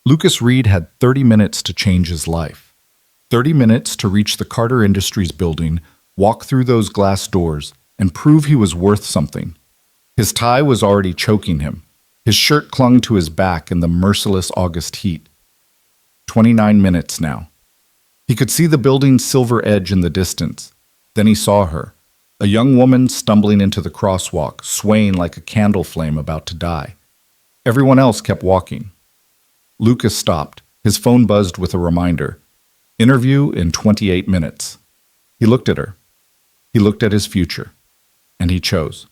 Lucas Reed had 30 minutes to change his life. 30 minutes to reach the Carter Industries building, walk through those glass doors, and prove he was worth something. His tie was already choking him. His shirt clung to his back in the merciless August heat. 29 minutes now. He could see the building's silver edge in the distance. Then he saw her, a young woman stumbling into the crosswalk, swaying like a candle flame about to die. Everyone else kept walking. Lucas stopped. His phone buzzed with a reminder. Interview in 28 minutes. He looked at her. He looked at his future. And he chose.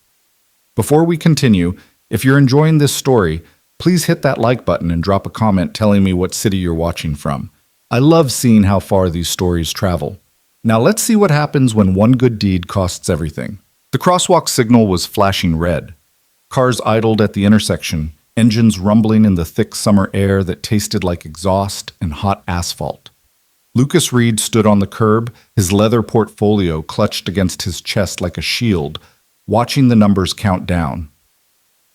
Before we continue, if you're enjoying this story, please hit that like button and drop a comment telling me what city you're watching from. I love seeing how far these stories travel. Now let's see what happens when one good deed costs everything. The crosswalk signal was flashing red. Cars idled at the intersection, engines rumbling in the thick summer air that tasted like exhaust and hot asphalt. Lucas Reed stood on the curb, his leather portfolio clutched against his chest like a shield, watching the numbers count down.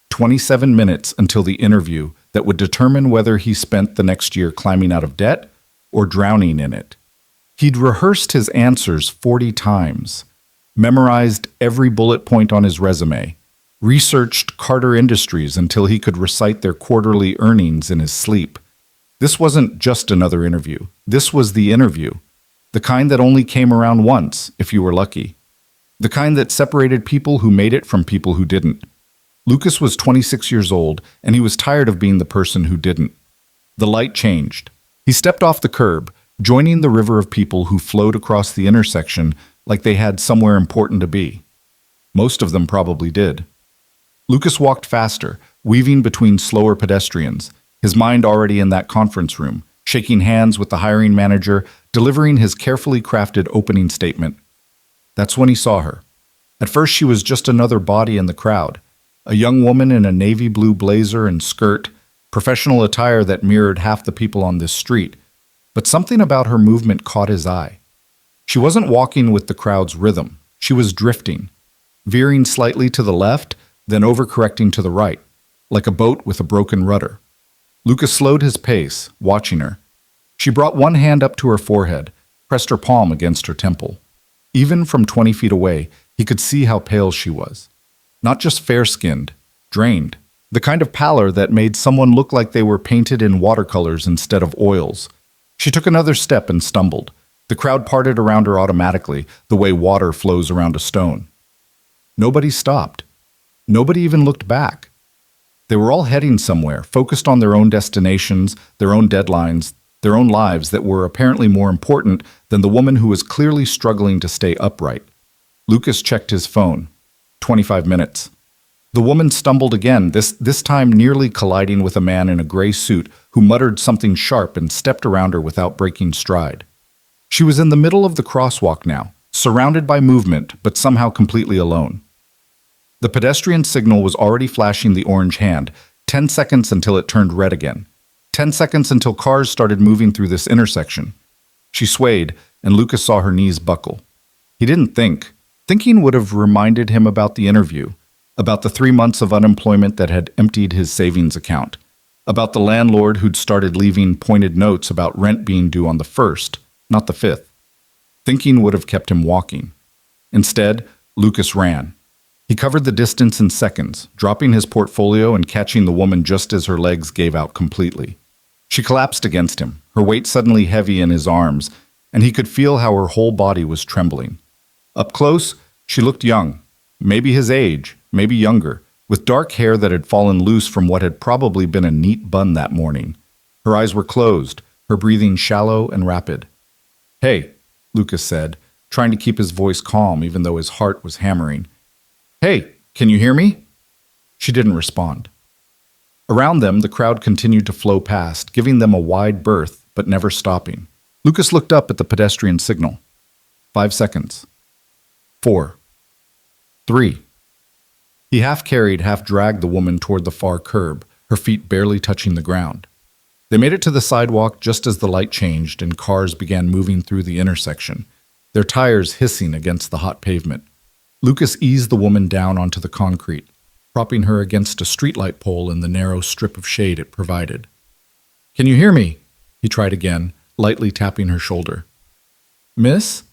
27 minutes until the interview that would determine whether he spent the next year climbing out of debt or drowning in it. He'd rehearsed his answers 40 times, memorized every bullet point on his resume, researched Carter Industries until he could recite their quarterly earnings in his sleep. This wasn't just another interview. This was the interview. The kind that only came around once, if you were lucky. The kind that separated people who made it from people who didn't. Lucas was 26 years old, and he was tired of being the person who didn't. The light changed. He stepped off the curb, joining the river of people who flowed across the intersection like they had somewhere important to be. Most of them probably did. Lucas walked faster, weaving between slower pedestrians, his mind already in that conference room, shaking hands with the hiring manager, delivering his carefully crafted opening statement. That's when he saw her. At first, she was just another body in the crowd, a young woman in a navy blue blazer and skirt, professional attire that mirrored half the people on this street. But something about her movement caught his eye. She wasn't walking with the crowd's rhythm. She was drifting, veering slightly to the left, then overcorrecting to the right, like a boat with a broken rudder. Lucas slowed his pace, watching her. She brought one hand up to her forehead, pressed her palm against her temple. Even from 20 feet away, he could see how pale she was. Not just fair-skinned, drained. The kind of pallor that made someone look like they were painted in watercolors instead of oils. She took another step and stumbled. The crowd parted around her automatically, the way water flows around a stone. Nobody stopped. Nobody even looked back. They were all heading somewhere, focused on their own destinations, their own deadlines, their own lives that were apparently more important than the woman who was clearly struggling to stay upright. Lucas checked his phone. 25 minutes. The woman stumbled again, this time nearly colliding with a man in a gray suit who muttered something sharp and stepped around her without breaking stride. She was in the middle of the crosswalk now, surrounded by movement, but somehow completely alone. The pedestrian signal was already flashing the orange hand, 10 seconds until it turned red again. 10 seconds until cars started moving through this intersection. She swayed, and Lucas saw her knees buckle. He didn't think. Thinking would have reminded him about the interview, about the 3 months of unemployment that had emptied his savings account, about the landlord who'd started leaving pointed notes about rent being due on the 1st, not the 5th. Thinking would have kept him walking. Instead, Lucas ran. He covered the distance in seconds, dropping his portfolio and catching the woman just as her legs gave out completely. She collapsed against him, her weight suddenly heavy in his arms, and he could feel how her whole body was trembling. Up close, she looked young, maybe his age, maybe younger, with dark hair that had fallen loose from what had probably been a neat bun that morning. Her eyes were closed, her breathing shallow and rapid. "Hey," Lucas said, trying to keep his voice calm even though his heart was hammering. "Hey, can you hear me?" She didn't respond. Around them, the crowd continued to flow past, giving them a wide berth, but never stopping. Lucas looked up at the pedestrian signal. 5 seconds. 4. 3. He half carried, half dragged the woman toward the far curb, her feet barely touching the ground. They made it to the sidewalk just as the light changed and cars began moving through the intersection, their tires hissing against the hot pavement. Lucas eased the woman down onto the concrete, propping her against a streetlight pole in the narrow strip of shade it provided. Can you hear me? He tried again, lightly tapping her shoulder. Miss?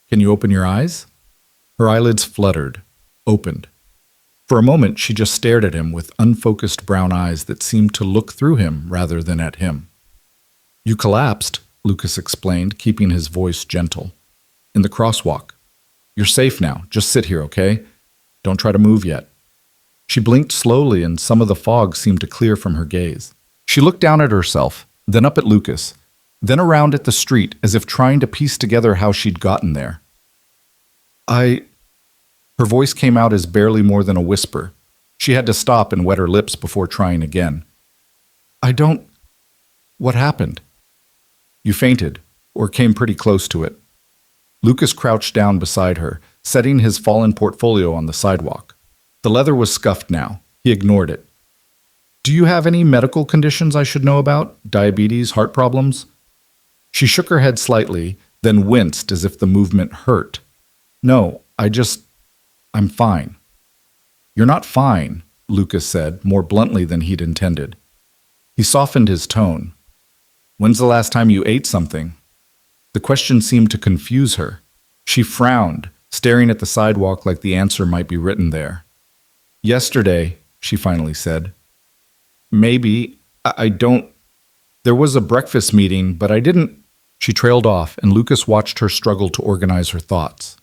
Can you open your eyes? Her eyelids fluttered, opened. For a moment, she just stared at him with unfocused brown eyes that seemed to look through him rather than at him. You collapsed, Lucas explained, keeping his voice gentle. In the crosswalk. You're safe now. Just sit here, okay? Don't try to move yet. She blinked slowly and some of the fog seemed to clear from her gaze. She looked down at herself, then up at Lucas, then around at the street as if trying to piece together how she'd gotten there. Her voice came out as barely more than a whisper. She had to stop and wet her lips before trying again. What happened? You fainted, or came pretty close to it. Lucas crouched down beside her, setting his fallen portfolio on the sidewalk. The leather was scuffed now. He ignored it. Do you have any medical conditions I should know about? Diabetes, heart problems? She shook her head slightly, then winced as if the movement hurt. No, I'm fine. You're not fine, Lucas said, more bluntly than he'd intended. He softened his tone. When's the last time you ate something? The question seemed to confuse her. She frowned, staring at the sidewalk like the answer might be written there. Yesterday, she finally said. Maybe. I don't. There was a breakfast meeting, but I didn't. She trailed off, and Lucas watched her struggle to organize her thoughts.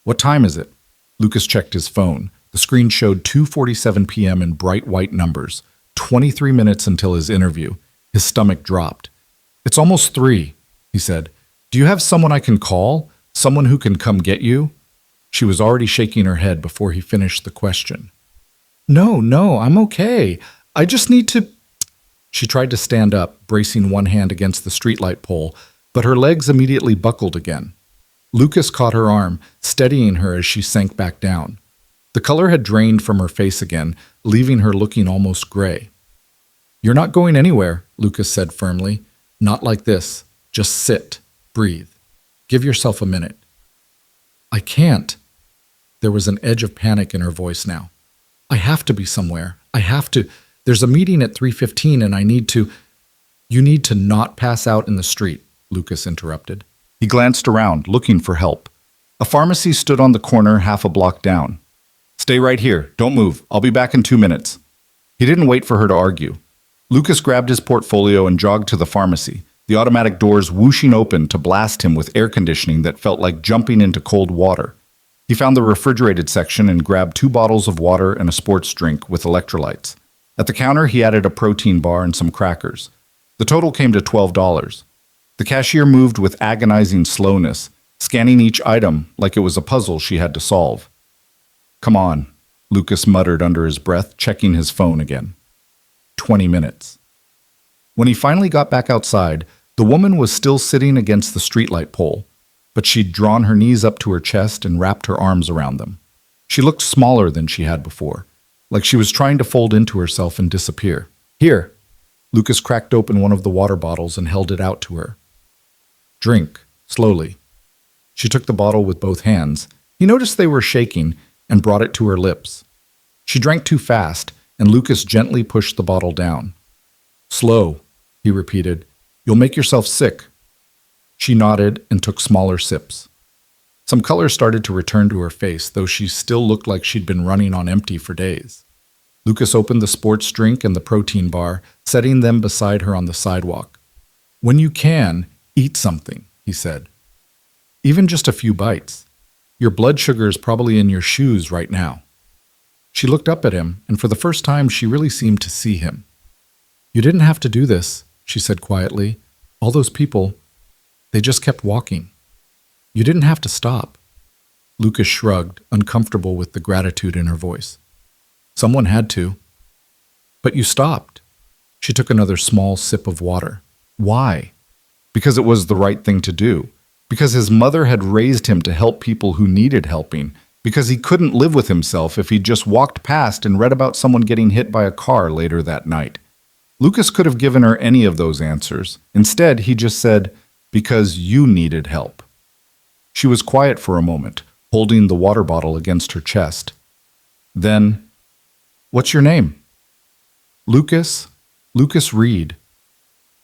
What time is it? Lucas checked his phone. The screen showed 2:47 p.m. in bright white numbers, 23 minutes until his interview. His stomach dropped. It's almost 3, he said. Do you have someone I can call? Someone who can come get you? She was already shaking her head before he finished the question. No, I'm okay. I just need to... She tried to stand up, bracing one hand against the streetlight pole, but her legs immediately buckled again. Lucas caught her arm, steadying her as she sank back down. The color had drained from her face again, leaving her looking almost gray. You're not going anywhere, Lucas said firmly. Not like this. Just sit. Breathe. Give yourself a minute. I can't. There was an edge of panic in her voice now. I have to be somewhere. I have to. There's a meeting at 3:15 and I need to... You need to not pass out in the street, Lucas interrupted. He glanced around, looking for help. A pharmacy stood on the corner half a block down. Stay right here. Don't move. I'll be back in 2 minutes. He didn't wait for her to argue. Lucas grabbed his portfolio and jogged to the pharmacy, the automatic doors whooshing open to blast him with air conditioning that felt like jumping into cold water. He found the refrigerated section and grabbed 2 bottles of water and a sports drink with electrolytes. At the counter, he added a protein bar and some crackers. The total came to $12. The cashier moved with agonizing slowness, scanning each item like it was a puzzle she had to solve. Come on, Lucas muttered under his breath, checking his phone again. 20 minutes. When he finally got back outside, the woman was still sitting against the streetlight pole, but she'd drawn her knees up to her chest and wrapped her arms around them. She looked smaller than she had before, like she was trying to fold into herself and disappear. Here. Lucas cracked open one of the water bottles and held it out to her. Drink, slowly. She took the bottle with both hands. He noticed they were shaking and brought it to her lips. She drank too fast, and Lucas gently pushed the bottle down. Slow, he repeated. You'll make yourself sick. She nodded and took smaller sips. Some color started to return to her face, though she still looked like she'd been running on empty for days. Lucas opened the sports drink and the protein bar, setting them beside her on the sidewalk. When you can, eat something, he said. Even just a few bites. Your blood sugar is probably in your shoes right now. She looked up at him, and for the first time she really seemed to see him. You didn't have to do this, she said quietly. All those people, they just kept walking. You didn't have to stop. Lucas shrugged, uncomfortable with the gratitude in her voice. Someone had to. But you stopped. She took another small sip of water. Why? Because it was the right thing to do. Because his mother had raised him to help people who needed helping. Because he couldn't live with himself if he just walked past and read about someone getting hit by a car later that night. Lucas could have given her any of those answers. Instead, he just said, because you needed help. She was quiet for a moment, holding the water bottle against her chest. Then, what's your name? Lucas Reed.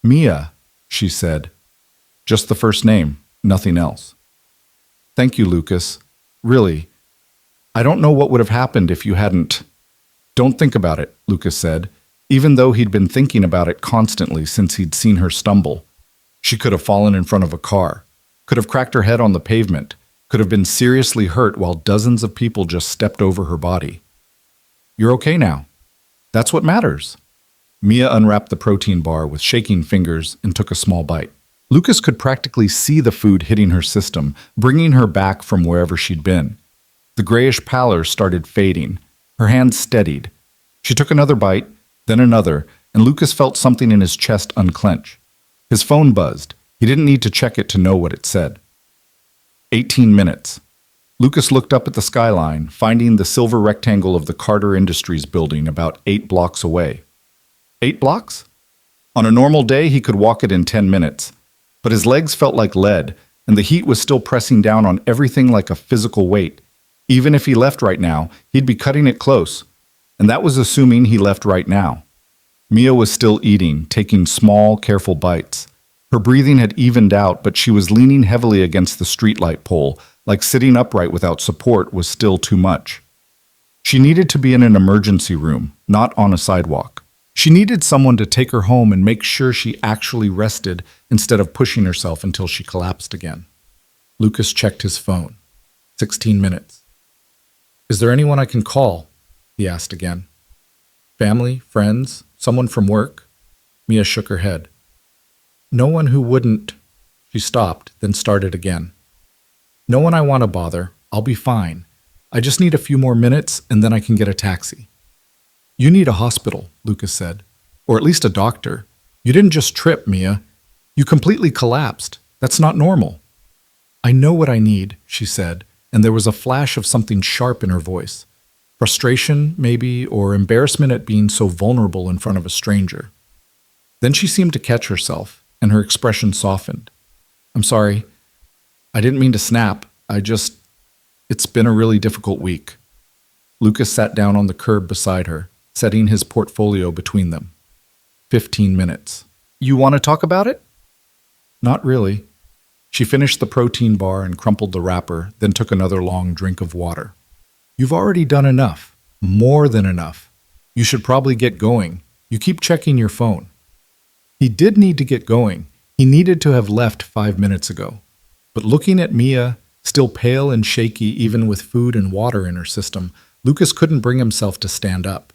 Mia, she said. Just the first name, nothing else. Thank you, Lucas. Really. I don't know what would have happened if you hadn't. Don't think about it, Lucas said, even though he'd been thinking about it constantly since he'd seen her stumble. She could have fallen in front of a car, could have cracked her head on the pavement, could have been seriously hurt while dozens of people just stepped over her body. You're okay now. That's what matters. Mia unwrapped the protein bar with shaking fingers and took a small bite. Lucas could practically see the food hitting her system, bringing her back from wherever she'd been. The grayish pallor started fading. Her hands steadied. She took another bite, then another, and Lucas felt something in his chest unclench. His phone buzzed. He didn't need to check it to know what it said. 18 minutes. Lucas looked up at the skyline, finding the silver rectangle of the Carter Industries building about 8 blocks away. 8 blocks? On a normal day, he could walk it in 10 minutes. But his legs felt like lead, and the heat was still pressing down on everything like a physical weight. Even if he left right now, he'd be cutting it close. And that was assuming he left right now. Mia was still eating, taking small, careful bites. Her breathing had evened out, but she was leaning heavily against the streetlight pole, like sitting upright without support was still too much. She needed to be in an emergency room, not on a sidewalk. She needed someone to take her home and make sure she actually rested instead of pushing herself until she collapsed again. Lucas checked his phone. 16 minutes. Is there anyone I can call? He asked again. Family, friends, someone from work? Mia shook her head. No one who wouldn't. She stopped, then started again. No one I want to bother. I'll be fine. I just need a few more minutes and then I can get a taxi. You need a hospital, Lucas said. Or at least a doctor. You didn't just trip, Mia. You completely collapsed. That's not normal. I know what I need, she said, and there was a flash of something sharp in her voice. Frustration, maybe, or embarrassment at being so vulnerable in front of a stranger. Then she seemed to catch herself, and her expression softened. I'm sorry. I didn't mean to snap. It's been a really difficult week. Lucas sat down on the curb beside her, setting his portfolio between them. 15 minutes. You want to talk about it? Not really. She finished the protein bar and crumpled the wrapper, then took another long drink of water. You've already done enough. More than enough. You should probably get going. You keep checking your phone. He did need to get going. He needed to have left 5 minutes ago. But looking at Mia, still pale and shaky even with food and water in her system, Lucas couldn't bring himself to stand up.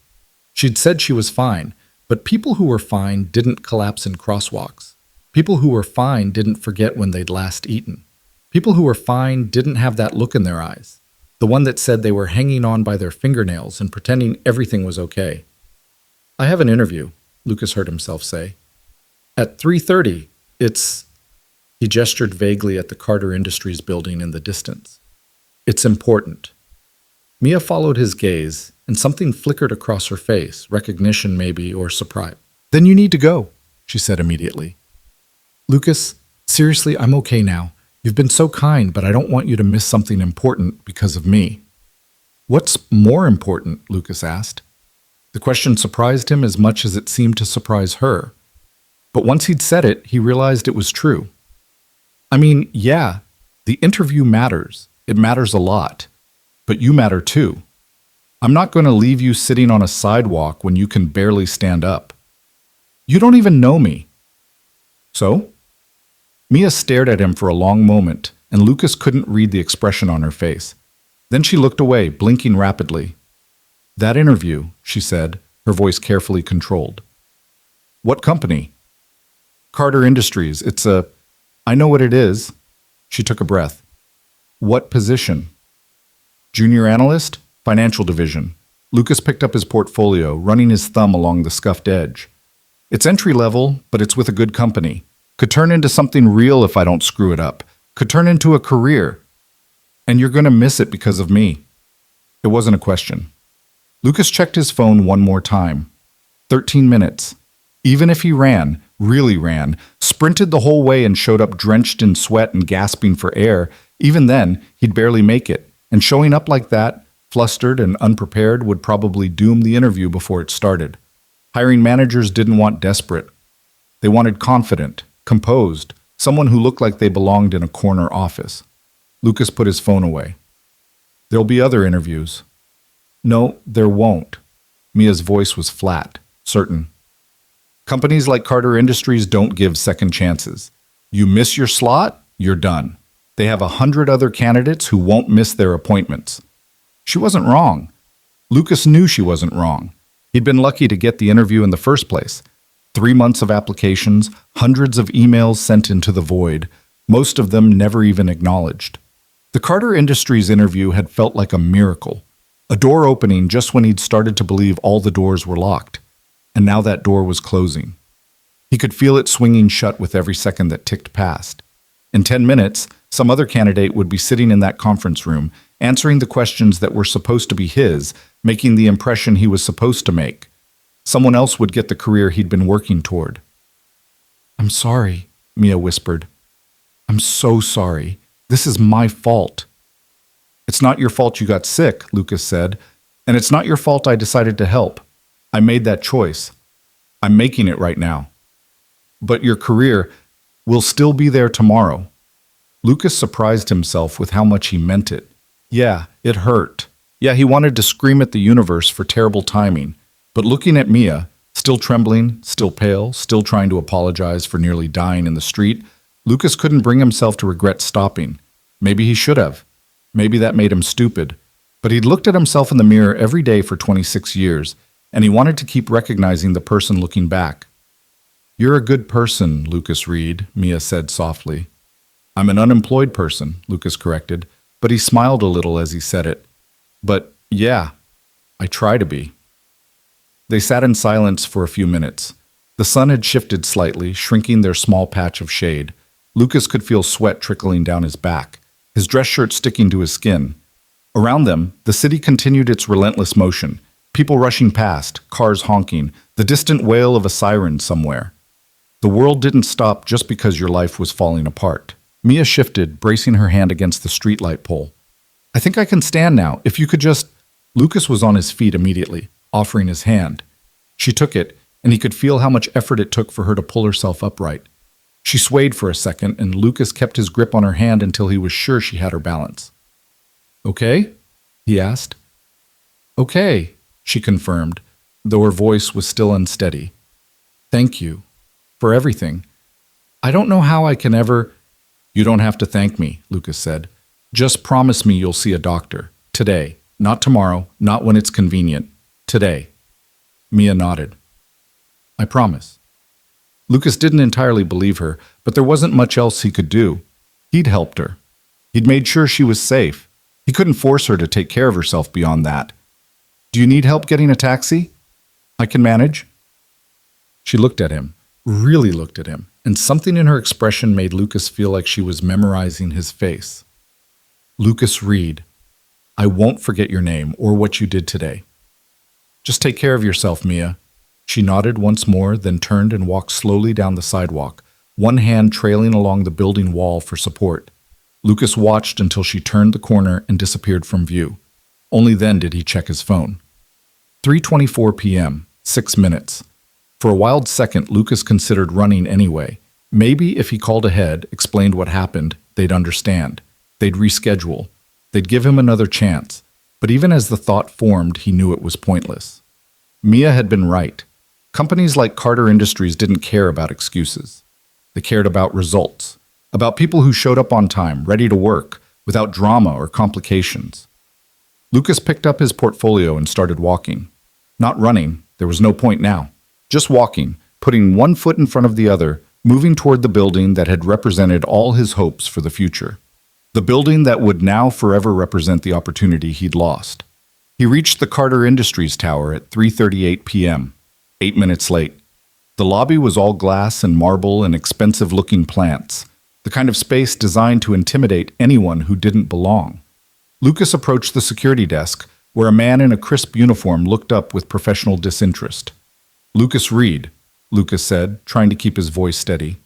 She'd said she was fine, but people who were fine didn't collapse in crosswalks. People who were fine didn't forget when they'd last eaten. People who were fine didn't have that look in their eyes, the one that said they were hanging on by their fingernails and pretending everything was okay. I have an interview, Lucas heard himself say. At 3:30, He gestured vaguely at the Carter Industries building in the distance. It's important. Mia followed his gaze, and something flickered across her face, recognition maybe, or surprise. Then you need to go, she said immediately. Lucas, seriously, I'm okay now. You've been so kind, but I don't want you to miss something important because of me. What's more important? Lucas asked. The question surprised him as much as it seemed to surprise her. But once he'd said it, he realized it was true. I mean, yeah, the interview matters. It matters a lot. But you matter too. I'm not going to leave you sitting on a sidewalk when you can barely stand up. You don't even know me. So? Mia stared at him for a long moment, and Lucas couldn't read the expression on her face. Then she looked away, blinking rapidly. That interview, she said, her voice carefully controlled. What company? Carter Industries. I know what it is. She took a breath. What position? Junior analyst, financial division. Lucas picked up his portfolio, running his thumb along the scuffed edge. It's entry level, but it's with a good company. Could turn into something real if I don't screw it up. Could turn into a career. And you're going to miss it because of me. It wasn't a question. Lucas checked his phone one more time. 13 minutes. Even if he ran, really ran, sprinted the whole way and showed up drenched in sweat and gasping for air, even then, he'd barely make it. And showing up like that, flustered and unprepared, would probably doom the interview before it started. Hiring managers didn't want desperate. They wanted confident, composed, someone who looked like they belonged in a corner office. Lucas put his phone away. There'll be other interviews. No, there won't. Mia's voice was flat, certain. Companies like Carter Industries don't give second chances. You miss your slot, you're done. They have 100 other candidates who won't miss their appointments. She wasn't wrong. Lucas knew she wasn't wrong. He'd been lucky to get the interview in the first place. 3 months of applications, hundreds of emails sent into the void, most of them never even acknowledged. The Carter Industries interview had felt like a miracle, a door opening just when he'd started to believe all the doors were locked. And now that door was closing. He could feel it swinging shut with every second that ticked past. In 10 minutes, some other candidate would be sitting in that conference room, answering the questions that were supposed to be his, making the impression he was supposed to make. Someone else would get the career he'd been working toward. "I'm sorry," Mia whispered. "I'm so sorry. This is my fault." "It's not your fault you got sick," Lucas said, "and it's not your fault I decided to help. I made that choice. I'm making it right now. But your career will still be there tomorrow." Lucas surprised himself with how much he meant it. Yeah, it hurt. Yeah, he wanted to scream at the universe for terrible timing. But looking at Mia, still trembling, still pale, still trying to apologize for nearly dying in the street, Lucas couldn't bring himself to regret stopping. Maybe he should have. Maybe that made him stupid. But he'd looked at himself in the mirror every day for 26 years, and he wanted to keep recognizing the person looking back. "You're a good person, Lucas Reed," Mia said softly. "I'm an unemployed person," Lucas corrected, but he smiled a little as he said it. "But, yeah, I try to be." They sat in silence for a few minutes. The sun had shifted slightly, shrinking their small patch of shade. Lucas could feel sweat trickling down his back, his dress shirt sticking to his skin. Around them, the city continued its relentless motion, people rushing past, cars honking, the distant wail of a siren somewhere. The world didn't stop just because your life was falling apart. Mia shifted, bracing her hand against the streetlight pole. "I think I can stand now. If you could just—" Lucas was on his feet immediately, offering his hand. She took it, and he could feel how much effort it took for her to pull herself upright. She swayed for a second, and Lucas kept his grip on her hand until he was sure she had her balance. "Okay?" he asked. "Okay," she confirmed, though her voice was still unsteady. "Thank you. For everything. I don't know how I can ever—" "You don't have to thank me," Lucas said. "Just promise me you'll see a doctor. Today. Not tomorrow. Not when it's convenient. Today." Mia nodded. "I promise." Lucas didn't entirely believe her, but there wasn't much else he could do. He'd helped her. He'd made sure she was safe. He couldn't force her to take care of herself beyond that. "Do you need help getting a taxi?" "I can manage." She looked at him, really looked at him, and something in her expression made Lucas feel like she was memorizing his face. "Lucas Reed, I won't forget your name or what you did today. Just take care of yourself, Mia." She nodded once more, then turned and walked slowly down the sidewalk, one hand trailing along the building wall for support. Lucas watched until she turned the corner and disappeared from view. Only then did he check his phone. 3:24 p.m., 6 minutes. For a wild second, Lucas considered running anyway. Maybe if he called ahead, explained what happened, they'd understand. They'd reschedule. They'd give him another chance. But even as the thought formed, he knew it was pointless. Mia had been right. Companies like Carter Industries didn't care about excuses. They cared about results, about people who showed up on time, ready to work, without drama or complications. Lucas picked up his portfolio and started walking. Not running, there was no point now. Just walking, putting one foot in front of the other, moving toward the building that had represented all his hopes for the future. The building that would now forever represent the opportunity he'd lost. He reached the Carter Industries Tower at 3:38 p.m., 8 minutes late. The lobby was all glass and marble and expensive-looking plants, the kind of space designed to intimidate anyone who didn't belong. Lucas approached the security desk, where a man in a crisp uniform looked up with professional disinterest. "Lucas Reed," Lucas said, trying to keep his voice steady.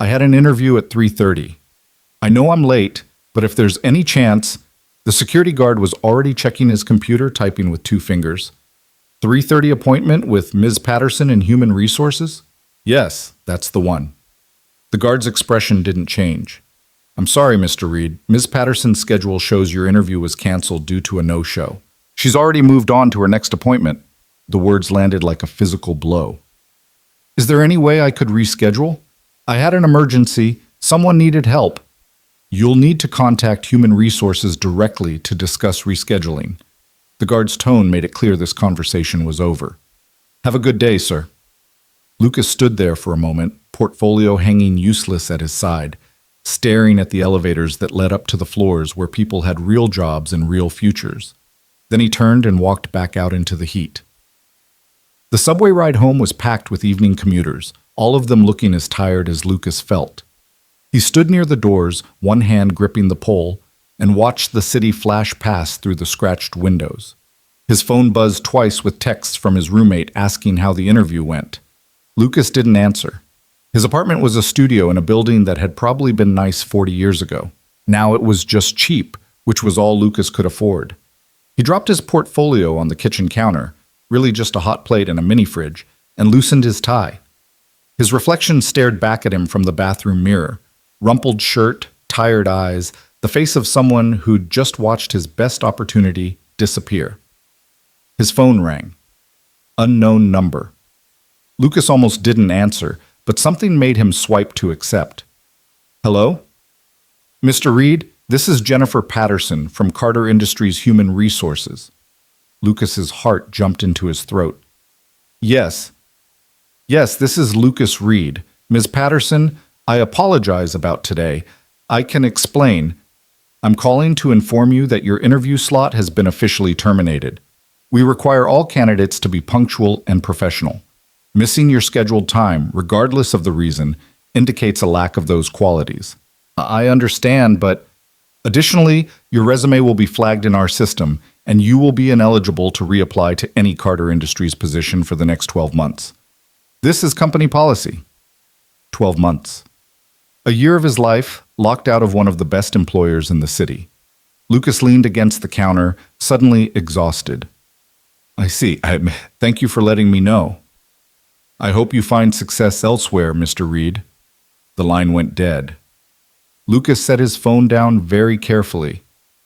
"I had an interview at 3:30. I know I'm late, but if there's any chance—" The security guard was already checking his computer, typing with 2 fingers. 3:30 appointment with Ms. Patterson in Human Resources? Yes, That's the one. The guard's expression didn't change. I'm sorry, Mr. Reed. Ms. Patterson's schedule shows your interview was canceled due to a no-show. She's already moved on to her next appointment. The words landed like a physical blow. Is there any way I could reschedule? I had an emergency. Someone needed help. You'll need to contact Human Resources directly to discuss rescheduling. The guard's tone made it clear this conversation was over. Have a good day, sir. Lucas stood there for a moment, portfolio hanging useless at his side, staring at the elevators that led up to the floors where people had real jobs and real futures. Then he turned and walked back out into the heat. The subway ride home was packed with evening commuters, all of them looking as tired as Lucas felt. He stood near the doors, one hand gripping the pole, and watched the city flash past through the scratched windows. His phone buzzed twice with texts from his roommate asking how the interview went. Lucas didn't answer. His apartment was a studio in a building that had probably been nice 40 years ago. Now it was just cheap, which was all Lucas could afford. He dropped his portfolio on the kitchen counter, really just a hot plate and a mini fridge, and loosened his tie. His reflection stared back at him from the bathroom mirror. Rumpled shirt, tired eyes, the face of someone who'd just watched his best opportunity disappear. His phone rang. Unknown number. Lucas almost didn't answer, but something made him swipe to accept. Hello? Mr. Reed, this is Jennifer Patterson from Carter Industries Human Resources. Lucas's heart jumped into his throat. Yes, this is Lucas Reed. Ms. Patterson, I apologize about today. I can explain. I'm calling to inform you that your interview slot has been officially terminated. We require all candidates to be punctual and professional. Missing your scheduled time, regardless of the reason, indicates a lack of those qualities. I understand, but additionally, your resume will be flagged in our system, and you will be ineligible to reapply to any Carter Industries position for the next 12 months. This is company policy. 12 months. A year of his life, locked out of one of the best employers in the city. Lucas leaned against the counter, suddenly exhausted. I see. Thank you for letting me know. I hope you find success elsewhere, Mr. Reed. The line went dead. Lucas set his phone down very carefully.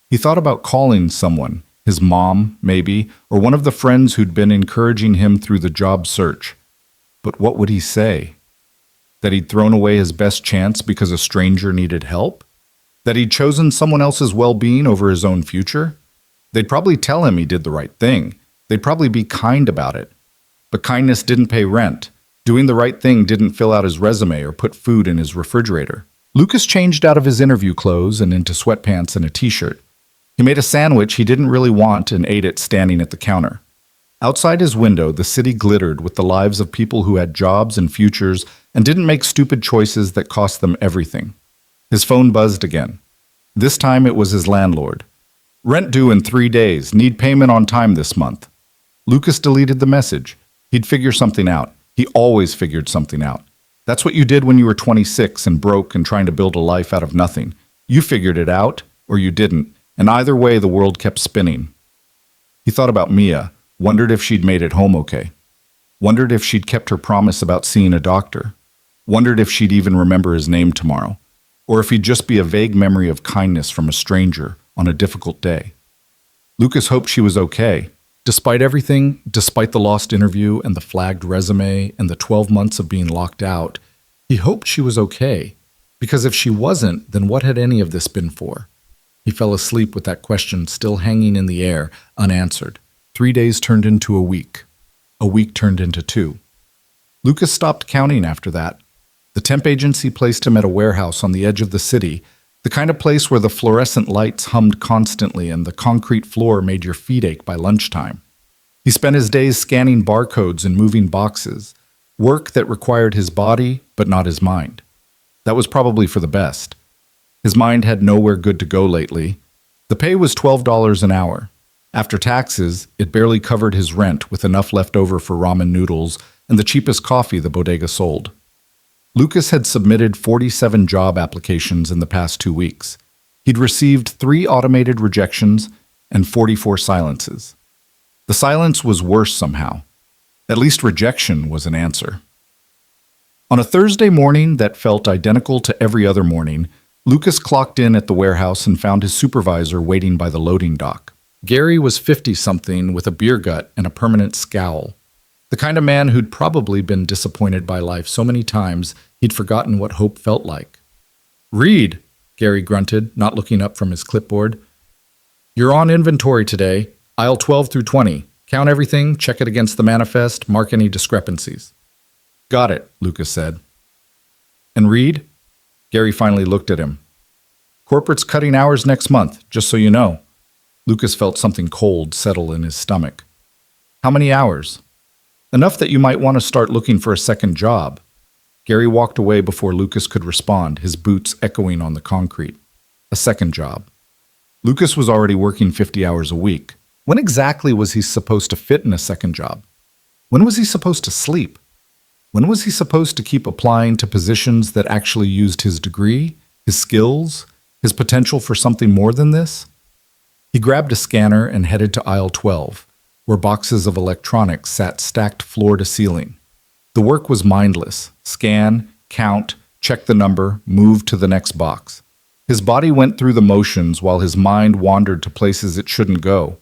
He thought about calling someone, his mom, maybe, or one of the friends who'd been encouraging him through the job search. But what would he say? That he'd thrown away his best chance because a stranger needed help? That he'd chosen someone else's well-being over his own future? They'd probably tell him he did the right thing. They'd probably be kind about it. But kindness didn't pay rent. Doing the right thing didn't fill out his resume or put food in his refrigerator. Lucas changed out of his interview clothes and into sweatpants and a t-shirt. He made a sandwich he didn't really want and ate it standing at the counter. Outside his window, the city glittered with the lives of people who had jobs and futures and didn't make stupid choices that cost them everything. His phone buzzed again. This time it was his landlord. Rent due in 3 days. Need payment on time this month. Lucas deleted the message. He'd figure something out. He always figured something out. That's what you did when you were 26 and broke and trying to build a life out of nothing. You figured it out, or you didn't, and either way the world kept spinning. He thought about Mia, wondered if she'd made it home okay. Wondered if she'd kept her promise about seeing a doctor. Wondered if she'd even remember his name tomorrow, or if he'd just be a vague memory of kindness from a stranger on a difficult day. Lucas hoped she was okay. Despite everything, despite the lost interview and the flagged resume and the 12 months of being locked out, he hoped she was okay. Because if she wasn't, then what had any of this been for? He fell asleep with that question still hanging in the air, unanswered. 3 days turned into a week. A week turned into 2. Lucas stopped counting after that. The temp agency placed him at a warehouse on the edge of the city, the kind of place where the fluorescent lights hummed constantly and the concrete floor made your feet ache by lunchtime. He spent his days scanning barcodes and moving boxes, work that required his body but not his mind. That was probably for the best. His mind had nowhere good to go lately. The pay was $12 an hour. After taxes, it barely covered his rent with enough left over for ramen noodles and the cheapest coffee the bodega sold. Lucas had submitted 47 job applications in the past 2 weeks. He'd received 3 automated rejections and 44 silences. The silence was worse somehow. At least rejection was an answer. On a Thursday morning that felt identical to every other morning, Lucas clocked in at the warehouse and found his supervisor waiting by the loading dock. Gary was 50-something with a beer gut and a permanent scowl. The kind of man who'd probably been disappointed by life so many times he'd forgotten what hope felt like. "Reed," Gary grunted, not looking up from his clipboard. "You're on inventory today, aisle 12 through 20. Count everything, check it against the manifest, mark any discrepancies." "Got it," Lucas said. "And Reed?" Gary finally looked at him. "Corporate's cutting hours next month, just so you know." Lucas felt something cold settle in his stomach. "How many hours?" "Enough that you might want to start looking for a second job." Gary walked away before Lucas could respond, his boots echoing on the concrete. A second job. Lucas was already working 50 hours a week. When exactly was he supposed to fit in a second job? When was he supposed to sleep? When was he supposed to keep applying to positions that actually used his degree, his skills, his potential for something more than this? He grabbed a scanner and headed to aisle 12, where boxes of electronics sat stacked floor to ceiling. The work was mindless. Scan, count, check the number, move to the next box. His body went through the motions while his mind wandered to places it shouldn't go.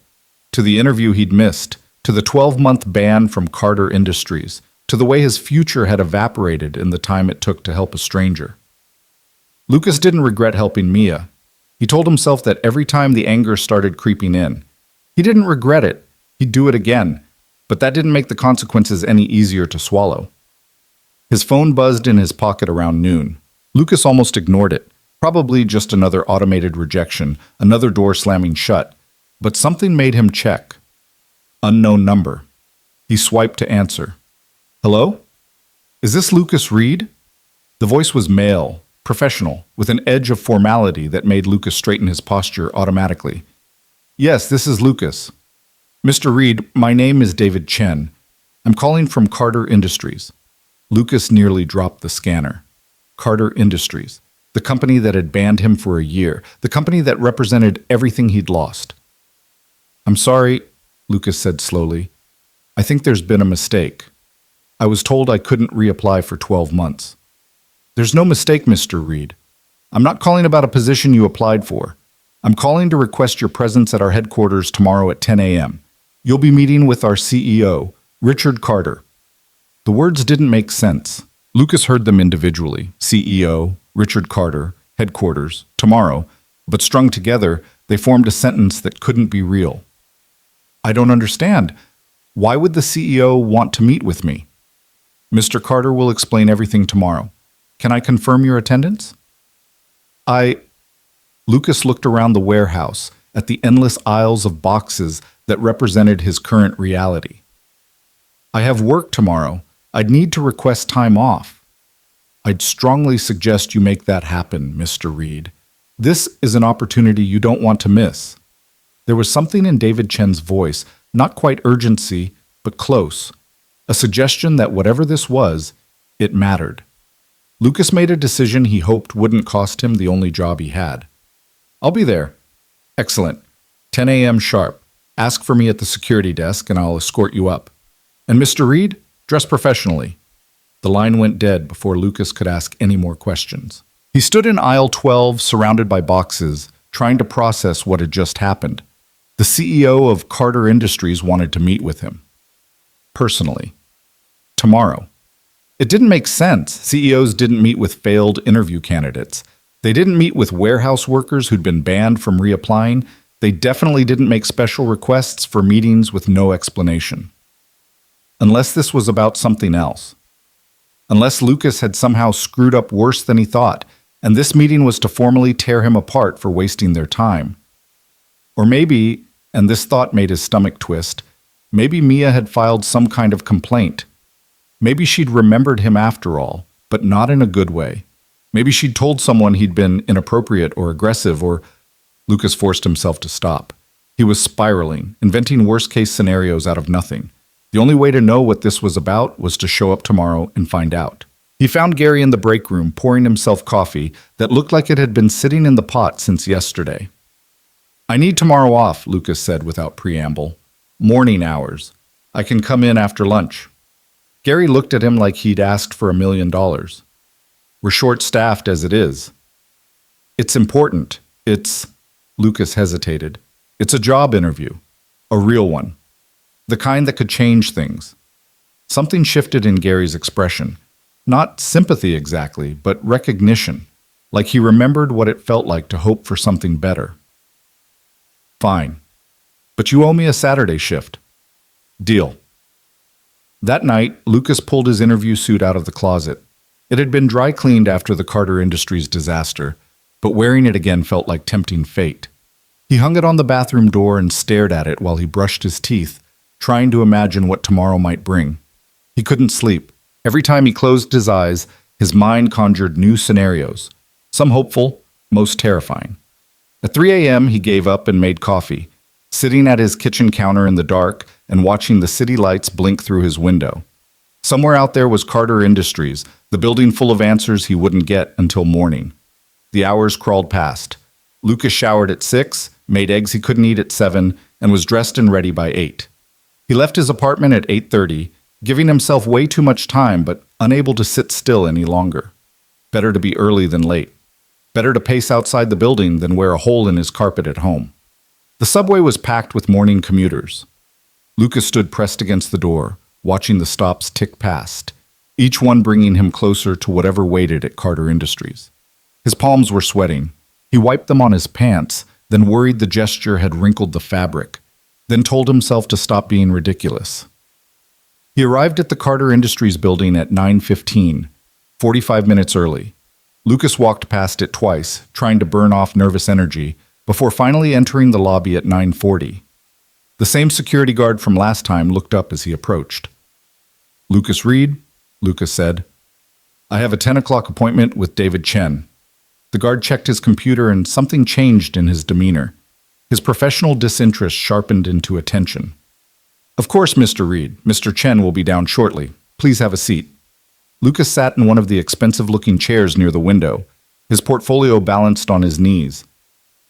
To the interview he'd missed, to the 12-month ban from Carter Industries, to the way his future had evaporated in the time it took to help a stranger. Lucas didn't regret helping Mia. He told himself that every time the anger started creeping in. He didn't regret it. He'd do it again. But that didn't make the consequences any easier to swallow. His phone buzzed in his pocket around noon. Lucas almost ignored it. Probably just another automated rejection, another door slamming shut. But something made him check. Unknown number. He swiped to answer. "Hello? Is this Lucas Reed?" The voice was male, professional, with an edge of formality that made Lucas straighten his posture automatically. "Yes, this is Lucas." "Mr. Reed, my name is David Chen. I'm calling from Carter Industries." Lucas nearly dropped the scanner. Carter Industries, the company that had banned him for a year, the company that represented everything he'd lost. "I'm sorry," Lucas said slowly. "I think there's been a mistake. I was told I couldn't reapply for 12 months. "There's no mistake, Mr. Reed. I'm not calling about a position you applied for. I'm calling to request your presence at our headquarters tomorrow at 10 a.m. You'll be meeting with our CEO, Richard Carter." The words didn't make sense. Lucas heard them individually. CEO, Richard Carter, headquarters, tomorrow, but strung together, they formed a sentence that couldn't be real. "I don't understand. Why would the CEO want to meet with me?" "Mr. Carter will explain everything tomorrow. Can I confirm your attendance?" Lucas looked around the warehouse at the endless aisles of boxes that represented his current reality. "I have work tomorrow. I'd need to request time off." "I'd strongly suggest you make that happen, Mr. Reed. This is an opportunity you don't want to miss." There was something in David Chen's voice, not quite urgency, but close. A suggestion that whatever this was, it mattered. Lucas made a decision he hoped wouldn't cost him the only job he had. "I'll be there." "Excellent. 10 a.m. sharp. Ask for me at the security desk and I'll escort you up. And Mr. Reed, dress professionally." The line went dead before Lucas could ask any more questions. He stood in aisle 12, surrounded by boxes, trying to process what had just happened. The CEO of Carter Industries wanted to meet with him. Personally. Tomorrow. It didn't make sense. CEOs didn't meet with failed interview candidates. They didn't meet with warehouse workers who'd been banned from reapplying. They definitely didn't make special requests for meetings with no explanation. Unless this was about something else. Unless Lucas had somehow screwed up worse than he thought, and this meeting was to formally tear him apart for wasting their time. Or maybe, and this thought made his stomach twist, maybe Mia had filed some kind of complaint. Maybe she'd remembered him after all, but not in a good way. Maybe she'd told someone he'd been inappropriate or aggressive, or... Lucas forced himself to stop. He was spiraling, inventing worst-case scenarios out of nothing. The only way to know what this was about was to show up tomorrow and find out. He found Gary in the break room pouring himself coffee that looked like it had been sitting in the pot since yesterday. "I need tomorrow off," Lucas said without preamble. "Morning hours. I can come in after lunch." Gary looked at him like he'd asked for $1 million. We're short-staffed as it is. It's important. Lucas hesitated. It's a job interview. A real one. The kind that could change things. Something shifted in Gary's expression. Not sympathy exactly, but recognition. Like he remembered what it felt like to hope for something better. Fine. But you owe me a Saturday shift. Deal. That night, Lucas pulled his interview suit out of the closet. It had been dry cleaned after the Carter Industries disaster, but wearing it again felt like tempting fate. He hung it on the bathroom door and stared at it while he brushed his teeth, trying to imagine what tomorrow might bring. He couldn't sleep. Every time he closed his eyes, his mind conjured new scenarios, some hopeful, most terrifying. At 3 a.m., he gave up and made coffee, sitting at his kitchen counter in the dark and watching the city lights blink through his window. Somewhere out there was Carter Industries, the building full of answers he wouldn't get until morning. The hours crawled past. Lucas showered at 6, made eggs he couldn't eat at 7, and was dressed and ready by 8. He left his apartment at 8:30, giving himself way too much time but unable to sit still any longer. Better to be early than late. Better to pace outside the building than wear a hole in his carpet at home. The subway was packed with morning commuters. Lucas stood pressed against the door, watching the stops tick past, each one bringing him closer to whatever waited at Carter Industries. His palms were sweating. He wiped them on his pants, then worried the gesture had wrinkled the fabric, then told himself to stop being ridiculous. He arrived at the Carter Industries building at 9:15, 45 minutes early. Lucas walked past it twice, trying to burn off nervous energy, before finally entering the lobby at 9:40. The same security guard from last time looked up as he approached. "Lucas Reed," Lucas said. "I have a 10 o'clock appointment with David Chen." The guard checked his computer and something changed in his demeanor. His professional disinterest sharpened into attention. "Of course, Mr. Reed. Mr. Chen will be down shortly. Please have a seat." Lucas sat in one of the expensive-looking chairs near the window, his portfolio balanced on his knees.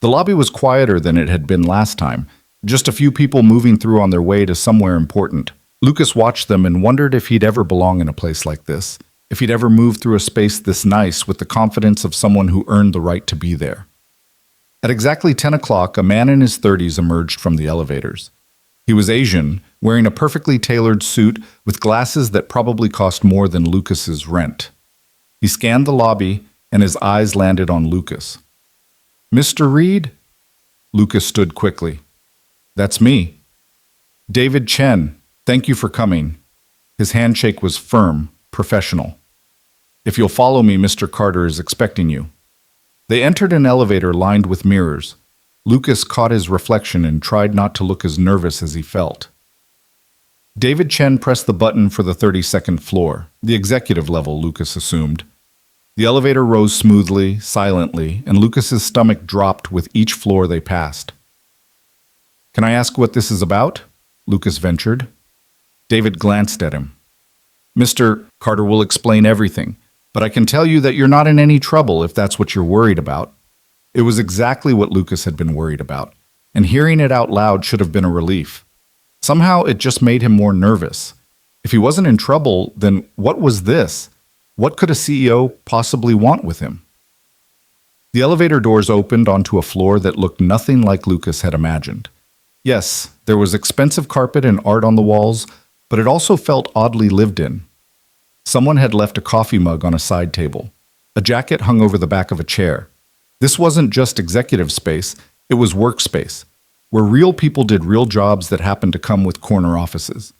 The lobby was quieter than it had been last time, just a few people moving through on their way to somewhere important. Lucas watched them and wondered if he'd ever belong in a place like this, if he'd ever move through a space this nice with the confidence of someone who earned the right to be there. At exactly 10 o'clock, a man in his 30s emerged from the elevators. He was Asian, wearing a perfectly tailored suit with glasses that probably cost more than Lucas's rent. He scanned the lobby, and his eyes landed on Lucas. "Mr. Reed?" Lucas stood quickly. "That's me." "David Chen, thank you for coming." His handshake was firm, professional. "If you'll follow me, Mr. Carter is expecting you." They entered an elevator lined with mirrors. Lucas caught his reflection and tried not to look as nervous as he felt. David Chen pressed the button for the 32nd floor, the executive level, Lucas assumed. The elevator rose smoothly, silently, and Lucas's stomach dropped with each floor they passed. "Can I ask what this is about?" Lucas ventured. David glanced at him. "Mr. Carter will explain everything, but I can tell you that you're not in any trouble if that's what you're worried about." It was exactly what Lucas had been worried about, and hearing it out loud should have been a relief. Somehow it just made him more nervous. If he wasn't in trouble, then what was this? What could a CEO possibly want with him? The elevator doors opened onto a floor that looked nothing like Lucas had imagined. Yes, there was expensive carpet and art on the walls, but it also felt oddly lived in. Someone had left a coffee mug on a side table. A jacket hung over the back of a chair. This wasn't just executive space, it was workspace, where real people did real jobs that happened to come with corner offices.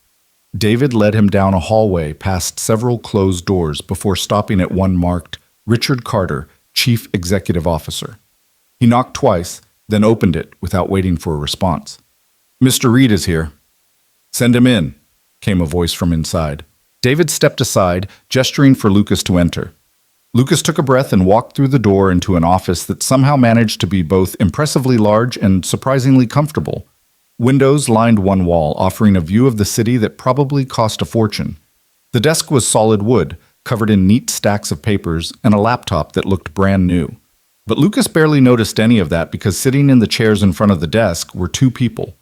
David led him down a hallway past several closed doors before stopping at one marked Richard Carter, Chief Executive Officer. He knocked twice, then opened it without waiting for a response. "Mr. Reed is here." "Send him in," came a voice from inside. David stepped aside, gesturing for Lucas to enter. Lucas took a breath and walked through the door into an office that somehow managed to be both impressively large and surprisingly comfortable. Windows lined one wall, offering a view of the city that probably cost a fortune. The desk was solid wood, covered in neat stacks of papers, and a laptop that looked brand new. But Lucas barely noticed any of that because sitting in the chairs in front of the desk were two people.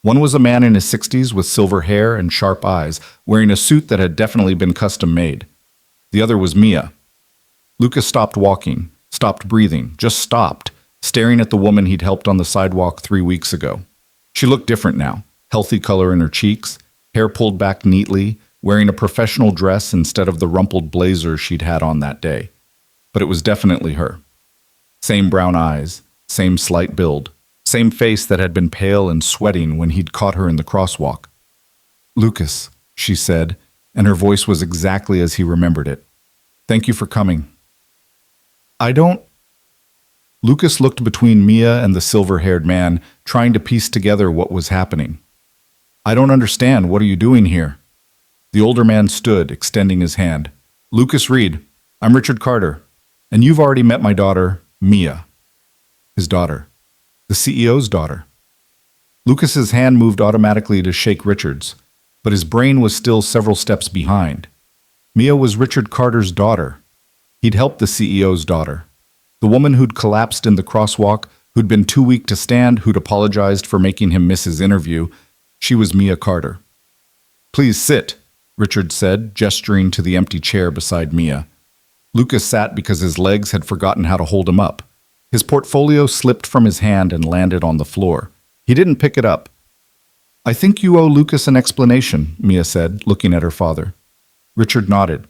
One was a man in his 60s with silver hair and sharp eyes, wearing a suit that had definitely been custom made. The other was Mia. Lucas stopped walking, stopped breathing, just stopped, staring at the woman he'd helped on the sidewalk 3 weeks ago. She looked different now, healthy color in her cheeks, hair pulled back neatly, wearing a professional dress instead of the rumpled blazer she'd had on that day. But it was definitely her. Same brown eyes, same slight build, same face that had been pale and sweating when he'd caught her in the crosswalk. "Lucas," she said, and her voice was exactly as he remembered it. "Thank you for coming." "I don't—" Lucas looked between Mia and the silver-haired man, trying to piece together what was happening. "I don't understand. What are you doing here?" The older man stood, extending his hand. "Lucas Reed, I'm Richard Carter, and you've already met my daughter, Mia." His daughter. The CEO's daughter. Lucas's hand moved automatically to shake Richard's, but his brain was still several steps behind. Mia was Richard Carter's daughter. He'd helped the CEO's daughter. The woman who'd collapsed in the crosswalk, who'd been too weak to stand, who'd apologized for making him miss his interview. She was Mia Carter. "Please sit," Richard said, gesturing to the empty chair beside Mia. Lucas sat because his legs had forgotten how to hold him up. His portfolio slipped from his hand and landed on the floor. He didn't pick it up. "I think you owe Lucas an explanation," Mia said, looking at her father. Richard nodded.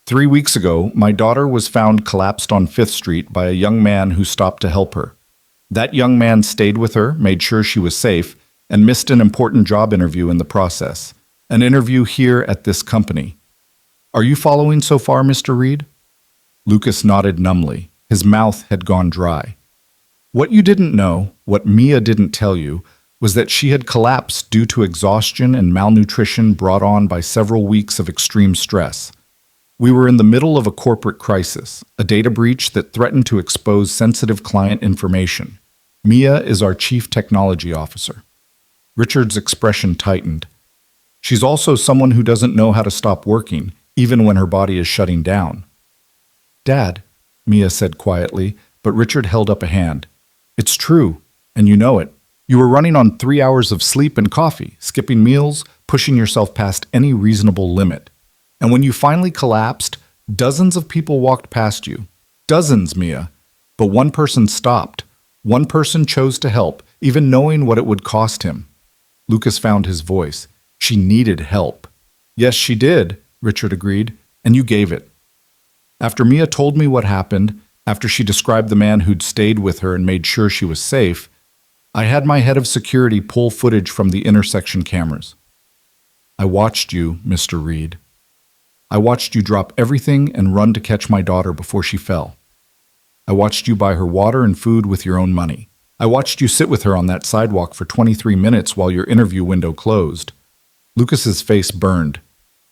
3 weeks ago, my daughter was found collapsed on 5th Street by a young man who stopped to help her. That young man stayed with her, made sure she was safe, and missed an important job interview in the process. An interview here at this company. Are you following so far, Mr. Reed? Lucas nodded numbly. His mouth had gone dry. What you didn't know, what Mia didn't tell you, was that she had collapsed due to exhaustion and malnutrition brought on by several weeks of extreme stress. We were in the middle of a corporate crisis, a data breach that threatened to expose sensitive client information. Mia is our chief technology officer. Richard's expression tightened. She's also someone who doesn't know how to stop working, even when her body is shutting down. Dad, Mia said quietly, but Richard held up a hand. It's true, and you know it. You were running on 3 hours of sleep and coffee, skipping meals, pushing yourself past any reasonable limit. And when you finally collapsed, dozens of people walked past you. Dozens, Mia. But one person stopped. One person chose to help, even knowing what it would cost him. Lucas found his voice. She needed help. Yes, she did, Richard agreed, and you gave it. After Mia told me what happened, after she described the man who'd stayed with her and made sure she was safe, I had my head of security pull footage from the intersection cameras. I watched you, Mr. Reed. I watched you drop everything and run to catch my daughter before she fell. I watched you buy her water and food with your own money. I watched you sit with her on that sidewalk for 23 minutes while your interview window closed. Lucas's face burned.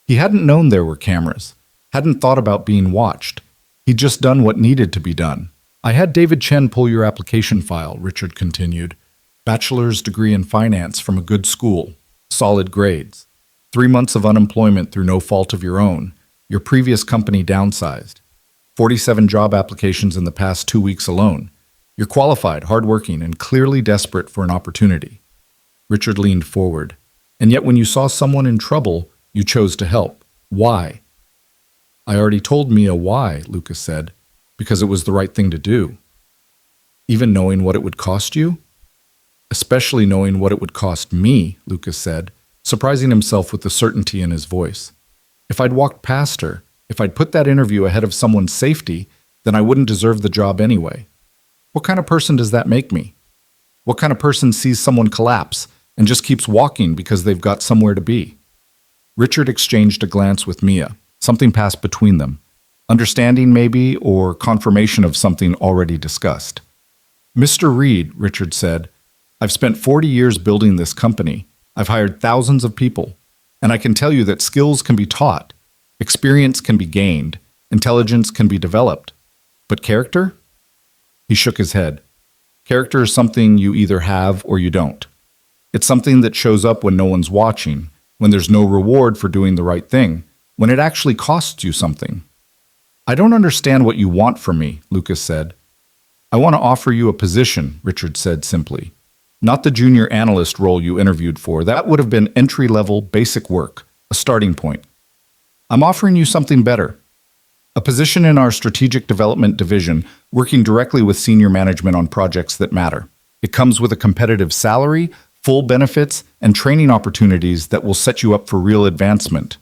He hadn't known there were cameras, hadn't thought about being watched. He'd just done what needed to be done. I had David Chen pull your application file, Richard continued. Bachelor's degree in finance from a good school, solid grades. 3 months of unemployment through no fault of your own. Your previous company downsized. 47 job applications in the past 2 weeks alone. You're qualified, hardworking, and clearly desperate for an opportunity. Richard leaned forward. And yet when you saw someone in trouble, you chose to help. Why? I already told Mia why, Lucas said. Because it was the right thing to do. Even knowing what it would cost you? Especially knowing what it would cost me, Lucas said, surprising himself with the certainty in his voice. If I'd walked past her, if I'd put that interview ahead of someone's safety, then I wouldn't deserve the job anyway. What kind of person does that make me? What kind of person sees someone collapse and just keeps walking because they've got somewhere to be? Richard exchanged a glance with Mia. Something passed between them. Understanding maybe, or confirmation of something already discussed. Mr. Reed, Richard said, I've spent 40 years building this company. I've hired thousands of people. And I can tell you that skills can be taught. Experience can be gained. Intelligence can be developed. But character? He shook his head. Character is something you either have or you don't. It's something that shows up when no one's watching, when there's no reward for doing the right thing, when it actually costs you something. I don't understand what you want from me, Lucas said. I want to offer you a position, Richard said simply. Not the junior analyst role you interviewed for. That would have been entry-level, basic work, a starting point. I'm offering you something better. A position in our strategic development division, working directly with senior management on projects that matter. It comes with a competitive salary, full benefits, and training opportunities that will set you up for real advancement.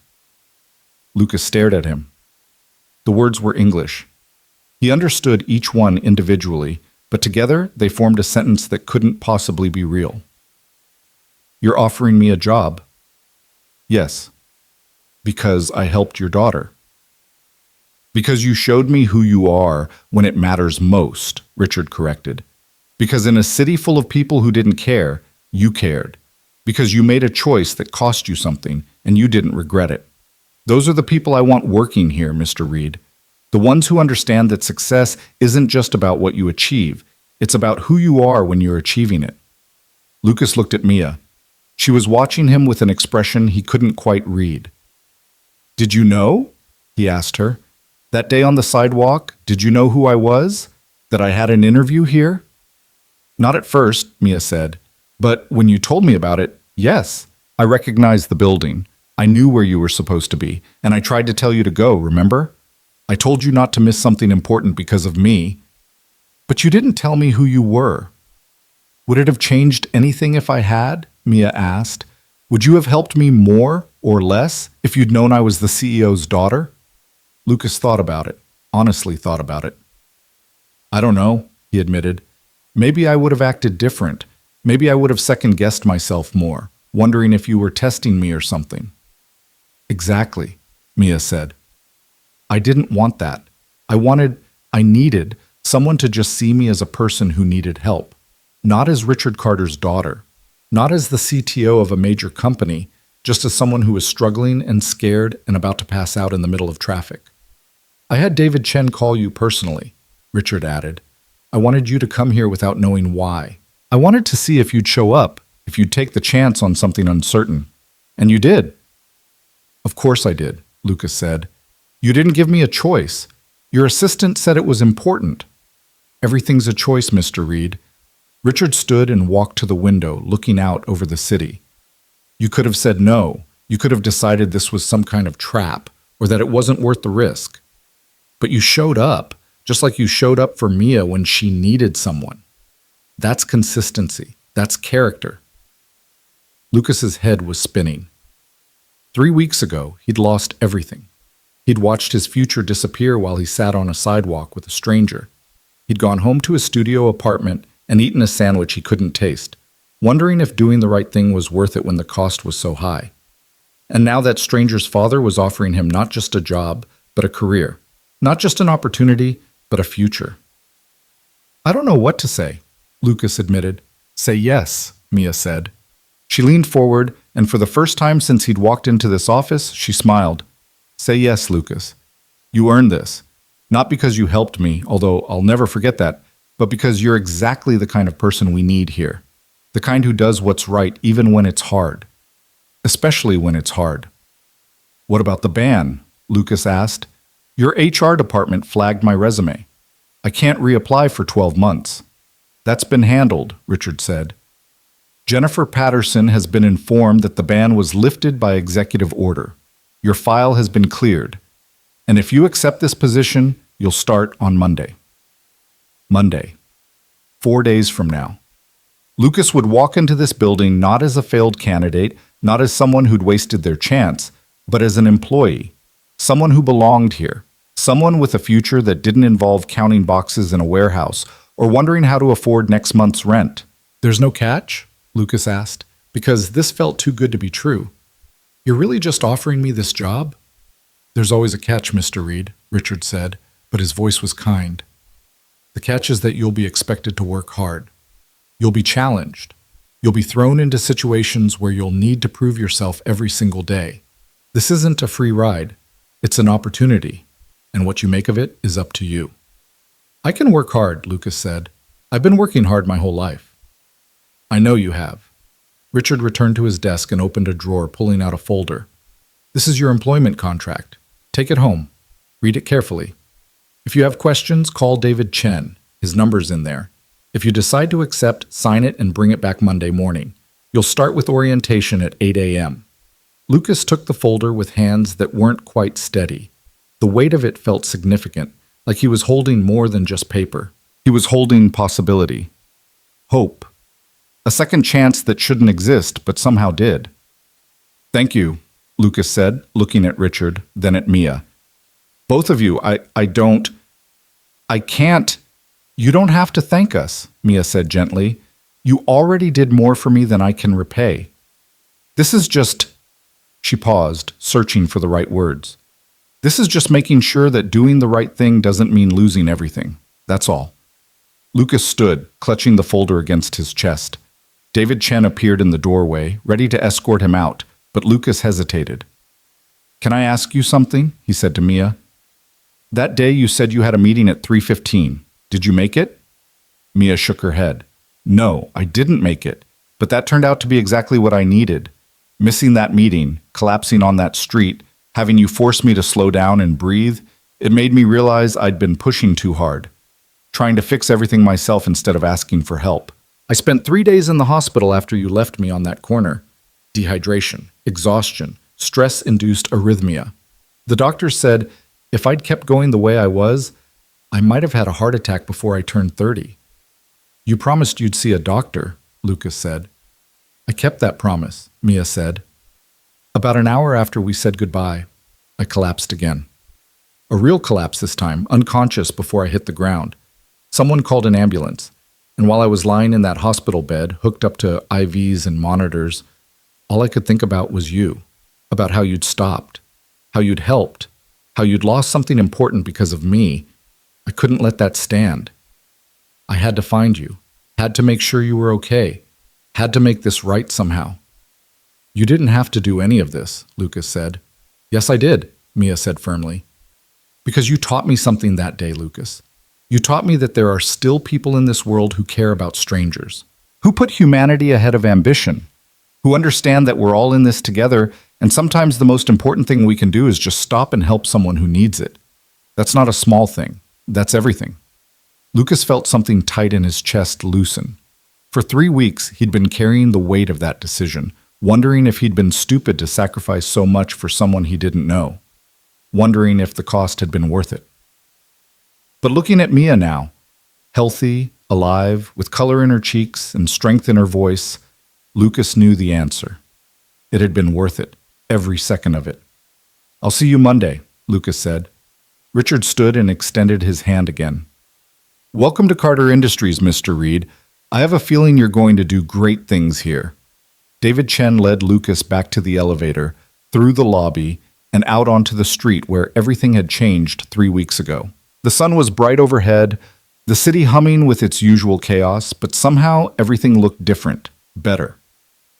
Lucas stared at him. The words were English. He understood each one individually, but together they formed a sentence that couldn't possibly be real. You're offering me a job? Yes. Because I helped your daughter. Because you showed me who you are when it matters most, Richard corrected. Because in a city full of people who didn't care, you cared. Because you made a choice that cost you something, and you didn't regret it. Those are the people I want working here, Mr. Reed. The ones who understand that success isn't just about what you achieve, it's about who you are when you're achieving it. Lucas looked at Mia. She was watching him with an expression he couldn't quite read. Did you know? He asked her. That day on the sidewalk, did you know who I was? That I had an interview here? Not at first, Mia said. But when you told me about it, yes. I recognized the building. I knew where you were supposed to be, and I tried to tell you to go, remember? I told you not to miss something important because of me. But you didn't tell me who you were. Would it have changed anything if I had? Mia asked. Would you have helped me more or less if you'd known I was the CEO's daughter? Lucas thought about it, honestly thought about it. I don't know, he admitted. Maybe I would have acted different. Maybe I would have second-guessed myself more, wondering if you were testing me or something. Exactly, Mia said. I didn't want that. I needed someone to just see me as a person who needed help, not as Richard Carter's daughter, not as the CTO of a major company, just as someone who was struggling and scared and about to pass out in the middle of traffic. I had David Chen call you personally, Richard added. I wanted you to come here without knowing why. I wanted to see if you'd show up, if you'd take the chance on something uncertain. And you did. Of course I did, Lucas said. You didn't give me a choice. Your assistant said it was important. Everything's a choice, Mr. Reed. Richard stood and walked to the window, looking out over the city. You could have said no. You could have decided this was some kind of trap, or that it wasn't worth the risk. But you showed up, just like you showed up for Mia when she needed someone. That's consistency. That's character. Lucas's head was spinning. 3 weeks ago, he'd lost everything. He'd watched his future disappear while he sat on a sidewalk with a stranger. He'd gone home to his studio apartment and eaten a sandwich he couldn't taste, wondering if doing the right thing was worth it when the cost was so high. And now that stranger's father was offering him not just a job, but a career. Not just an opportunity, but a future. I don't know what to say, Lucas admitted. Say yes, Mia said. She leaned forward, and for the first time since he'd walked into this office, she smiled. Say yes, Lucas. You earned this. Not because you helped me, although I'll never forget that, but because you're exactly the kind of person we need here. The kind who does what's right even when it's hard. Especially when it's hard. What about the ban? Lucas asked. Your HR department flagged my resume. I can't reapply for 12 months. That's been handled, Richard said. Jennifer Patterson has been informed that the ban was lifted by executive order. Your file has been cleared. And if you accept this position, you'll start on Monday. Monday. 4 days from now. Lucas would walk into this building not as a failed candidate, not as someone who'd wasted their chance, but as an employee. Someone who belonged here. Someone with a future that didn't involve counting boxes in a warehouse or wondering how to afford next month's rent. There's no catch? Lucas asked, because this felt too good to be true. You're really just offering me this job? There's always a catch, Mr. Reed, Richard said, but his voice was kind. The catch is that you'll be expected to work hard. You'll be challenged. You'll be thrown into situations where you'll need to prove yourself every single day. This isn't a free ride. It's an opportunity, and what you make of it is up to you. I can work hard, Lucas said. I've been working hard my whole life. I know you have. Richard returned to his desk and opened a drawer, pulling out a folder. This is your employment contract. Take it home. Read it carefully. If you have questions, call David Chen. His number's in there. If you decide to accept, sign it and bring it back Monday morning. You'll start with orientation at 8 a.m. Lucas took the folder with hands that weren't quite steady. The weight of it felt significant, like he was holding more than just paper. He was holding possibility. Hope. A second chance that shouldn't exist, but somehow did. Thank you, Lucas said, looking at Richard, then at Mia. Both of you, I can't. You don't have to thank us, Mia said gently. You already did more for me than I can repay. This is just... She paused, searching for the right words. This is just making sure that doing the right thing doesn't mean losing everything. That's all. Lucas stood, clutching the folder against his chest. David Chen appeared in the doorway, ready to escort him out, but Lucas hesitated. Can I ask you something? He said to Mia. That day you said you had a meeting at 3:15. Did you make it? Mia shook her head. No, I didn't make it, but that turned out to be exactly what I needed. Missing that meeting, collapsing on that street, having you force me to slow down and breathe, it made me realize I'd been pushing too hard, trying to fix everything myself instead of asking for help. I spent 3 days in the hospital after you left me on that corner. Dehydration, exhaustion, stress-induced arrhythmia. The doctor said if I'd kept going the way I was, I might have had a heart attack before I turned 30. You promised you'd see a doctor, Lucas said. I kept that promise, Mia said. About an hour after we said goodbye, I collapsed again. A real collapse this time, unconscious before I hit the ground. Someone called an ambulance, and while I was lying in that hospital bed, hooked up to IVs and monitors, all I could think about was you, about how you'd stopped, how you'd helped, how you'd lost something important because of me. I couldn't let that stand. I had to find you, had to make sure you were okay, had to make this right somehow. You didn't have to do any of this, Lucas said. Yes, I did, Mia said firmly. Because you taught me something that day, Lucas. You taught me that there are still people in this world who care about strangers, who put humanity ahead of ambition, who understand that we're all in this together, and sometimes the most important thing we can do is just stop and help someone who needs it. That's not a small thing. That's everything. Lucas felt something tight in his chest loosen. For 3 weeks, he'd been carrying the weight of that decision, wondering if he'd been stupid to sacrifice so much for someone he didn't know, wondering if the cost had been worth it. But looking at Mia now, healthy, alive, with color in her cheeks and strength in her voice, Lucas knew the answer. It had been worth it, every second of it. I'll see you Monday, Lucas said. Richard stood and extended his hand again. Welcome to Carter Industries, Mr. Reed. I have a feeling you're going to do great things here. David Chen led Lucas back to the elevator, through the lobby, and out onto the street where everything had changed 3 weeks ago. The sun was bright overhead, the city humming with its usual chaos, but somehow everything looked different, better.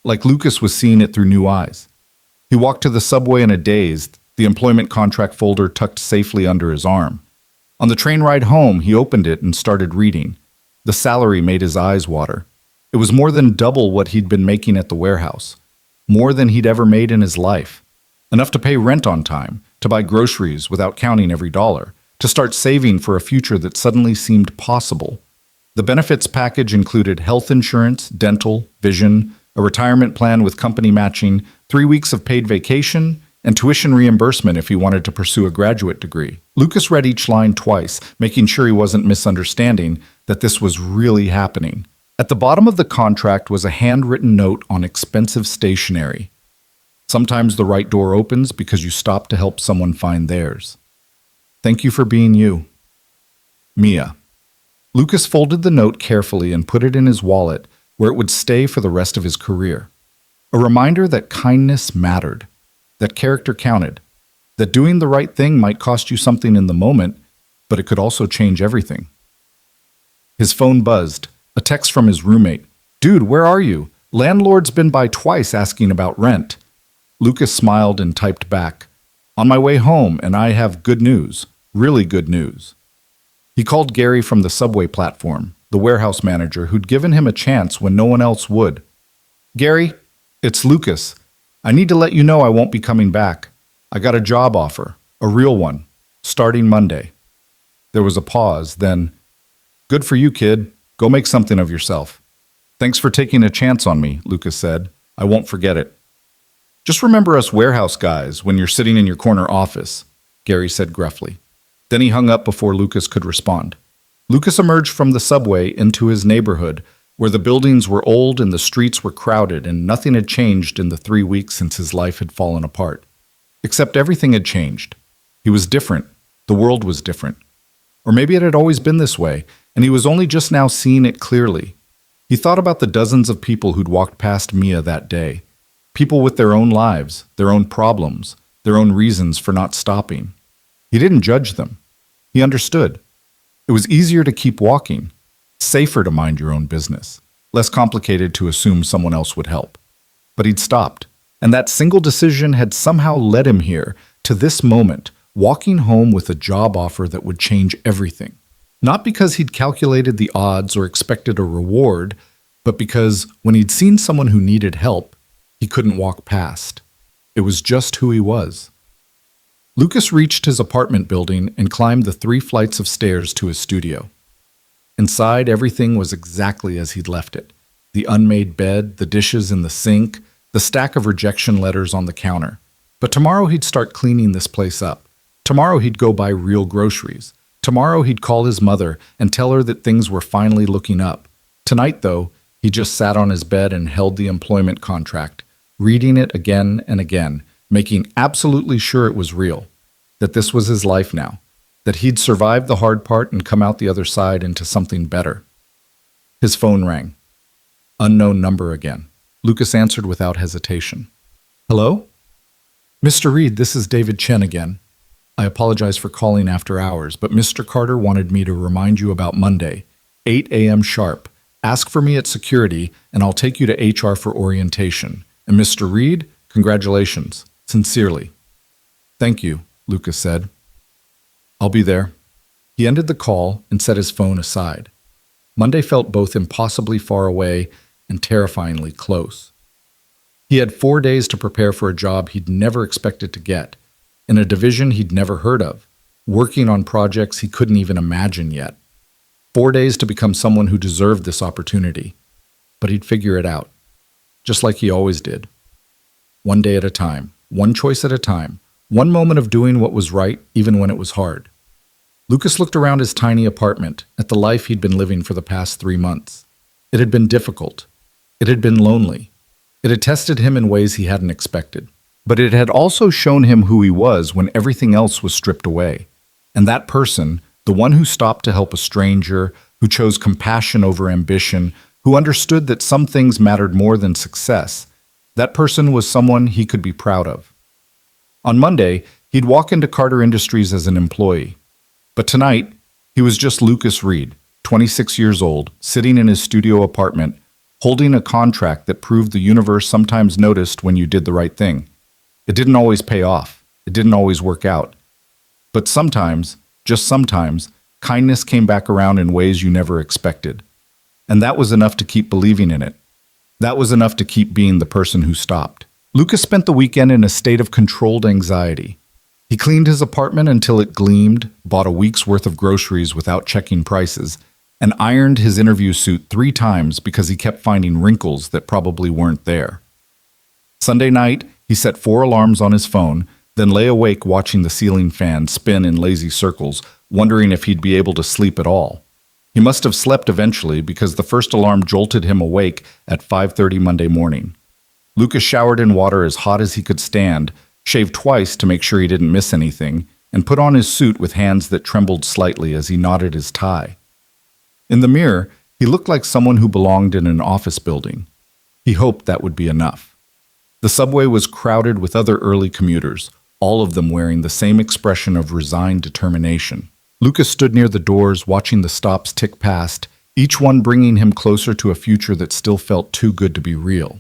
Like Lucas was seeing it through new eyes. He walked to the subway in a daze, the employment contract folder tucked safely under his arm. On the train ride home, he opened it and started reading. The salary made his eyes water. It was more than double what he'd been making at the warehouse, more than he'd ever made in his life. Enough to pay rent on time, to buy groceries without counting every dollar, to start saving for a future that suddenly seemed possible. The benefits package included health insurance, dental, vision, a retirement plan with company matching, 3 weeks of paid vacation, and tuition reimbursement if he wanted to pursue a graduate degree. Lucas read each line twice, making sure he wasn't misunderstanding that this was really happening. At the bottom of the contract was a handwritten note on expensive stationery. Sometimes the right door opens because you stop to help someone find theirs. Thank you for being you. Mia. Lucas folded the note carefully and put it in his wallet where it would stay for the rest of his career. A reminder that kindness mattered, that character counted, that doing the right thing might cost you something in the moment, but it could also change everything. His phone buzzed, a text from his roommate. Dude, where are you? Landlord's been by twice asking about rent. Lucas smiled and typed back, on my way home, and I have good news, really good news. He called Gary from the subway platform, the warehouse manager who'd given him a chance when no one else would. Gary, it's Lucas. I need to let you know I won't be coming back. I got a job offer, a real one, starting Monday. There was a pause, then, good for you, kid. Go make something of yourself. Thanks for taking a chance on me, Lucas said. I won't forget it. Just remember us warehouse guys when you're sitting in your corner office, Gary said gruffly. Then he hung up before Lucas could respond. Lucas emerged from the subway into his neighborhood, where the buildings were old and the streets were crowded and nothing had changed in the 3 weeks since his life had fallen apart. Except everything had changed. He was different. The world was different. Or maybe it had always been this way, and he was only just now seeing it clearly. He thought about the dozens of people who'd walked past Mia that day. People with their own lives, their own problems, their own reasons for not stopping. He didn't judge them. He understood. It was easier to keep walking, safer to mind your own business, less complicated to assume someone else would help. But he'd stopped, and that single decision had somehow led him here, to this moment, walking home with a job offer that would change everything. Not because he'd calculated the odds or expected a reward, but because when he'd seen someone who needed help, he couldn't walk past. It was just who he was. Lucas reached his apartment building and climbed the 3 flights of stairs to his studio. Inside, everything was exactly as he'd left it. The unmade bed, the dishes in the sink, the stack of rejection letters on the counter. But tomorrow he'd start cleaning this place up. Tomorrow he'd go buy real groceries. Tomorrow he'd call his mother and tell her that things were finally looking up. Tonight, though, he just sat on his bed and held the employment contract, reading it again and again, making absolutely sure it was real, that this was his life now, that he'd survived the hard part and come out the other side into something better. His phone rang. Unknown number again. Lucas answered without hesitation. Hello? Mr. Reed, this is David Chen again. I apologize for calling after hours, but Mr. Carter wanted me to remind you about Monday, 8 a.m. sharp. Ask for me at security, and I'll take you to HR for orientation. And Mr. Reed, congratulations. Sincerely. Thank you, Lucas said. I'll be there. He ended the call and set his phone aside. Monday felt both impossibly far away and terrifyingly close. He had 4 days to prepare for a job he'd never expected to get, in a division he'd never heard of, working on projects he couldn't even imagine yet. 4 days to become someone who deserved this opportunity. But he'd figure it out, just like he always did. One day at a time, one choice at a time, one moment of doing what was right even when it was hard. Lucas looked around his tiny apartment, at the life he'd been living for the past 3 months. It had been difficult. It had been lonely. It had tested him in ways he hadn't expected. But it had also shown him who he was when everything else was stripped away. And that person, the one who stopped to help a stranger, who chose compassion over ambition, who understood that some things mattered more than success, that person was someone he could be proud of. On Monday, he'd walk into Carter Industries as an employee. But tonight, he was just Lucas Reed, 26 years old, sitting in his studio apartment, holding a contract that proved the universe sometimes noticed when you did the right thing. It didn't always pay off. It didn't always work out. But sometimes, just sometimes, kindness came back around in ways you never expected. And that was enough to keep believing in it. That was enough to keep being the person who stopped. Lucas spent the weekend in a state of controlled anxiety. He cleaned his apartment until it gleamed, bought a week's worth of groceries without checking prices, and ironed his interview suit 3 times because he kept finding wrinkles that probably weren't there. Sunday night, he set 4 alarms on his phone, then lay awake watching the ceiling fan spin in lazy circles, wondering if he'd be able to sleep at all. He must have slept eventually because the first alarm jolted him awake at 5:30 Monday morning. Lucas showered in water as hot as he could stand, shaved twice to make sure he didn't miss anything, and put on his suit with hands that trembled slightly as he knotted his tie. In the mirror, he looked like someone who belonged in an office building. He hoped that would be enough. The subway was crowded with other early commuters, all of them wearing the same expression of resigned determination. Lucas stood near the doors, watching the stops tick past, each one bringing him closer to a future that still felt too good to be real.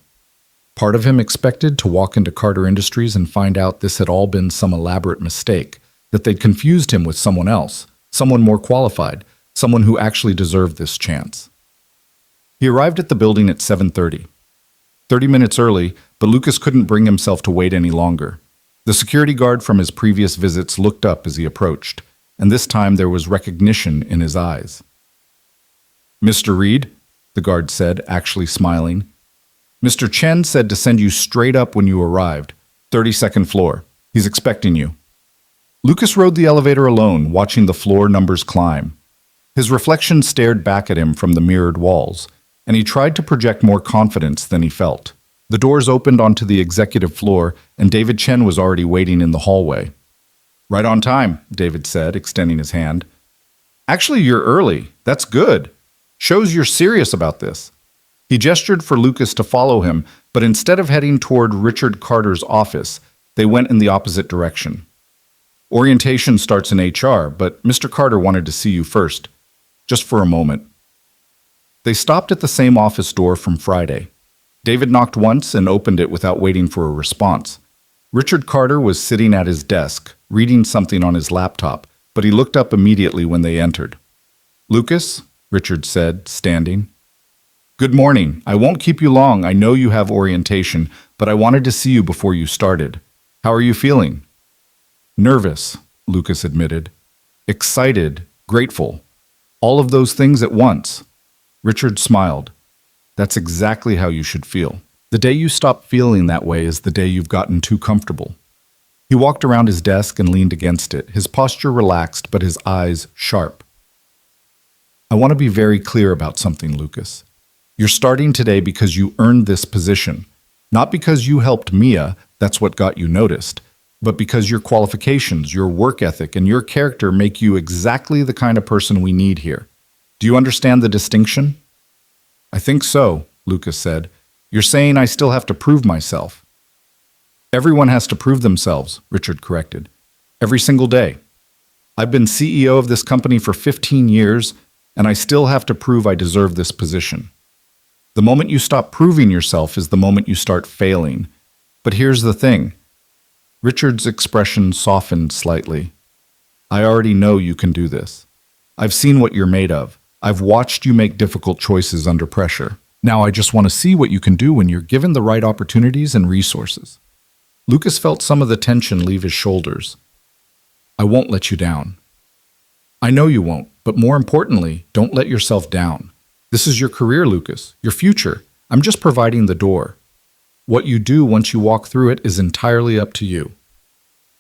Part of him expected to walk into Carter Industries and find out this had all been some elaborate mistake, that they'd confused him with someone else, someone more qualified, someone who actually deserved this chance. He arrived at the building at 7:30. 30 minutes early, but Lucas couldn't bring himself to wait any longer. The security guard from his previous visits looked up as he approached, and this time there was recognition in his eyes. Mr. Reed, the guard said, actually smiling. Mr. Chen said to send you straight up when you arrived. 32nd floor. He's expecting you. Lucas rode the elevator alone, watching the floor numbers climb. His reflection stared back at him from the mirrored walls, and he tried to project more confidence than he felt. The doors opened onto the executive floor, and David Chen was already waiting in the hallway. Right on time, David said, extending his hand. Actually, you're early. That's good. Shows you're serious about this. He gestured for Lucas to follow him, but instead of heading toward Richard Carter's office, they went in the opposite direction. Orientation starts in HR, but Mr. Carter wanted to see you first, just for a moment. They stopped at the same office door from Friday. David knocked once and opened it without waiting for a response. Richard Carter was sitting at his desk, reading something on his laptop, but he looked up immediately when they entered. Lucas, Richard said, standing. Good morning. I won't keep you long. I know you have orientation, but I wanted to see you before you started. How are you feeling? Nervous, Lucas admitted. Excited, grateful. All of those things at once. Richard smiled. That's exactly how you should feel. The day you stop feeling that way is the day you've gotten too comfortable. He walked around his desk and leaned against it, his posture relaxed but his eyes sharp. I want to be very clear about something, Lucas. You're starting today because you earned this position, not because you helped Mia, that's what got you noticed, but because your qualifications, your work ethic, and your character make you exactly the kind of person we need here. Do you understand the distinction? I think so, Lucas said. You're saying I still have to prove myself. Everyone has to prove themselves, Richard corrected. Every single day. I've been CEO of this company for 15 years, and I still have to prove I deserve this position. The moment you stop proving yourself is the moment you start failing. But here's the thing. Richard's expression softened slightly. I already know you can do this. I've seen what you're made of. I've watched you make difficult choices under pressure. Now I just want to see what you can do when you're given the right opportunities and resources. Lucas felt some of the tension leave his shoulders. I won't let you down. I know you won't, but more importantly, don't let yourself down. This is your career, Lucas, your future. I'm just providing the door. What you do once you walk through it is entirely up to you.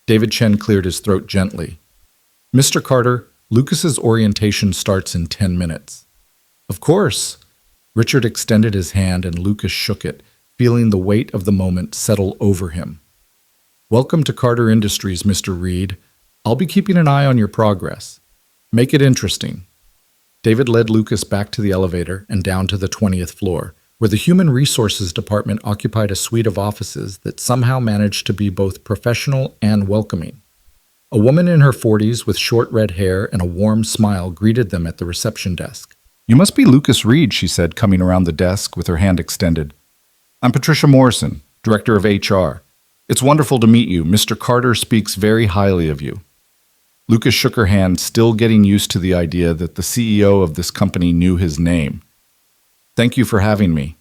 David Chen cleared his throat gently. Mr. Carter, Lucas's orientation starts in 10 minutes. Of course. Richard extended his hand and Lucas shook it, feeling the weight of the moment settle over him. Welcome to Carter Industries, Mr. Reed. I'll be keeping an eye on your progress. Make it interesting. David led Lucas back to the elevator and down to the 20th floor, where the Human Resources Department occupied a suite of offices that somehow managed to be both professional and welcoming. A woman in her 40s with short red hair and a warm smile greeted them at the reception desk. You must be Lucas Reed, she said, coming around the desk with her hand extended. I'm Patricia Morrison, Director of HR. It's wonderful to meet you. Mr. Carter speaks very highly of you. Lucas shook her hand, still getting used to the idea that the CEO of this company knew his name. Thank you for having me.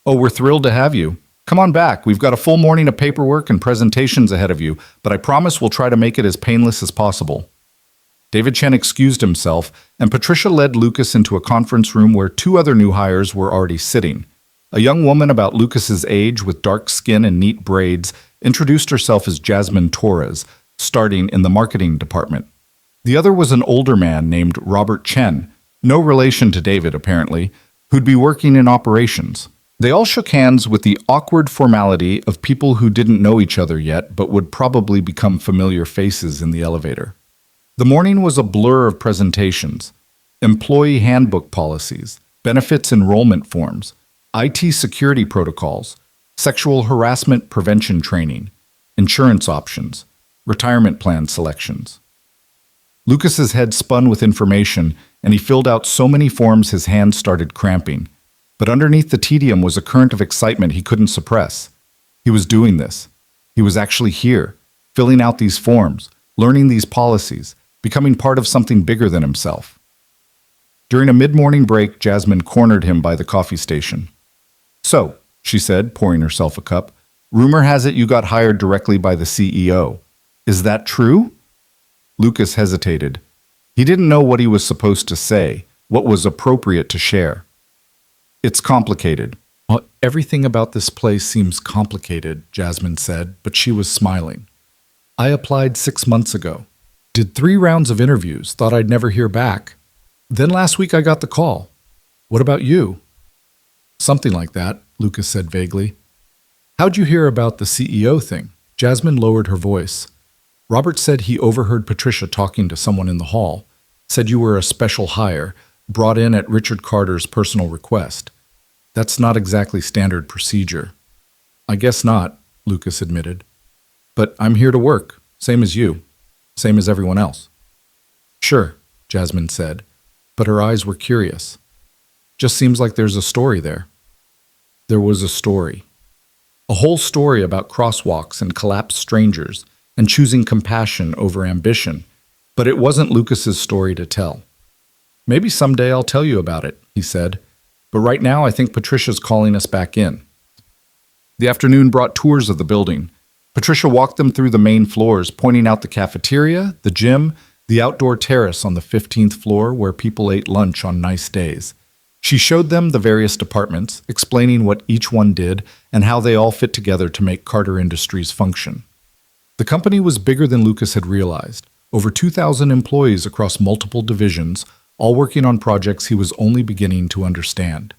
Oh, we're thrilled to have you. Come on back. We've got a full morning of paperwork and presentations ahead of you, but I promise we'll try to make it as painless as possible. David Chen excused himself, and Patricia led Lucas into a conference room where two other new hires were already sitting. A young woman about Lucas's age with dark skin and neat braids introduced herself as Jasmine Torres, starting in the marketing department. The other was an older man named Robert Chen, no relation to David apparently, who'd be working in operations. They all shook hands with the awkward formality of people who didn't know each other yet but would probably become familiar faces in the elevator. The morning was a blur of presentations, employee handbook policies, benefits enrollment forms, IT security protocols, sexual harassment prevention training, insurance options, retirement plan selections. Lucas's head spun with information, and he filled out so many forms his hands started cramping. But underneath the tedium was a current of excitement he couldn't suppress. He was doing this. He was actually here, filling out these forms, learning these policies, becoming part of something bigger than himself. During a mid-morning break, Jasmine cornered him by the coffee station. So, she said, pouring herself a cup, rumor has it you got hired directly by the CEO. Is that true? Lucas hesitated. He didn't know what he was supposed to say, what was appropriate to share. It's complicated. Everything about this place seems complicated, Jasmine said, but she was smiling. I applied 6 months ago. Did 3 rounds of interviews, thought I'd never hear back. Then last week I got the call. What about you? Something like that, Lucas said vaguely. How'd you hear about the CEO thing? Jasmine lowered her voice. Robert said he overheard Patricia talking to someone in the hall, said you were a special hire, brought in at Richard Carter's personal request. That's not exactly standard procedure. I guess not, Lucas admitted. But I'm here to work, same as you, same as everyone else. Sure, Jasmine said, but her eyes were curious. Just seems like there's a story there. There was a story. A whole story about crosswalks and collapsed strangers and choosing compassion over ambition, but it wasn't Lucas's story to tell. Maybe someday I'll tell you about it, he said, but right now I think Patricia's calling us back in. The afternoon brought tours of the building. Patricia walked them through the main floors, pointing out the cafeteria, the gym, the outdoor terrace on the 15th floor where people ate lunch on nice days. She showed them the various departments, explaining what each one did and how they all fit together to make Carter Industries function. The company was bigger than Lucas had realized. Over 2,000 employees across multiple divisions, all working on projects he was only beginning to understand.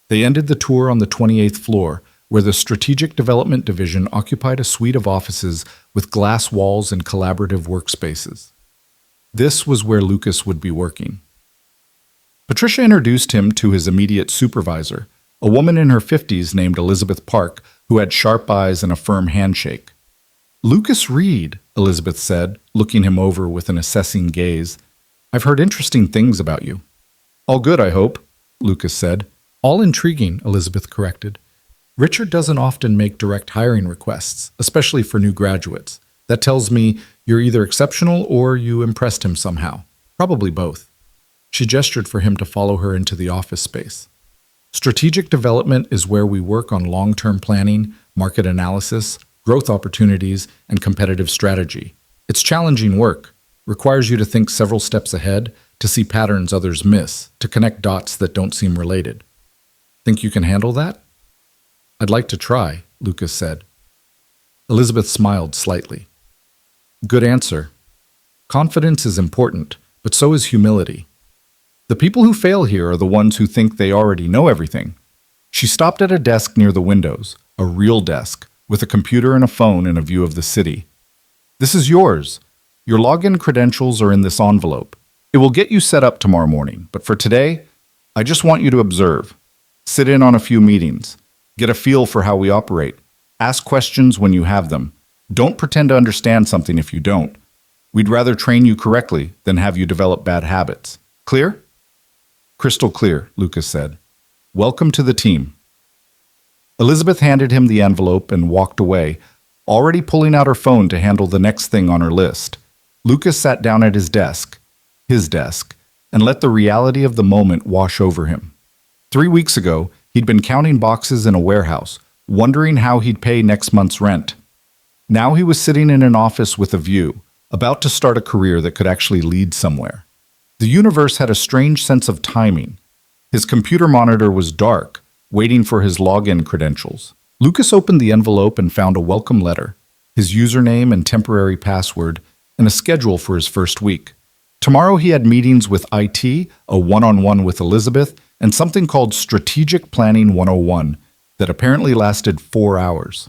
They ended the tour on the 28th floor, where the Strategic Development Division occupied a suite of offices with glass walls and collaborative workspaces. This was where Lucas would be working. Patricia introduced him to his immediate supervisor, a woman in her 50s named Elizabeth Park, who had sharp eyes and a firm handshake. Lucas Reed, Elizabeth said, looking him over with an assessing gaze. I've heard interesting things about you. All good, I hope, Lucas said. All intriguing, Elizabeth corrected. Richard doesn't often make direct hiring requests, especially for new graduates. That tells me you're either exceptional or you impressed him somehow. Probably both. She gestured for him to follow her into the office space. Strategic development is where we work on long-term planning, market analysis, growth opportunities, and competitive strategy. It's challenging work, requires you to think several steps ahead, to see patterns others miss, to connect dots that don't seem related. Think you can handle that? I'd like to try, Lucas said. Elizabeth smiled slightly. Good answer. Confidence is important, but so is humility. The people who fail here are the ones who think they already know everything. She stopped at a desk near the windows, a real desk, with a computer and a phone and a view of the city. This is yours. Your login credentials are in this envelope. It will get you set up tomorrow morning, but for today, I just want you to observe. Sit in on a few meetings. Get a feel for how we operate. Ask questions when you have them. Don't pretend to understand something if you don't. We'd rather train you correctly than have you develop bad habits. Clear? Crystal clear, Lucas said. Welcome to the team. Elizabeth handed him the envelope and walked away, already pulling out her phone to handle the next thing on her list. Lucas sat down at his desk, and let the reality of the moment wash over him. 3 weeks ago, he'd been counting boxes in a warehouse, wondering how he'd pay next month's rent. Now he was sitting in an office with a view, about to start a career that could actually lead somewhere. The universe had a strange sense of timing. His computer monitor was dark, waiting for his login credentials. Lucas opened the envelope and found a welcome letter, his username and temporary password, and a schedule for his first week. Tomorrow he had meetings with IT, a one-on-one with Elizabeth, and something called Strategic Planning 101 that apparently lasted 4 hours.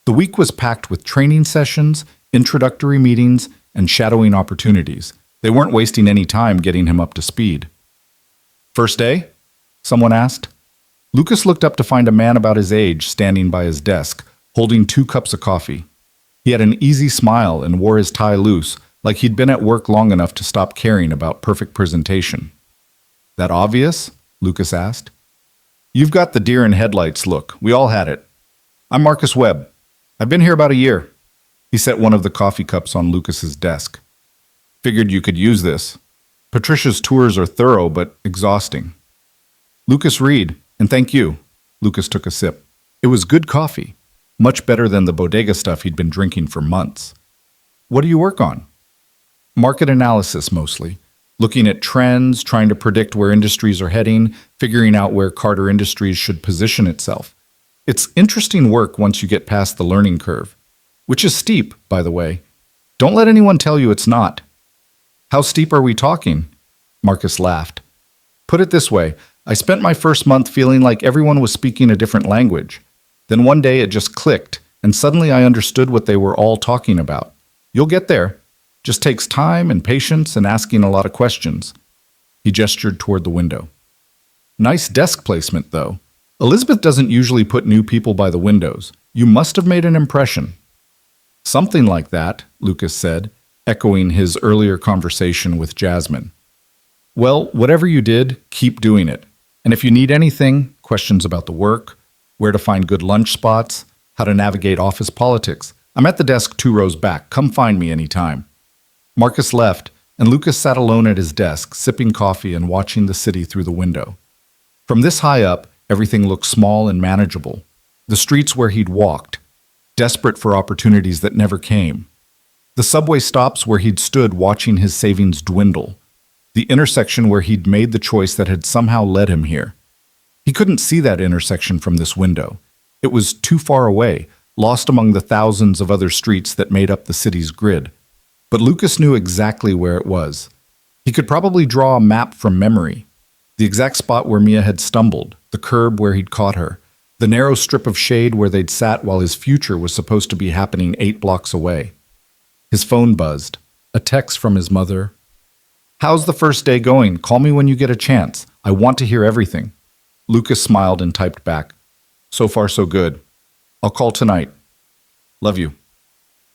The week was packed with training sessions, introductory meetings, and shadowing opportunities. They weren't wasting any time getting him up to speed. First day? Someone asked. Lucas looked up to find a man about his age standing by his desk, holding 2 cups of coffee. He had an easy smile and wore his tie loose, like he'd been at work long enough to stop caring about perfect presentation. That obvious? Lucas asked. You've got the deer in headlights look. We all had it. I'm Marcus Webb. I've been here about a year. He set one of the coffee cups on Lucas's desk. Figured you could use this. Patricia's tours are thorough but exhausting. Lucas Reed, and thank you. Lucas took a sip. It was good coffee, much better than the bodega stuff he'd been drinking for months. What do you work on? Market analysis, mostly. looking at trends, trying to predict where industries are heading, figuring out where Carter Industries should position itself. It's interesting work once you get past the learning curve, which is steep, by the way. Don't let anyone tell you it's not. How steep are we talking? Marcus laughed. Put it this way, I spent my first month feeling like everyone was speaking a different language. Then one day it just clicked, and suddenly I understood what they were all talking about. You'll get there. Just takes time and patience and asking a lot of questions. He gestured toward the window. Nice desk placement, though. Elizabeth doesn't usually put new people by the windows. You must have made an impression. Something like that, Lucas said, echoing his earlier conversation with Jasmine. Well, whatever you did, keep doing it. And if you need anything, questions about the work, where to find good lunch spots, how to navigate office politics, I'm at the desk 2 rows back. Come find me anytime. Marcus left, and Lucas sat alone at his desk, sipping coffee and watching the city through the window. From this high up, everything looked small and manageable. The streets where he'd walked, desperate for opportunities that never came. The subway stops where he'd stood watching his savings dwindle. The intersection where he'd made the choice that had somehow led him here. He couldn't see that intersection from this window. It was too far away, lost among the thousands of other streets that made up the city's grid. But Lucas knew exactly where it was. He could probably draw a map from memory. The exact spot where Mia had stumbled, the curb where he'd caught her, the narrow strip of shade where they'd sat while his future was supposed to be happening 8 blocks away. His phone buzzed. A text from his mother. How's the first day going? Call me when you get a chance. I want to hear everything. Lucas smiled and typed back. So far, so good. I'll call tonight. Love you.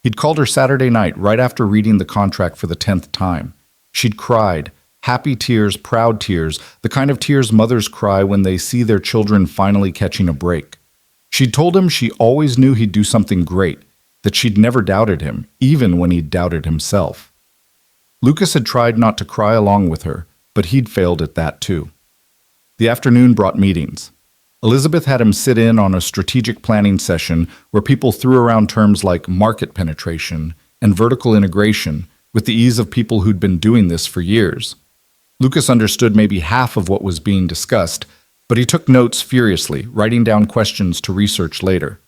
He'd called her Saturday night, right after reading the contract for the 10th time. She'd cried, happy tears, proud tears, the kind of tears mothers cry when they see their children finally catching a break. She'd told him she always knew he'd do something great, that she'd never doubted him, even when he'd doubted himself. Lucas had tried not to cry along with her, but he'd failed at that too. The afternoon brought meetings. Elizabeth had him sit in on a strategic planning session where people threw around terms like market penetration and vertical integration with the ease of people who'd been doing this for years. Lucas understood maybe half of what was being discussed, but he took notes furiously, writing down questions to research later.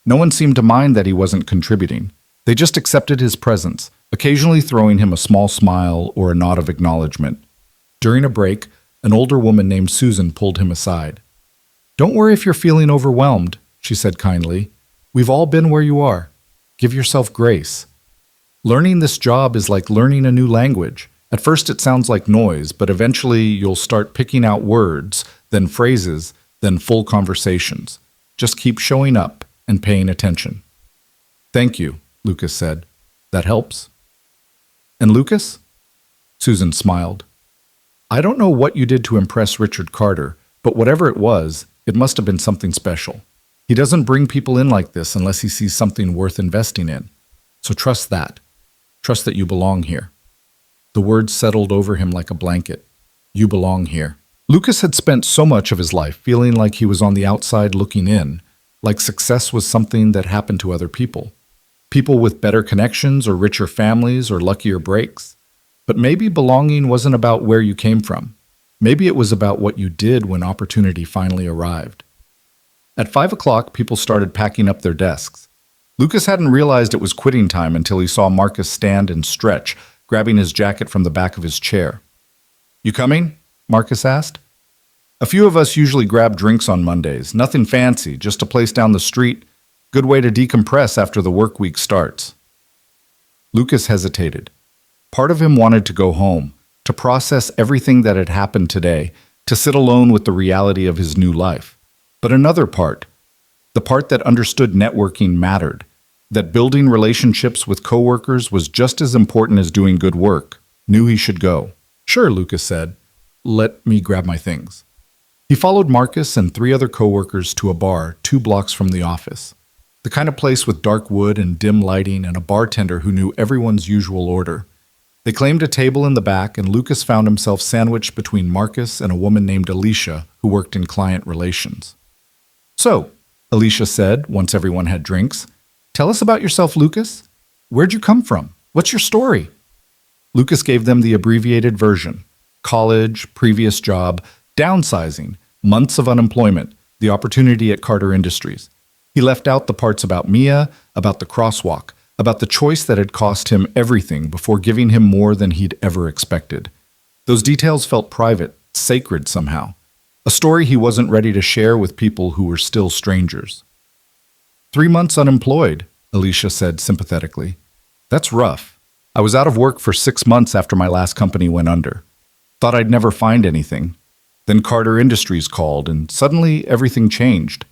No one seemed to mind that he wasn't contributing. They just accepted his presence, occasionally throwing him a small smile or a nod of acknowledgement. During a break, an older woman named Susan pulled him aside. Don't worry if you're feeling overwhelmed, she said kindly. We've all been where you are. Give yourself grace. Learning this job is like learning a new language. At first it sounds like noise, but eventually you'll start picking out words, then phrases, then full conversations. Just keep showing up and paying attention. Thank you, Lucas said. That helps. And Lucas? Susan smiled. I don't know what you did to impress Richard Carter, but whatever it was, it must have been something special. He doesn't bring people in like this unless he sees something worth investing in. So trust that. Trust that you belong here. The words settled over him like a blanket. You belong here. Lucas had spent so much of his life feeling like he was on the outside looking in, like success was something that happened to other people. People with better connections or richer families or luckier breaks. But maybe belonging wasn't about where you came from. Maybe it was about what you did when opportunity finally arrived. At 5 o'clock, people started packing up their desks. Lucas hadn't realized it was quitting time until he saw Marcus stand and stretch, grabbing his jacket from the back of his chair. You coming? Marcus asked. A few of us usually grab drinks on Mondays. Nothing fancy, just a place down the street. Good way to decompress after the work week starts. Lucas hesitated. Part of him wanted to go home, to process everything that had happened today, to sit alone with the reality of his new life. But another part, the part that understood networking mattered, that building relationships with coworkers was just as important as doing good work, knew he should go. Sure, Lucas said. Let me grab my things. He followed Marcus and 3 other coworkers to a bar 2 blocks from the office. The kind of place with dark wood and dim lighting and a bartender who knew everyone's usual order. They claimed a table in the back, and Lucas found himself sandwiched between Marcus and a woman named Alicia who worked in client relations. So, Alicia said, once everyone had drinks, tell us about yourself, Lucas. Where'd you come from? What's your story? Lucas gave them the abbreviated version: college, previous job, downsizing, months of unemployment, the opportunity at Carter Industries. He left out the parts about Mia, about the crosswalk, about the choice that had cost him everything before giving him more than he'd ever expected. Those details felt private, sacred somehow. A story he wasn't ready to share with people who were still strangers. 3 months unemployed, Alicia said sympathetically. That's rough. I was out of work for 6 months after my last company went under. Thought I'd never find anything. Then Carter Industries called, and suddenly everything changed.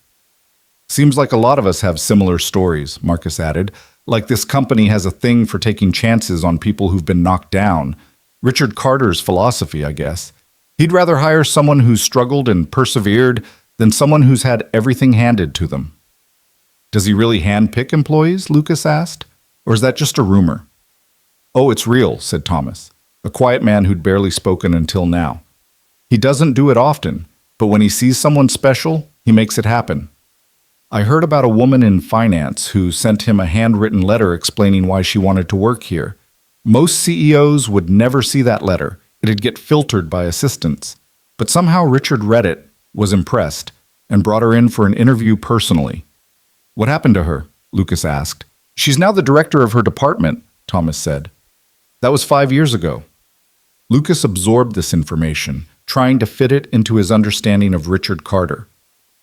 Seems like a lot of us have similar stories, Marcus added. Like this company has a thing for taking chances on people who've been knocked down. Richard Carter's philosophy, I guess. He'd rather hire someone who's struggled and persevered than someone who's had everything handed to them. Does he really handpick employees? Lucas asked. Or is that just a rumor? Oh, it's real, said Thomas, a quiet man who'd barely spoken until now. He doesn't do it often, but when he sees someone special, he makes it happen. I heard about a woman in finance who sent him a handwritten letter explaining why she wanted to work here. Most CEOs would never see that letter. It'd get filtered by assistants. But somehow Richard read it, was impressed, and brought her in for an interview personally. What happened to her? Lucas asked. She's now the director of her department, Thomas said. That was 5 years ago. Lucas absorbed this information, trying to fit it into his understanding of Richard Carter.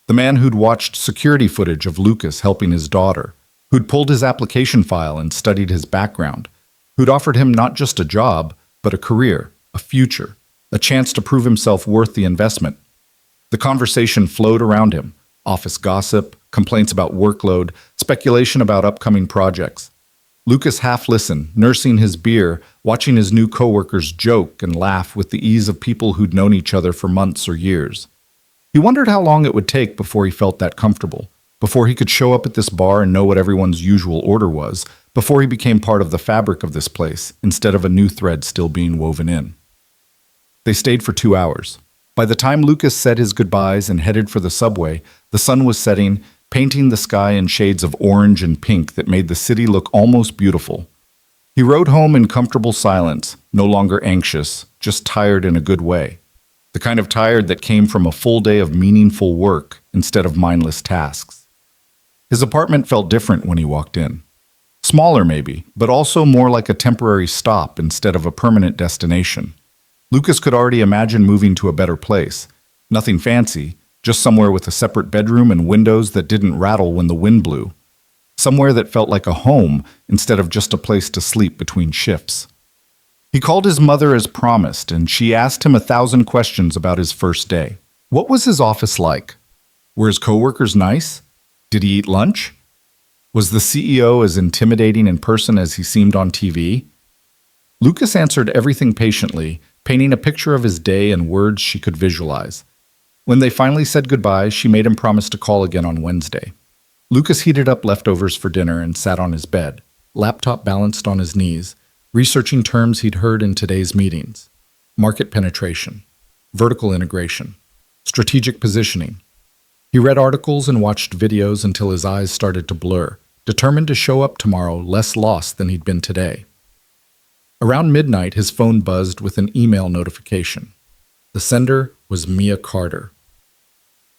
The man who'd watched security footage of Lucas helping his daughter, who'd pulled his application file and studied his background, who'd offered him not just a job, but a career, a future, a chance to prove himself worth the investment. The conversation flowed around him: office gossip, complaints about workload, speculation about upcoming projects. Lucas half listened, nursing his beer, watching his new coworkers joke and laugh with the ease of people who'd known each other for months or years. He wondered how long it would take before he felt that comfortable, before he could show up at this bar and know what everyone's usual order was, before he became part of the fabric of this place instead of a new thread still being woven in. They stayed for 2 hours. By the time Lucas said his goodbyes and headed for the subway, the sun was setting, painting the sky in shades of orange and pink that made the city look almost beautiful. He rode home in comfortable silence, no longer anxious, just tired in a good way. The kind of tired that came from a full day of meaningful work instead of mindless tasks. His apartment felt different when he walked in. Smaller maybe, but also more like a temporary stop instead of a permanent destination. Lucas could already imagine moving to a better place. Nothing fancy, just somewhere with a separate bedroom and windows that didn't rattle when the wind blew. Somewhere that felt like a home instead of just a place to sleep between shifts. He called his mother as promised, and she asked him 1,000 questions about his first day. What was his office like? Were his coworkers nice? Did he eat lunch? Was the CEO as intimidating in person as he seemed on TV? Lucas answered everything patiently, painting a picture of his day in words she could visualize. When they finally said goodbye, she made him promise to call again on Wednesday. Lucas heated up leftovers for dinner and sat on his bed, laptop balanced on his knees, researching terms he'd heard in today's meetings: market penetration, vertical integration, strategic positioning. He read articles and watched videos until his eyes started to blur, determined to show up tomorrow less lost than he'd been today. Around midnight, his phone buzzed with an email notification. The sender was Mia Carter.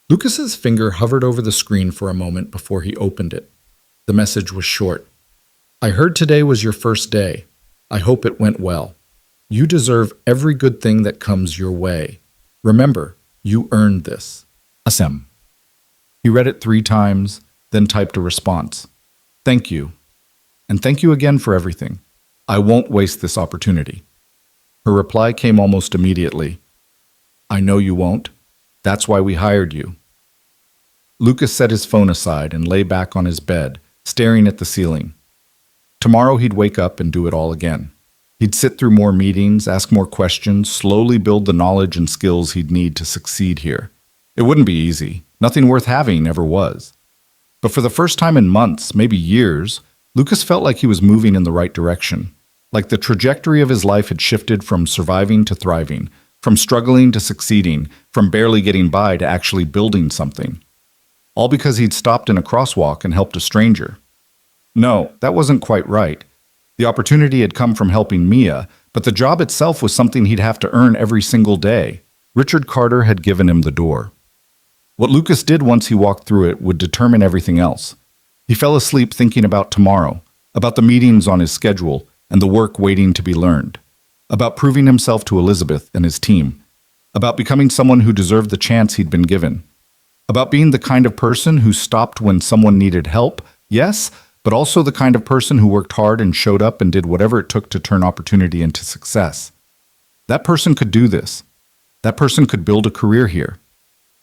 Lucas's finger hovered over the screen for a moment before he opened it. The message was short. I heard today was your first day. I hope it went well. You deserve every good thing that comes your way. Remember, you earned this. Asem. He read it 3 times, then typed a response. Thank you. And thank you again for everything. I won't waste this opportunity. Her reply came almost immediately. I know you won't. That's why we hired you. Lucas set his phone aside and lay back on his bed, staring at the ceiling. Tomorrow he'd wake up and do it all again. He'd sit through more meetings, ask more questions, slowly build the knowledge and skills he'd need to succeed here. It wouldn't be easy. Nothing worth having ever was. But for the first time in months, maybe years, Lucas felt like he was moving in the right direction. Like the trajectory of his life had shifted from surviving to thriving, from struggling to succeeding, from barely getting by to actually building something. All because he'd stopped in a crosswalk and helped a stranger. No, that wasn't quite right. The opportunity had come from helping Mia, But the job itself was something he'd have to earn every single day. Richard Carter had given him the door. What Lucas did once he walked through it would determine everything else. He fell asleep thinking about tomorrow, about the meetings on his schedule and the work waiting to be learned, about proving himself to Elizabeth and his team, about becoming someone who deserved the chance he'd been given, about being the kind of person who stopped when someone needed help, yes, but also the kind of person who worked hard and showed up and did whatever it took to turn opportunity into success. That person could do this. That person could build a career here.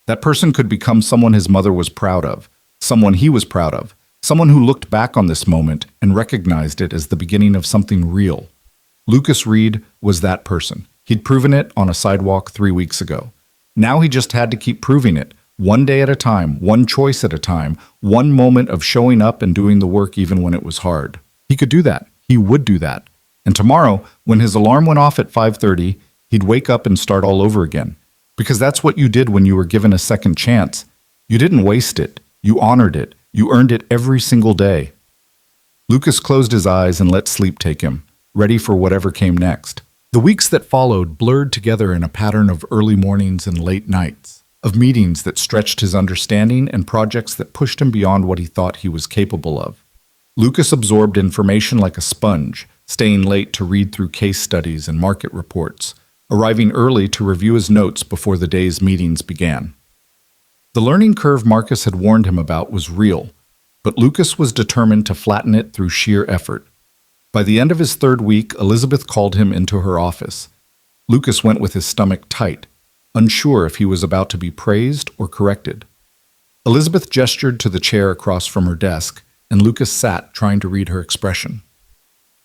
That person could become someone his mother was proud of, someone he was proud of, someone who looked back on this moment and recognized it as the beginning of something real. Lucas Reed was that person. He'd proven it on a sidewalk 3 weeks ago. Now he just had to keep proving it, one day at a time, one choice at a time, one moment of showing up and doing the work even when it was hard. He could do that. He would do that. And tomorrow, when his alarm went off at 5:30, he'd wake up and start all over again. Because that's what you did when you were given a second chance. You didn't waste it. You honored it. You earned it every single day. Lucas closed his eyes and let sleep take him, ready for whatever came next. The weeks that followed blurred together in a pattern of early mornings and late nights, of meetings that stretched his understanding and projects that pushed him beyond what he thought he was capable of. Lucas absorbed information like a sponge, staying late to read through case studies and market reports, arriving early to review his notes before the day's meetings began. The learning curve Marcus had warned him about was real, but Lucas was determined to flatten it through sheer effort. By the end of his third week, Elizabeth called him into her office. Lucas went with his stomach tight, unsure if he was about to be praised or corrected. Elizabeth gestured to the chair across from her desk, and Lucas sat, trying to read her expression.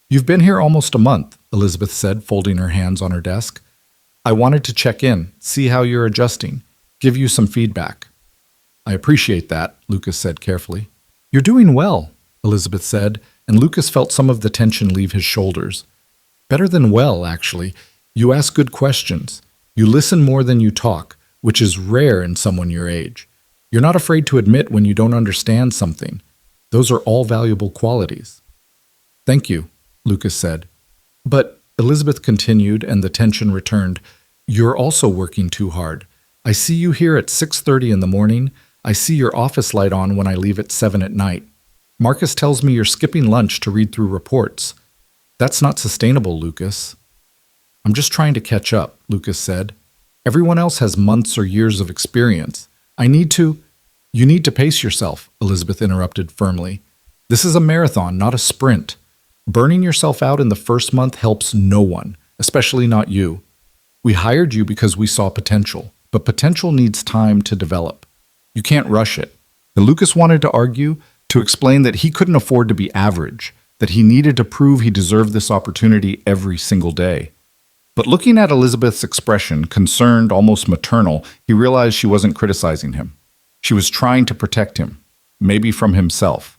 "You've been here almost a month," Elizabeth said, folding her hands on her desk. "I wanted to check in, see how you're adjusting, give you some feedback." "I appreciate that," Lucas said carefully. "You're doing well," Elizabeth said, and Lucas felt some of the tension leave his shoulders. "Better than well, actually. You ask good questions. You listen more than you talk, which is rare in someone your age. You're not afraid to admit when you don't understand something. Those are all valuable qualities." "Thank you," Lucas said. "But," Elizabeth continued, and the tension returned, "you're also working too hard. I see you here at 6:30 in the morning. I see your office light on when I leave at 7 at night. Marcus tells me you're skipping lunch to read through reports. That's not sustainable, Lucas." "I'm just trying to catch up," Lucas said. "Everyone else has months or years of experience. I need to—" "You need to pace yourself," Elizabeth interrupted firmly. "This is a marathon, not a sprint. Burning yourself out in the first month helps no one, especially not you. We hired you because we saw potential, but potential needs time to develop. You can't rush it." And Lucas wanted to argue, to explain that he couldn't afford to be average, that he needed to prove he deserved this opportunity every single day. But looking at Elizabeth's expression, concerned, almost maternal, he realized she wasn't criticizing him. She was trying to protect him, maybe from himself.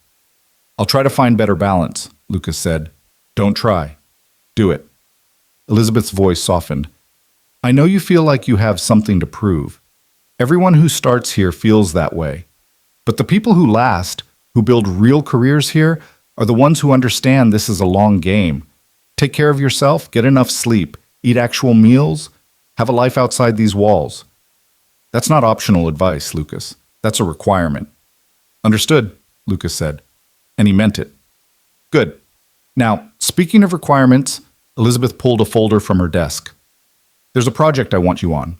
"I'll try to find better balance," Lucas said. "Don't try. Do it." Elizabeth's voice softened. "I know you feel like you have something to prove. Everyone who starts here feels that way. But the people who last, who build real careers here, are the ones who understand this is a long game. Take care of yourself, get enough sleep, eat actual meals, have a life outside these walls. That's not optional advice, Lucas. That's a requirement." "Understood," Lucas said. And he meant it. "Good. Now, speaking of requirements," Elizabeth pulled a folder from her desk. "There's a project I want you on.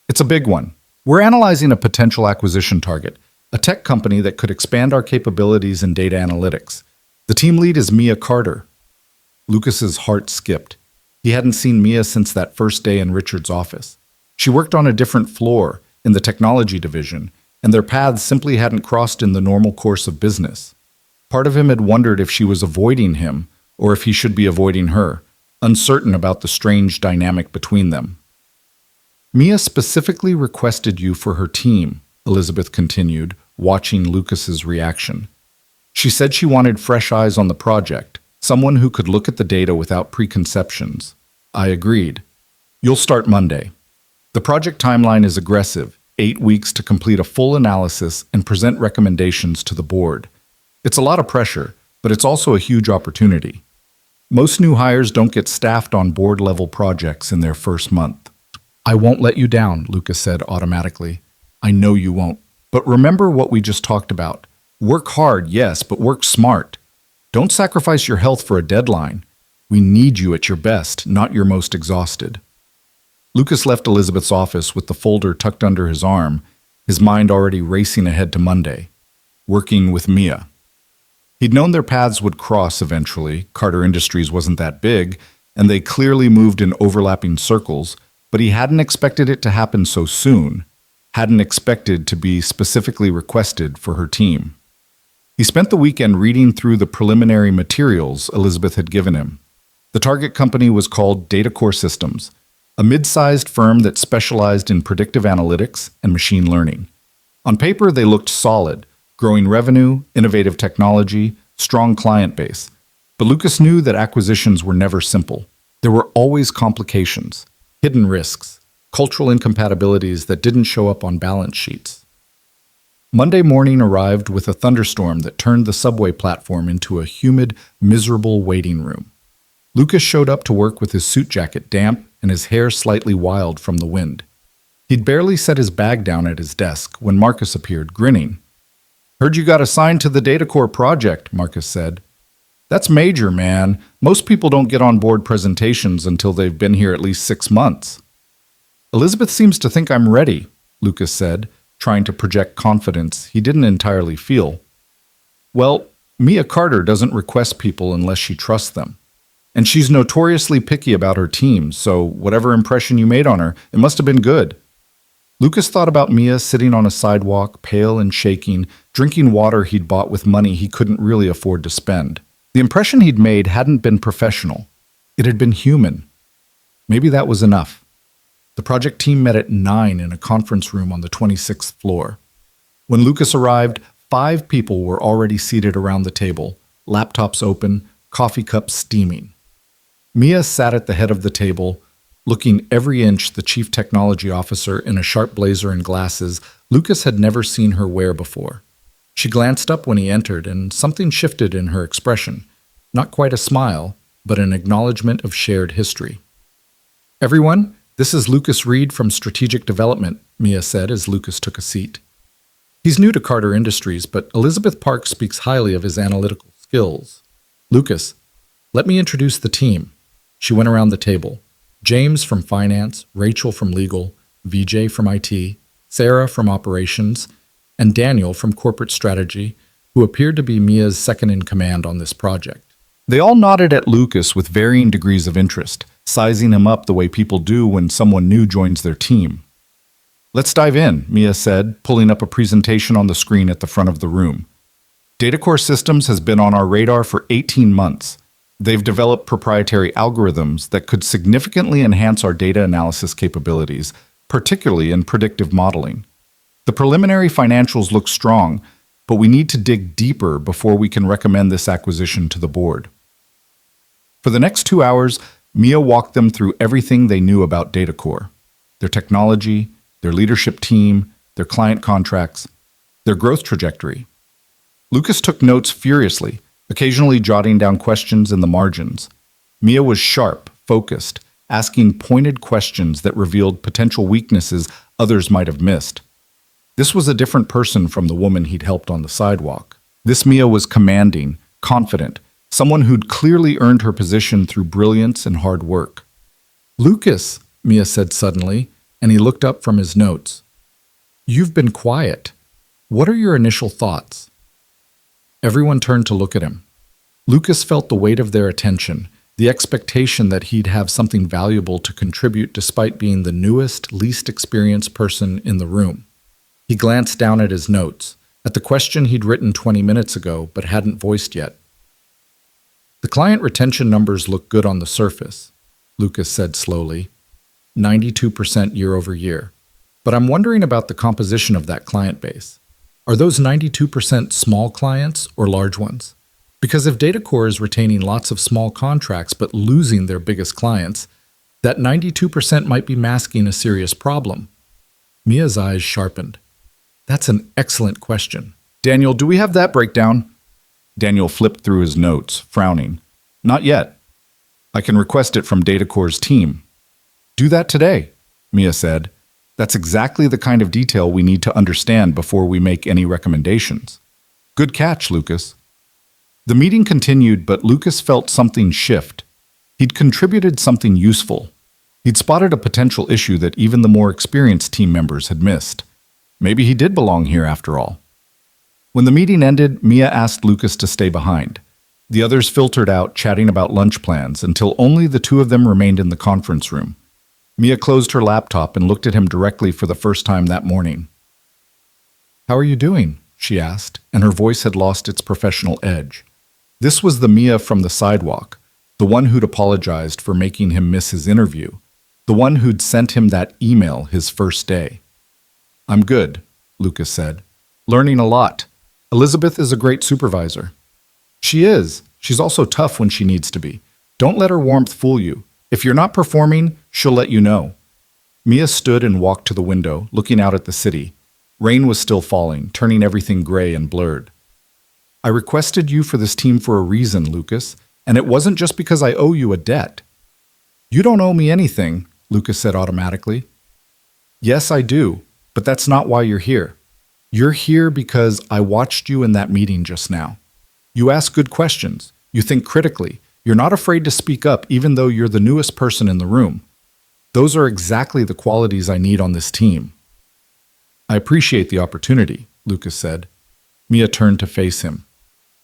It's a big one. We're analyzing a potential acquisition target, a tech company that could expand our capabilities in data analytics. The team lead is Mia Carter." Lucas's heart skipped. He hadn't seen Mia since that first day in Richard's office. She worked on a different floor, in the technology division, and their paths simply hadn't crossed in the normal course of business. Part of him had wondered if she was avoiding him, or if he should be avoiding her, uncertain about the strange dynamic between them. "Mia specifically requested you for her team," Elizabeth continued, watching Lucas's reaction. "She said she wanted fresh eyes on the project, someone who could look at the data without preconceptions. I agreed. You'll start Monday. The project timeline is aggressive, 8 weeks to complete a full analysis and present recommendations to the board. It's a lot of pressure, but it's also a huge opportunity." Most new hires don't get staffed on board-level projects in their first month. I won't let you down, Lucas said automatically. I know you won't. But remember what we just talked about. Work hard, yes, but work smart. Don't sacrifice your health for a deadline. We need you at your best, not your most exhausted. Lucas left Elizabeth's office with the folder tucked under his arm, his mind already racing ahead to Monday, working with Mia. He'd known their paths would cross eventually. Carter Industries wasn't that big, and they clearly moved in overlapping circles, but he hadn't expected it to happen so soon, hadn't expected to be specifically requested for her team. He spent the weekend reading through the preliminary materials Elizabeth had given him. The target company was called DataCore Systems, a mid-sized firm that specialized in predictive analytics and machine learning. On paper, they looked solid, growing revenue, innovative technology, strong client base. But Lucas knew that acquisitions were never simple. There were always complications, hidden risks, cultural incompatibilities that didn't show up on balance sheets. Monday morning arrived with a thunderstorm that turned the subway platform into a humid, miserable waiting room. Lucas showed up to work with his suit jacket damp and his hair slightly wild from the wind. He'd barely set his bag down at his desk when Marcus appeared, grinning. "Heard you got assigned to the DataCore project," Marcus said. "That's major, man. Most people don't get on board presentations until they've been here at least 6 months." "Elizabeth seems to think I'm ready," Lucas said, trying to project confidence he didn't entirely feel. "Well, Mia Carter doesn't request people unless she trusts them. And she's notoriously picky about her team, so whatever impression you made on her, it must have been good." Lucas thought about Mia sitting on a sidewalk, pale and shaking, drinking water he'd bought with money he couldn't really afford to spend. The impression he'd made hadn't been professional. It had been human. Maybe that was enough. The project team met at 9 in a conference room on the 26th floor. When Lucas arrived, 5 people were already seated around the table, laptops open, coffee cups steaming. Mia sat at the head of the table, looking every inch the chief technology officer in a sharp blazer and glasses Lucas had never seen her wear before. She glanced up when he entered, and something shifted in her expression. Not quite a smile, but an acknowledgement of shared history. "Everyone, this is Lucas Reed from Strategic Development," Mia said as Lucas took a seat. He's new to Carter Industries, but Elizabeth Park speaks highly of his analytical skills. "Lucas, let me introduce the team." She went around the table. James from finance, Rachel from legal, VJ from IT, Sarah from operations, and Daniel from corporate strategy, who appeared to be Mia's second-in-command on this project. They all nodded at Lucas with varying degrees of interest, sizing him up the way people do when someone new joins their team. "Let's dive in," Mia said, pulling up a presentation on the screen at the front of the room. "DataCore Systems has been on our radar for 18 months. They've developed proprietary algorithms that could significantly enhance our data analysis capabilities, particularly in predictive modeling. The preliminary financials look strong, but we need to dig deeper before we can recommend this acquisition to the board." For the next 2 hours, Mia walked them through everything they knew about DataCore: their technology, their leadership team, their client contracts, their growth trajectory. Lucas took notes furiously, occasionally jotting down questions in the margins. Mia was sharp, focused, asking pointed questions that revealed potential weaknesses others might have missed. This was a different person from the woman he'd helped on the sidewalk. This Mia was commanding, confident, someone who'd clearly earned her position through brilliance and hard work. "Lucas," Mia said suddenly, and he looked up from his notes. "You've been quiet. What are your initial thoughts?" Everyone turned to look at him. Lucas felt the weight of their attention, the expectation that he'd have something valuable to contribute despite being the newest, least experienced person in the room. He glanced down at his notes, at the question he'd written 20 minutes ago but hadn't voiced yet. "The client retention numbers look good on the surface," Lucas said slowly. 92% year over year. "But I'm wondering about the composition of that client base. Are those 92% small clients or large ones? Because if DataCore is retaining lots of small contracts but losing their biggest clients, that 92% might be masking a serious problem." Mia's eyes sharpened. "That's an excellent question. Daniel, do we have that breakdown?" Daniel flipped through his notes, frowning. "Not yet. I can request it from DataCore's team. Do that today, Mia said. That's exactly the kind of detail we need to understand before we make any recommendations. Good catch, Lucas. The meeting continued, but Lucas felt something shift. He'd contributed something useful. He'd spotted a potential issue that even the more experienced team members had missed. Maybe he did belong here after all. When the meeting ended, Mia asked Lucas to stay behind. The others filtered out, chatting about lunch plans, until only the two of them remained in the conference room. Mia closed her laptop and looked at him directly for the first time that morning. "How are you doing?" she asked, and her voice had lost its professional edge. This was the Mia from the sidewalk, the one who'd apologized for making him miss his interview, the one who'd sent him that email his first day. "I'm good," Lucas said. "Learning a lot. Elizabeth is a great supervisor." "She is. She's also tough when she needs to be. Don't let her warmth fool you. If you're not performing, she'll let you know." Mia stood and walked to the window, looking out at the city. Rain was still falling, turning everything gray and blurred. "I requested you for this team for a reason, Lucas, and it wasn't just because I owe you a debt." "You don't owe me anything," Lucas said automatically. "Yes, I do, but that's not why you're here. You're here because I watched you in that meeting just now. You ask good questions. You think critically. You're not afraid to speak up even though you're the newest person in the room. Those are exactly the qualities I need on this team." "I appreciate the opportunity," Lucas said. Mia turned to face him.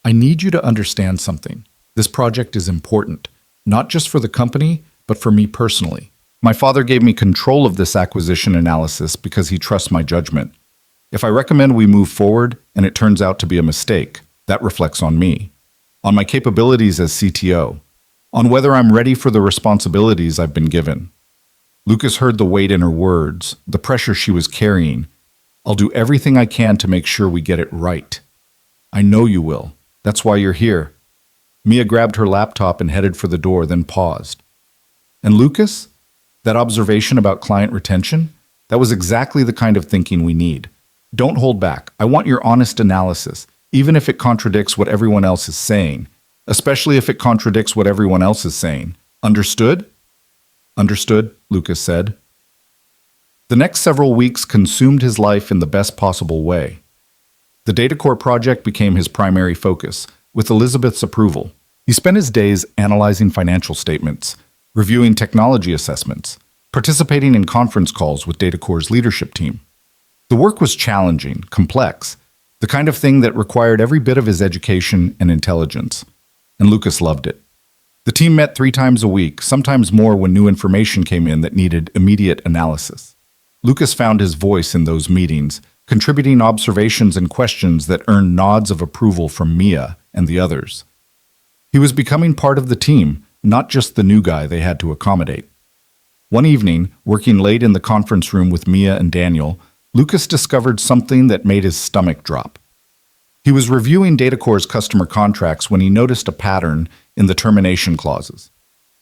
"I need you to understand something. This project is important, not just for the company, but for me personally. My father gave me control of this acquisition analysis because he trusts my judgment. If I recommend we move forward and it turns out to be a mistake, that reflects on me, on my capabilities as CTO, on whether I'm ready for the responsibilities I've been given." Lucas heard the weight in her words, the pressure she was carrying. "I'll do everything I can to make sure we get it right." "I know you will. That's why you're here." Mia grabbed her laptop and headed for the door, then paused. "And Lucas? That observation about client retention? That was exactly the kind of thinking we need. Don't hold back. I want your honest analysis, even if it contradicts what everyone else is saying, especially if it contradicts what everyone else is saying. Understood?" "Understood," Lucas said. The next several weeks consumed his life in the best possible way. The DataCore project became his primary focus, with Elizabeth's approval. He spent his days analyzing financial statements, reviewing technology assessments, participating in conference calls with DataCore's leadership team. The work was challenging, complex, the kind of thing that required every bit of his education and intelligence. And Lucas loved it. The team met 3 times a week, sometimes more when new information came in that needed immediate analysis. Lucas found his voice in those meetings, contributing observations and questions that earned nods of approval from Mia and the others. He was becoming part of the team, not just the new guy they had to accommodate. One evening, working late in the conference room with Mia and Daniel, Lucas discovered something that made his stomach drop. He was reviewing DataCore's customer contracts when he noticed a pattern in the termination clauses.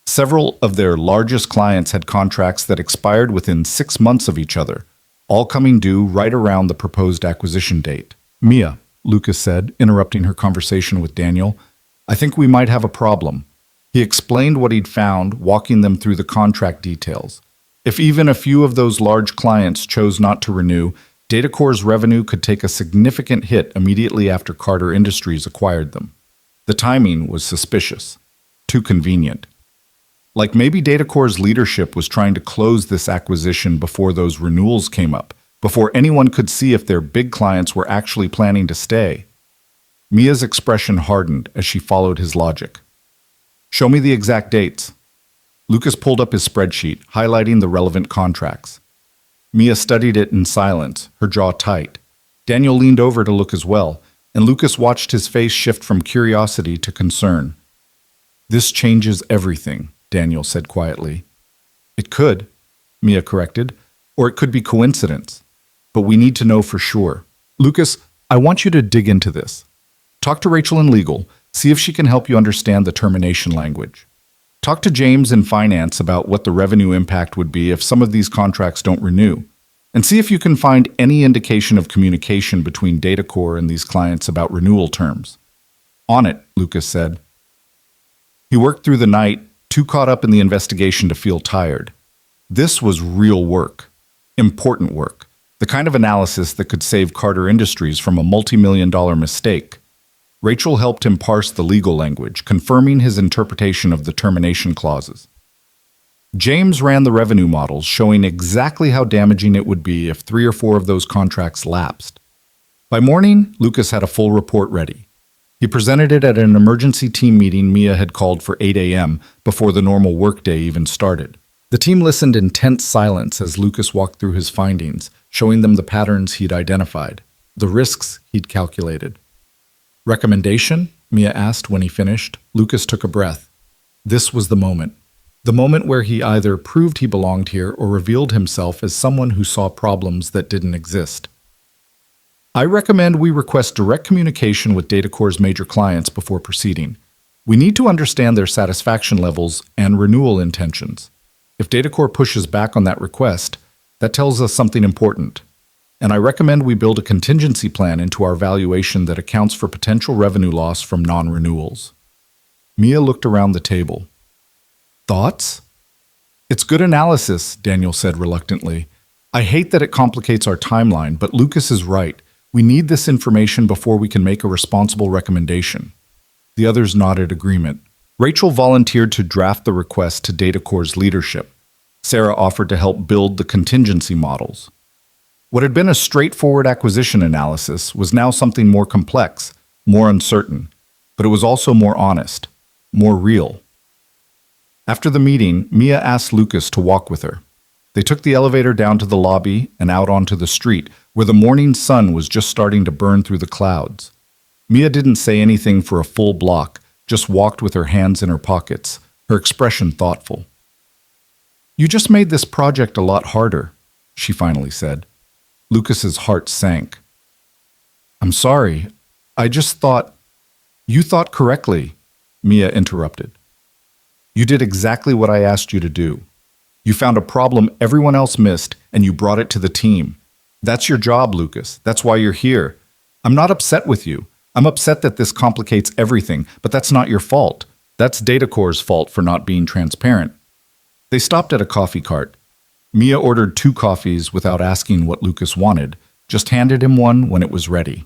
Several of their largest clients had contracts that expired within 6 months of each other, all coming due right around the proposed acquisition date. "Mia," Lucas said, interrupting her conversation with Daniel, "I think we might have a problem." He explained what he'd found, walking them through the contract details. If even a few of those large clients chose not to renew, DataCore's revenue could take a significant hit immediately after Carter Industries acquired them. The timing was suspicious, too convenient. Like maybe DataCore's leadership was trying to close this acquisition before those renewals came up, before anyone could see if their big clients were actually planning to stay. Mia's expression hardened as she followed his logic. "Show me the exact dates." Lucas pulled up his spreadsheet, highlighting the relevant contracts. Mia studied it in silence, her jaw tight. Daniel leaned over to look as well, and Lucas watched his face shift from curiosity to concern. "This changes everything," Daniel said quietly. "It could," Mia corrected, "or it could be coincidence. But we need to know for sure. Lucas, I want you to dig into this. Talk to Rachel in legal, see if she can help you understand the termination language. Talk to James in finance about what the revenue impact would be if some of these contracts don't renew. And see if you can find any indication of communication between DataCore and these clients about renewal terms." "On it," Lucas said. He worked through the night, too caught up in the investigation to feel tired. This was real work, important work, the kind of analysis that could save Carter Industries from a multi-million-dollar mistake. Rachel helped him parse the legal language, confirming his interpretation of the termination clauses. James ran the revenue models, showing exactly how damaging it would be if 3 or 4 of those contracts lapsed. By morning, Lucas had a full report ready. He presented it at an emergency team meeting Mia had called for 8 a.m. before the normal workday even started. The team listened in tense silence as Lucas walked through his findings, showing them the patterns he'd identified, the risks he'd calculated. "Recommendation?" Mia asked when he finished. Lucas took a breath. This was the moment. The moment where he either proved he belonged here or revealed himself as someone who saw problems that didn't exist. "I recommend we request direct communication with Datacorp's major clients before proceeding. We need to understand their satisfaction levels and renewal intentions. If Datacorp pushes back on that request, that tells us something important. And I recommend we build a contingency plan into our valuation that accounts for potential revenue loss from non-renewals." Mia looked around the table. "Thoughts?" "It's good analysis," Daniel said reluctantly. "I hate that it complicates our timeline, but Lucas is right. We need this information before we can make a responsible recommendation." The others nodded agreement. Rachel volunteered to draft the request to Datacorp's leadership. Sarah offered to help build the contingency models. What had been a straightforward acquisition analysis was now something more complex, more uncertain, but it was also more honest, more real. After the meeting, Mia asked Lucas to walk with her. They took the elevator down to the lobby and out onto the street, where the morning sun was just starting to burn through the clouds. Mia didn't say anything for a full block, just walked with her hands in her pockets, her expression thoughtful. "You just made this project a lot harder," she finally said. Lucas's heart sank. "I'm sorry. I just thought—" "You thought correctly," Mia interrupted. "You did exactly what I asked you to do. You found a problem everyone else missed, and you brought it to the team. That's your job, Lucas. That's why you're here. I'm not upset with you. I'm upset that this complicates everything, but that's not your fault. That's Datacorp's fault for not being transparent." They stopped at a coffee cart. Mia ordered 2 coffees without asking what Lucas wanted, just handed him one when it was ready.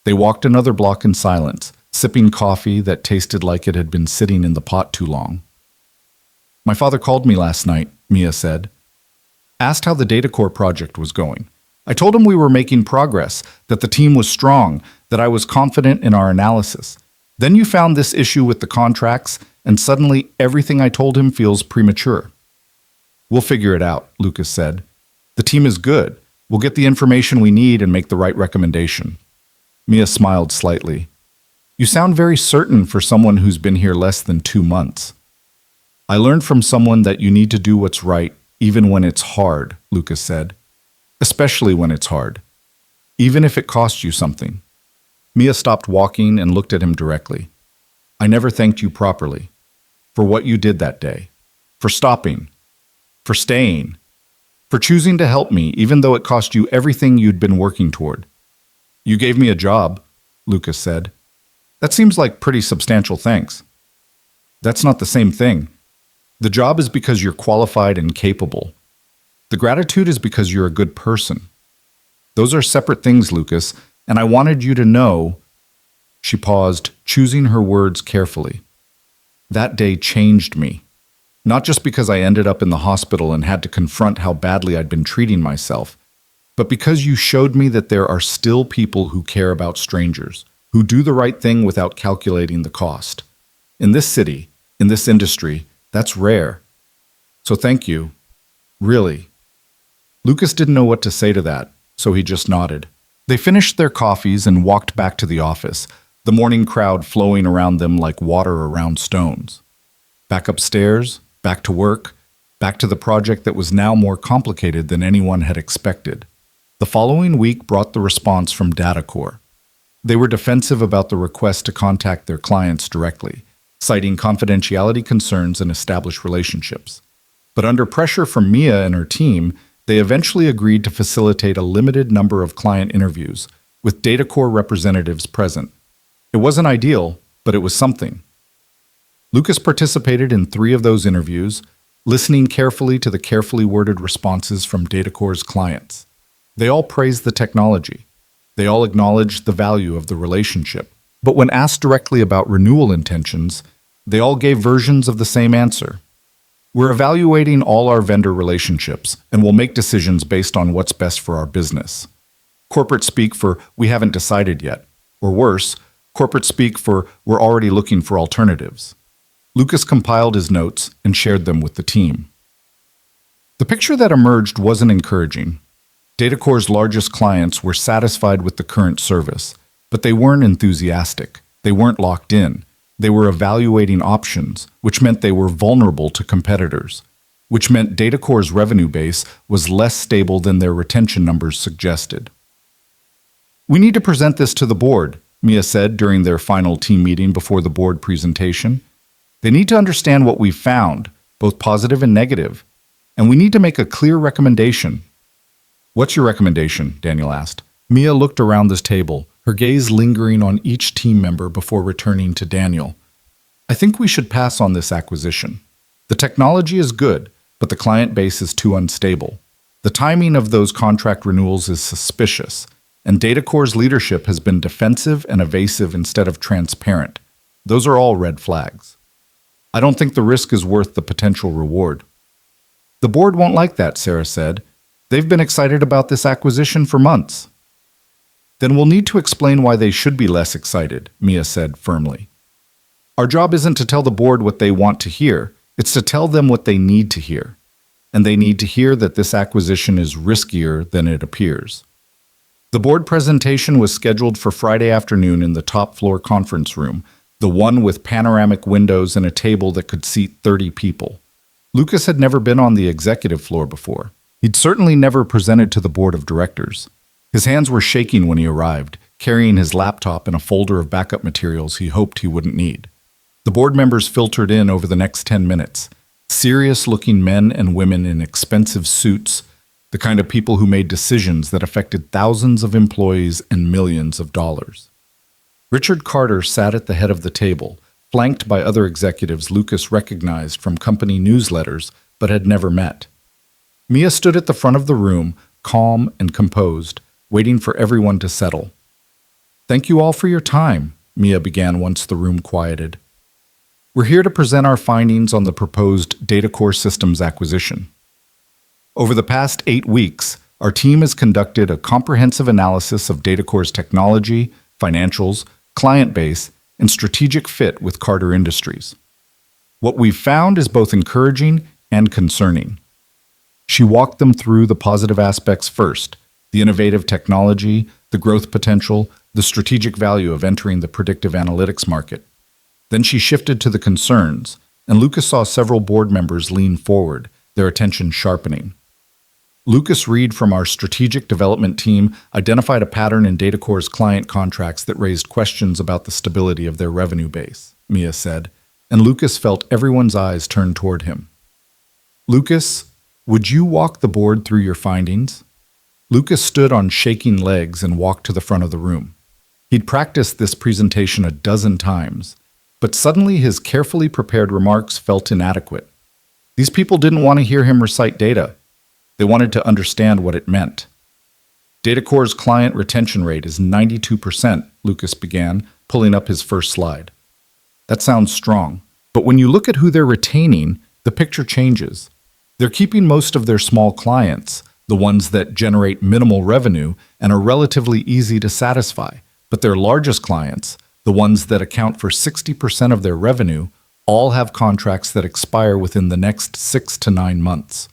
They walked another block in silence, sipping coffee that tasted like it had been sitting in the pot too long. "My father called me last night," Mia said. "Asked how the Datacorp project was going. I told him we were making progress, that the team was strong, that I was confident in our analysis. Then you found this issue with the contracts, and suddenly everything I told him feels premature." "We'll figure it out," Lucas said. "The team is good. We'll get the information we need and make the right recommendation." Mia smiled slightly. "You sound very certain for someone who's been here less than 2 months." "I learned from someone that you need to do what's right, even when it's hard," Lucas said. "Especially when it's hard. Even if it costs you something." Mia stopped walking and looked at him directly. "I never thanked you properly. For what you did that day. For stopping. For staying. For choosing to help me, even though it cost you everything you'd been working toward." "You gave me a job," Lucas said. "That seems like pretty substantial thanks." "That's not the same thing. The job is because you're qualified and capable. The gratitude is because you're a good person. Those are separate things, Lucas, and I wanted you to know—" She paused, choosing her words carefully. "That day changed me. Not just because I ended up in the hospital and had to confront how badly I'd been treating myself, but because you showed me that there are still people who care about strangers, who do the right thing without calculating the cost. In this city, in this industry, that's rare. So thank you. Really." Lucas didn't know what to say to that, so he just nodded. They finished their coffees and walked back to the office, the morning crowd flowing around them like water around stones. Back upstairs, back to work, back to the project that was now more complicated than anyone had expected. The following week brought the response from Datacorp. They were defensive about the request to contact their clients directly, citing confidentiality concerns and established relationships. But under pressure from Mia and her team, they eventually agreed to facilitate a limited number of client interviews, with Datacorp representatives present. It wasn't ideal, but it was something. Lucas participated in 3 of those interviews, listening carefully to the carefully worded responses from Datacor's clients. They all praised the technology. They all acknowledged the value of the relationship. But when asked directly about renewal intentions, they all gave versions of the same answer. We're evaluating all our vendor relationships, and we'll make decisions based on what's best for our business. Corporate speak for "we haven't decided yet," or worse, corporate speak for "we're already looking for alternatives." Lucas compiled his notes and shared them with the team. The picture that emerged wasn't encouraging. Datacor's largest clients were satisfied with the current service, but they weren't enthusiastic. They weren't locked in. They were evaluating options, which meant they were vulnerable to competitors, which meant Datacor's revenue base was less stable than their retention numbers suggested. "We need to present this to the board," Mia said during their final team meeting before the board presentation. "They need to understand what we've found, both positive and negative, and we need to make a clear recommendation." "What's your recommendation?" Daniel asked. Mia looked around this table, her gaze lingering on each team member before returning to Daniel. "I think we should pass on this acquisition. The technology is good, but the client base is too unstable. The timing of those contract renewals is suspicious, and Datacor's leadership has been defensive and evasive instead of transparent. Those are all red flags. I don't think the risk is worth the potential reward." "The board won't like that," Sarah said. "They've been excited about this acquisition for months." "Then we'll need to explain why they should be less excited," Mia said firmly. "Our job isn't to tell the board what they want to hear, it's to tell them what they need to hear. And they need to hear that this acquisition is riskier than it appears." The board presentation was scheduled for Friday afternoon in the top floor conference room, the one with panoramic windows and a table that could seat 30 people. Lucas had never been on the executive floor before. He'd certainly never presented to the board of directors. His hands were shaking when he arrived, carrying his laptop and a folder of backup materials he hoped he wouldn't need. The board members filtered in over the next 10 minutes. Serious-looking men and women in expensive suits, the kind of people who made decisions that affected thousands of employees and millions of dollars. Richard Carter sat at the head of the table, flanked by other executives Lucas recognized from company newsletters but had never met. Mia stood at the front of the room, calm and composed, waiting for everyone to settle. "Thank you all for your time," Mia began once the room quieted. "We're here to present our findings on the proposed Datacore Systems acquisition. Over the past 8 weeks, our team has conducted a comprehensive analysis of Datacore's technology, financials, client base, and strategic fit with Carter Industries. What we've found is both encouraging and concerning." She walked them through the positive aspects first: the innovative technology, the growth potential, the strategic value of entering the predictive analytics market. Then she shifted to the concerns, and Lucas saw several board members lean forward, their attention sharpening. Lucas Reed from our strategic development team identified a pattern in Datacore's client contracts that raised questions about the stability of their revenue base, Mia said, and Lucas felt everyone's eyes turn toward him. "Lucas, would you walk the board through your findings?" Lucas stood on shaking legs and walked to the front of the room. He'd practiced this presentation a dozen times, but suddenly his carefully prepared remarks felt inadequate. These people didn't want to hear him recite data. They wanted to understand what it meant. "Datacore's client retention rate is 92%, Lucas began, pulling up his first slide. "That sounds strong, but when you look at who they're retaining, the picture changes. They're keeping most of their small clients, the ones that generate minimal revenue and are relatively easy to satisfy, but their largest clients, the ones that account for 60% of their revenue, all have contracts that expire within the next 6 to 9 months."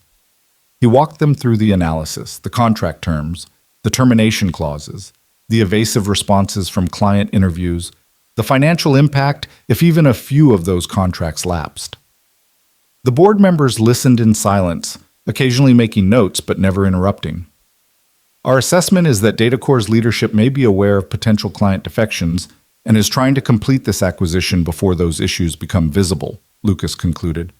He walked them through the analysis, the contract terms, the termination clauses, the evasive responses from client interviews, the financial impact if even a few of those contracts lapsed. The board members listened in silence, occasionally making notes but never interrupting. "Our assessment is that Datacore's leadership may be aware of potential client defections and is trying to complete this acquisition before those issues become visible," Lucas concluded.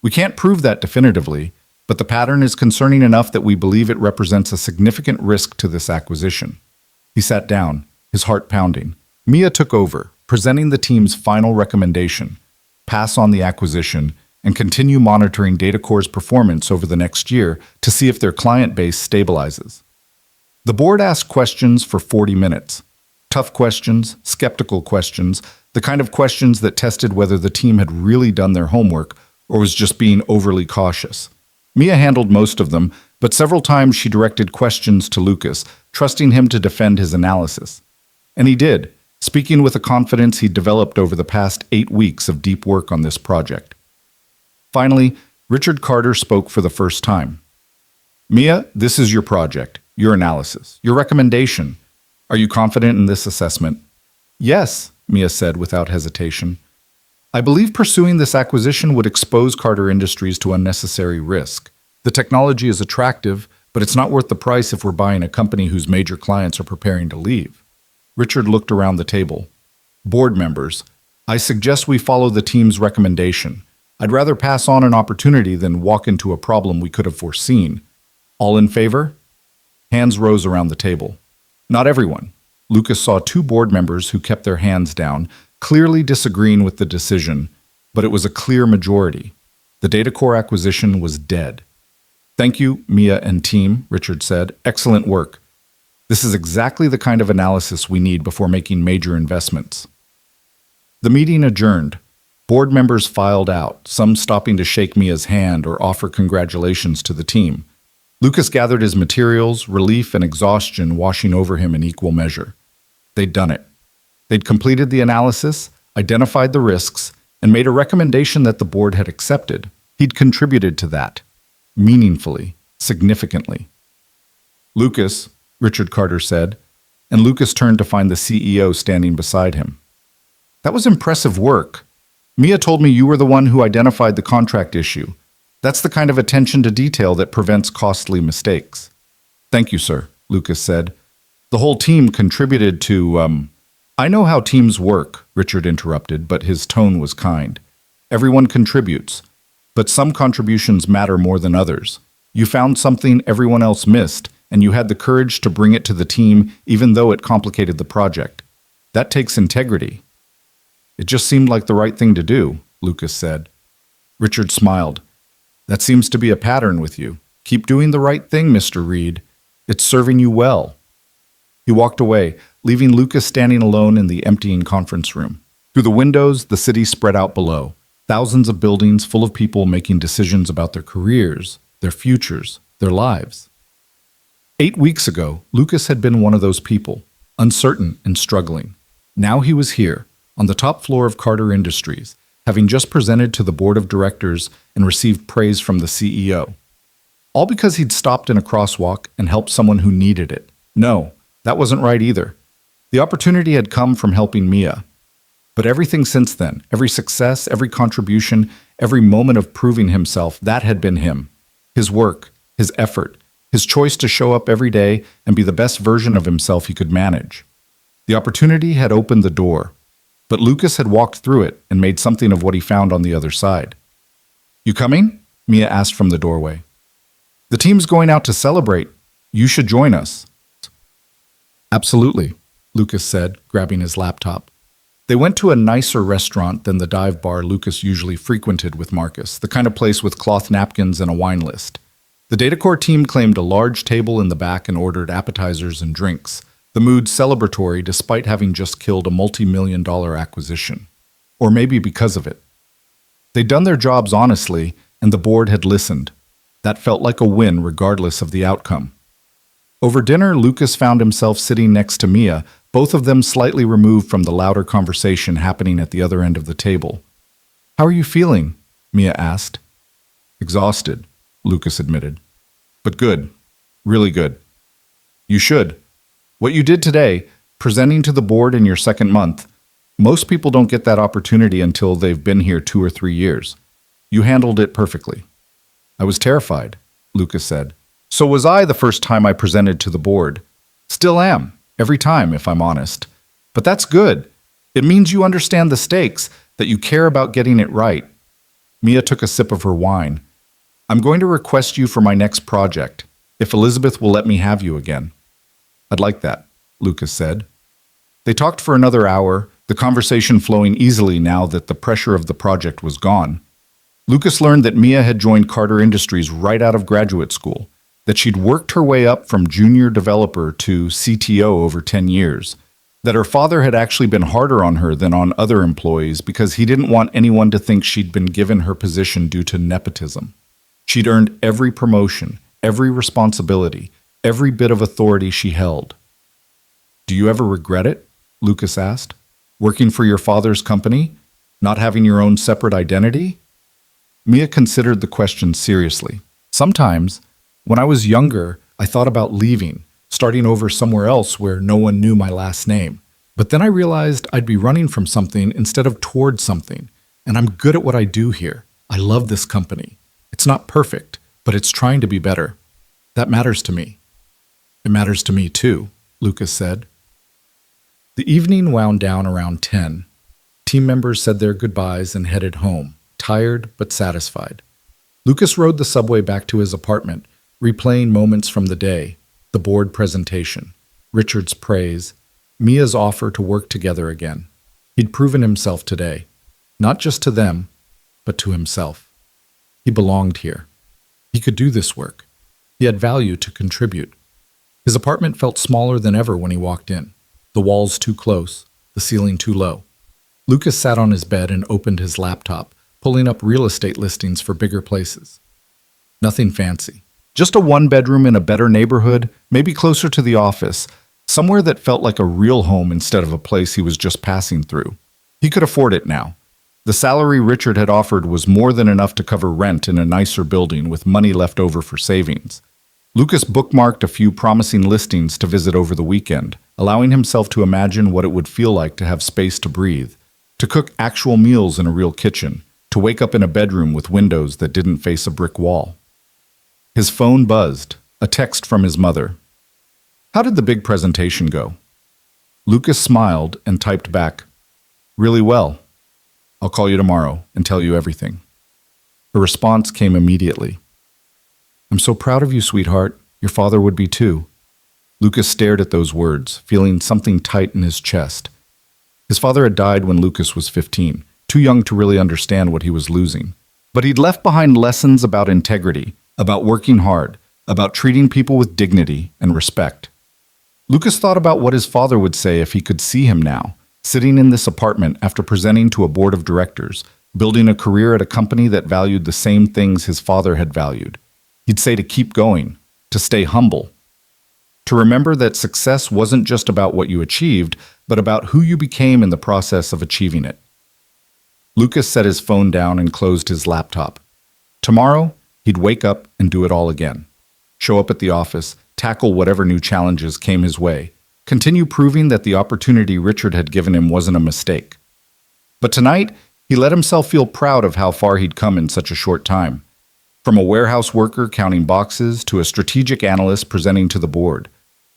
"We can't prove that definitively, but the pattern is concerning enough that we believe it represents a significant risk to this acquisition." He sat down, his heart pounding. Mia took over, presenting the team's final recommendation: pass on the acquisition, and continue monitoring Datacorp's performance over the next year to see if their client base stabilizes. The board asked questions for 40 minutes. Tough questions, skeptical questions, the kind of questions that tested whether the team had really done their homework or was just being overly cautious. Mia handled most of them, but several times she directed questions to Lucas, trusting him to defend his analysis. And he did, speaking with a confidence he'd developed over the past 8 weeks of deep work on this project. Finally, Richard Carter spoke for the first time. Mia, this is your project, your analysis, your recommendation. Are you confident in this assessment? Yes, Mia said without hesitation. I believe pursuing this acquisition would expose Carter Industries to unnecessary risk. The technology is attractive, but it's not worth the price if we're buying a company whose major clients are preparing to leave. Richard looked around the table. Board members, I suggest we follow the team's recommendation. I'd rather pass on an opportunity than walk into a problem we could have foreseen. All in favor? Hands rose around the table. Not everyone. Lucas saw 2 board members who kept their hands down, clearly disagreeing with the decision, but it was a clear majority. The Datacorp acquisition was dead. Thank you, Mia and team, Richard said. Excellent work. This is exactly the kind of analysis we need before making major investments. The meeting adjourned. Board members filed out, some stopping to shake Mia's hand or offer congratulations to the team. Lucas gathered his materials, relief and exhaustion washing over him in equal measure. They'd done it. They'd completed the analysis, identified the risks, and made a recommendation that the board had accepted. He'd contributed to that, meaningfully, significantly. Lucas, Richard Carter said, and Lucas turned to find the CEO standing beside him. That was impressive work. Mia told me you were the one who identified the contract issue. That's the kind of attention to detail that prevents costly mistakes. Thank you, sir, Lucas said. The whole team contributed to, I know how teams work, Richard interrupted, but his tone was kind. Everyone contributes, but some contributions matter more than others. You found something everyone else missed, and you had the courage to bring it to the team even though it complicated the project. That takes integrity. It just seemed like the right thing to do, Lucas said. Richard smiled. That seems to be a pattern with you. Keep doing the right thing, Mr. Reed. It's serving you well. He walked away, leaving Lucas standing alone in the emptying conference room. Through the windows, the city spread out below. Thousands of buildings full of people making decisions about their careers, their futures, their lives. 8 weeks ago, Lucas had been one of those people, uncertain and struggling. Now he was here, on the top floor of Carter Industries, having just presented to the board of directors and received praise from the CEO. All because he'd stopped in a crosswalk and helped someone who needed it. No, that wasn't right either. The opportunity had come from helping Mia. But everything since then, every success, every contribution, every moment of proving himself, that had been him. His work, his effort, his choice to show up every day and be the best version of himself he could manage. The opportunity had opened the door, but Lucas had walked through it and made something of what he found on the other side. You coming? Mia asked from the doorway. The team's going out to celebrate. You should join us. Absolutely, Lucas said, grabbing his laptop. They went to a nicer restaurant than the dive bar Lucas usually frequented with Marcus, the kind of place with cloth napkins and a wine list. The Datacorp team claimed a large table in the back and ordered appetizers and drinks, the mood celebratory despite having just killed a multi-million-dollar acquisition. Or maybe because of it. They'd done their jobs honestly, and the board had listened. That felt like a win regardless of the outcome. Over dinner, Lucas found himself sitting next to Mia, both of them slightly removed from the louder conversation happening at the other end of the table. How are you feeling? Mia asked. Exhausted, Lucas admitted. But good. Really good. You should. What you did today, presenting to the board in your second month, most people don't get that opportunity until they've been here 2 or 3 years. You handled it perfectly. I was terrified, Lucas said. So was I the first time I presented to the board. Still am, every time, if I'm honest. But that's good. It means you understand the stakes, that you care about getting it right. Mia took a sip of her wine. I'm going to request you for my next project, if Elizabeth will let me have you again. I'd like that, Lucas said. They talked for another hour, the conversation flowing easily now that the pressure of the project was gone. Lucas learned that Mia had joined Carter Industries right out of graduate school, that she'd worked her way up from junior developer to CTO over 10 years, that her father had actually been harder on her than on other employees because he didn't want anyone to think she'd been given her position due to nepotism. She'd earned every promotion, every responsibility, every bit of authority she held. "Do you ever regret it?" Lucas asked. "Working for your father's company? Not having your own separate identity?" Mia considered the question seriously. "Sometimes, when I was younger, I thought about leaving, starting over somewhere else where no one knew my last name. But then I realized I'd be running from something instead of towards something, and I'm good at what I do here. I love this company. It's not perfect, but it's trying to be better. That matters to me." "It matters to me too," Lucas said. The evening wound down around 10. Team members said their goodbyes and headed home, tired but satisfied. Lucas rode the subway back to his apartment, replaying moments from the day, the board presentation, Richard's praise, Mia's offer to work together again. He'd proven himself today, not just to them, but to himself. He belonged here. He could do this work. He had value to contribute. His apartment felt smaller than ever when he walked in, the walls too close, the ceiling too low. Lucas sat on his bed and opened his laptop, pulling up real estate listings for bigger places. Nothing fancy. Just a one-bedroom in a better neighborhood, maybe closer to the office, somewhere that felt like a real home instead of a place he was just passing through. He could afford it now. The salary Richard had offered was more than enough to cover rent in a nicer building with money left over for savings. Lucas bookmarked a few promising listings to visit over the weekend, allowing himself to imagine what it would feel like to have space to breathe, to cook actual meals in a real kitchen, to wake up in a bedroom with windows that didn't face a brick wall. His phone buzzed, a text from his mother. "How did the big presentation go?" Lucas smiled and typed back, "Really well. I'll call you tomorrow and tell you everything." Her response came immediately. "I'm so proud of you, sweetheart. Your father would be too." Lucas stared at those words, feeling something tight in his chest. His father had died when Lucas was 15, too young to really understand what he was losing. But he'd left behind lessons about integrity, about working hard, about treating people with dignity and respect. Lucas thought about what his father would say if he could see him now, sitting in this apartment after presenting to a board of directors, building a career at a company that valued the same things his father had valued. He'd say to keep going, to stay humble, to remember that success wasn't just about what you achieved, but about who you became in the process of achieving it. Lucas set his phone down and closed his laptop. Tomorrow, he'd wake up and do it all again. Show up at the office, tackle whatever new challenges came his way, continue proving that the opportunity Richard had given him wasn't a mistake. But tonight, he let himself feel proud of how far he'd come in such a short time. From a warehouse worker counting boxes to a strategic analyst presenting to the board.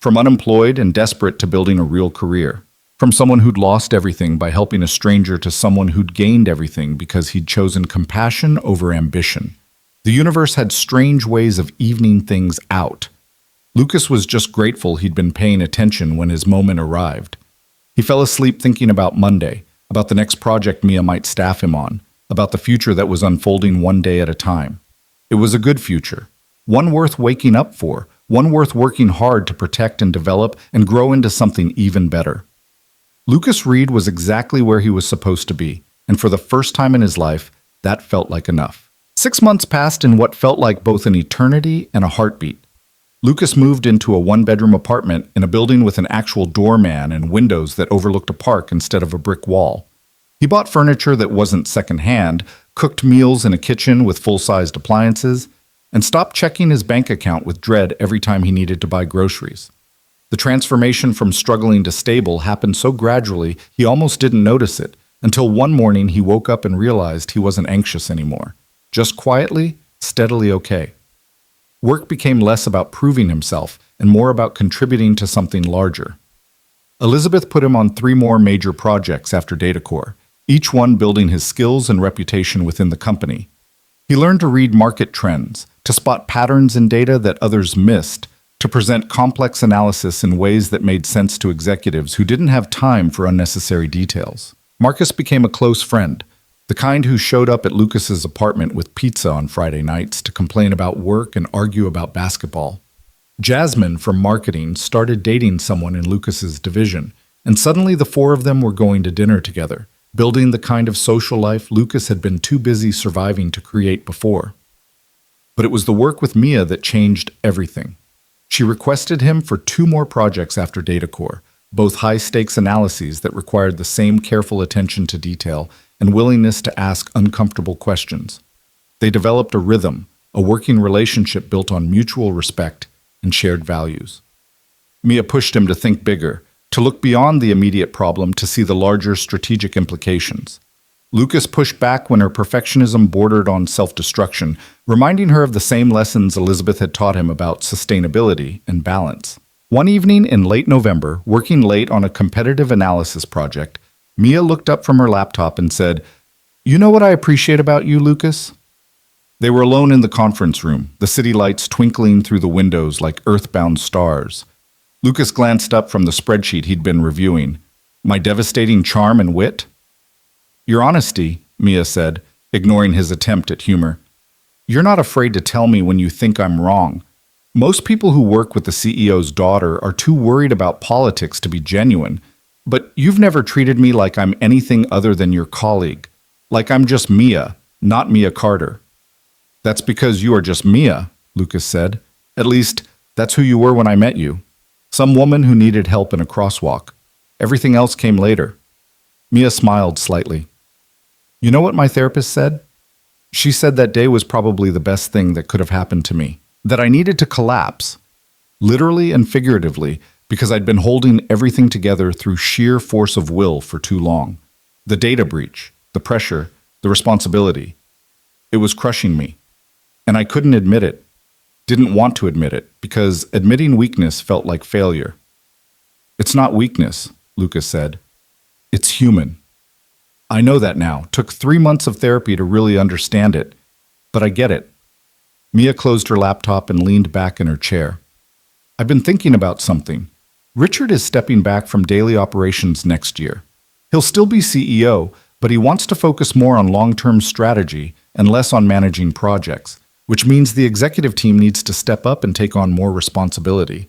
From unemployed and desperate to building a real career. From someone who'd lost everything by helping a stranger to someone who'd gained everything because he'd chosen compassion over ambition. The universe had strange ways of evening things out. Lucas was just grateful he'd been paying attention when his moment arrived. He fell asleep thinking about Monday, about the next project Mia might staff him on, about the future that was unfolding one day at a time. It was a good future, one worth waking up for, one worth working hard to protect and develop and grow into something even better. Lucas Reed was exactly where he was supposed to be, and for the first time in his life, that felt like enough. 6 months passed in what felt like both an eternity and a heartbeat. Lucas moved into a one-bedroom apartment in a building with an actual doorman and windows that overlooked a park instead of a brick wall. He bought furniture that wasn't secondhand, cooked meals in a kitchen with full-sized appliances, and stopped checking his bank account with dread every time he needed to buy groceries. The transformation from struggling to stable happened so gradually he almost didn't notice it, until one morning he woke up and realized he wasn't anxious anymore. Just quietly, steadily okay. Work became less about proving himself and more about contributing to something larger. Elizabeth put him on 3 more major projects after DataCore, each one building his skills and reputation within the company. He learned to read market trends, to spot patterns in data that others missed, to present complex analysis in ways that made sense to executives who didn't have time for unnecessary details. Marcus became a close friend, the kind who showed up at Lucas's apartment with pizza on Friday nights to complain about work and argue about basketball. Jasmine from marketing started dating someone in Lucas's division, and suddenly the four of them were going to dinner together, building the kind of social life Lucas had been too busy surviving to create before. But it was the work with Mia that changed everything. She requested him for 2 more projects after DataCore, both high-stakes analyses that required the same careful attention to detail and willingness to ask uncomfortable questions. They developed a rhythm, a working relationship built on mutual respect and shared values. Mia pushed him to think bigger, to look beyond the immediate problem to see the larger strategic implications. Lucas pushed back when her perfectionism bordered on self-destruction, reminding her of the same lessons Elizabeth had taught him about sustainability and balance. One evening in late November, working late on a competitive analysis project, Mia looked up from her laptop and said, "You know what I appreciate about you, Lucas?" They were alone in the conference room, the city lights twinkling through the windows like earthbound stars. Lucas glanced up from the spreadsheet he'd been reviewing. "My devastating charm and wit?" "Your honesty," Mia said, ignoring his attempt at humor. "You're not afraid to tell me when you think I'm wrong. Most people who work with the CEO's daughter are too worried about politics to be genuine, but you've never treated me like I'm anything other than your colleague, like I'm just Mia, not Mia Carter." "That's because you are just Mia," Lucas said. "At least, that's who you were when I met you. Some woman who needed help in a crosswalk. Everything else came later." Mia smiled slightly. "You know what my therapist said? She said that day was probably the best thing that could have happened to me. That I needed to collapse, literally and figuratively, because I'd been holding everything together through sheer force of will for too long. The data breach, the pressure, the responsibility. It was crushing me. And I couldn't admit it, didn't want to admit it, because admitting weakness felt like failure." "It's not weakness," Lucas said. "It's human. I know that now. Took 3 months of therapy to really understand it, but I get it." Mia closed her laptop and leaned back in her chair. "I've been thinking about something. Richard is stepping back from daily operations next year. He'll still be CEO, but he wants to focus more on long-term strategy and less on managing projects, which means the executive team needs to step up and take on more responsibility."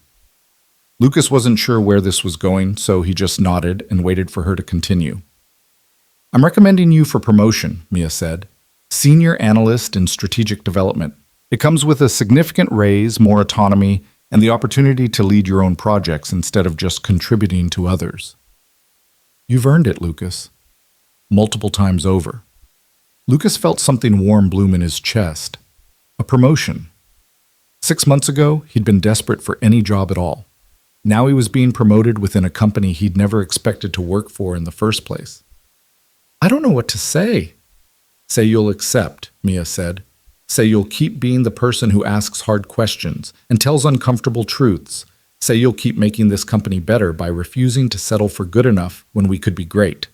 Lucas wasn't sure where this was going, so he just nodded and waited for her to continue. "I'm recommending you for promotion," Mia said. "Senior analyst in strategic development. It comes with a significant raise, more autonomy, and the opportunity to lead your own projects instead of just contributing to others." "You've earned it, Lucas." Multiple times over. Lucas felt something warm bloom in his chest. A promotion. 6 months ago, he'd been desperate for any job at all. Now he was being promoted within a company he'd never expected to work for in the first place. "I don't know what to say." "Say you'll accept," Mia said. "Say you'll keep being the person who asks hard questions and tells uncomfortable truths. Say you'll keep making this company better by refusing to settle for good enough when we could be great."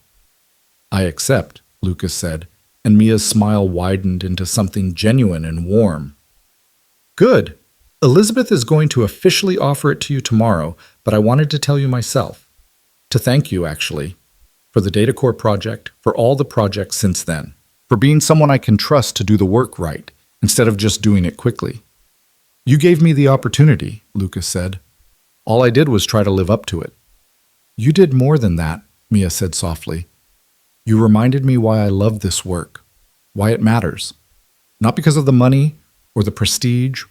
"I accept," Lucas said, and Mia's smile widened into something genuine and warm. "Good. Elizabeth is going to officially offer it to you tomorrow, but I wanted to tell you myself. To thank you, actually. For the DataCore project, for all the projects since then. For being someone I can trust to do the work right, instead of just doing it quickly." "You gave me the opportunity," Lucas said. "All I did was try to live up to it." "You did more than that," Mia said softly. "You reminded me why I love this work, why it matters. Not because of the money, or the prestige,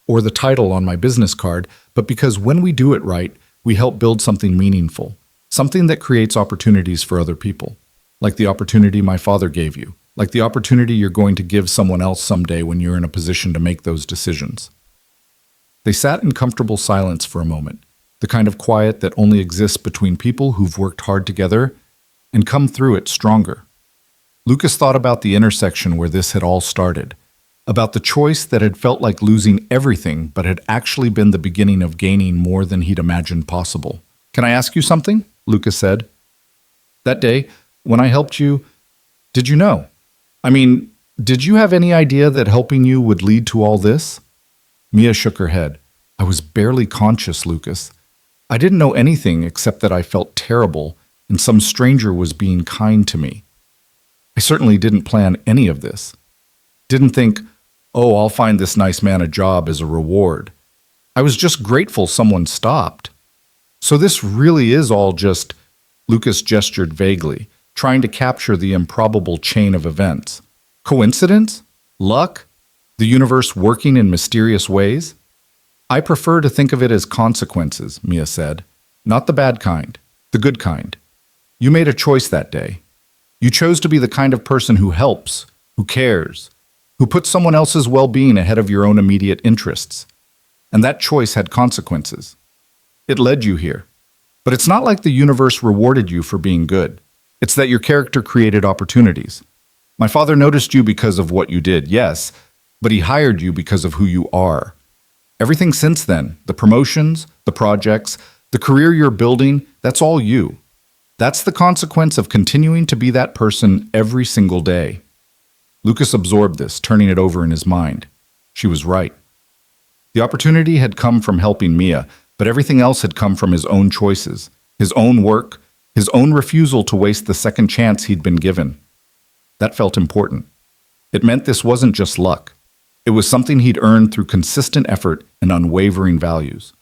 or the title on my business card, but because when we do it right, we help build something meaningful, something that creates opportunities for other people, like the opportunity my father gave you, like the opportunity you're going to give someone else someday when you're in a position to make those decisions." They sat in comfortable silence for a moment, the kind of quiet that only exists between people who've worked hard together and come through it stronger. Lucas thought about the intersection where this had all started, about the choice that had felt like losing everything but had actually been the beginning of gaining more than he'd imagined possible. "Can I ask you something?" Lucas said. "That day, when I helped you, did you know? I mean, did you have any idea that helping you would lead to all this?" Mia shook her head. I was barely conscious, Lucas. I didn't know anything except that I felt terrible and some stranger was being kind to me. I certainly didn't plan any of this. Didn't think, oh, I'll find this nice man a job as a reward. I was just grateful someone stopped. So this really is all just, Lucas gestured vaguely, trying to capture the improbable chain of events. Coincidence? Luck? The universe working in mysterious ways? I prefer to think of it as consequences, Mia said. Not the bad kind, the good kind. You made a choice that day. You chose to be the kind of person who helps, who cares, who puts someone else's well-being ahead of your own immediate interests. And that choice had consequences. It led you here. But it's not like the universe rewarded you for being good. It's that your character created opportunities. My father noticed you because of what you did, yes, but he hired you because of who you are. Everything since then, the promotions, the projects, the career you're building, that's all you. That's the consequence of continuing to be that person every single day. Lucas absorbed this, turning it over in his mind. She was right. The opportunity had come from helping Mia, but everything else had come from his own choices, his own work, his own refusal to waste the second chance he'd been given. That felt important. It meant this wasn't just luck. It was something he'd earned through consistent effort and unwavering values.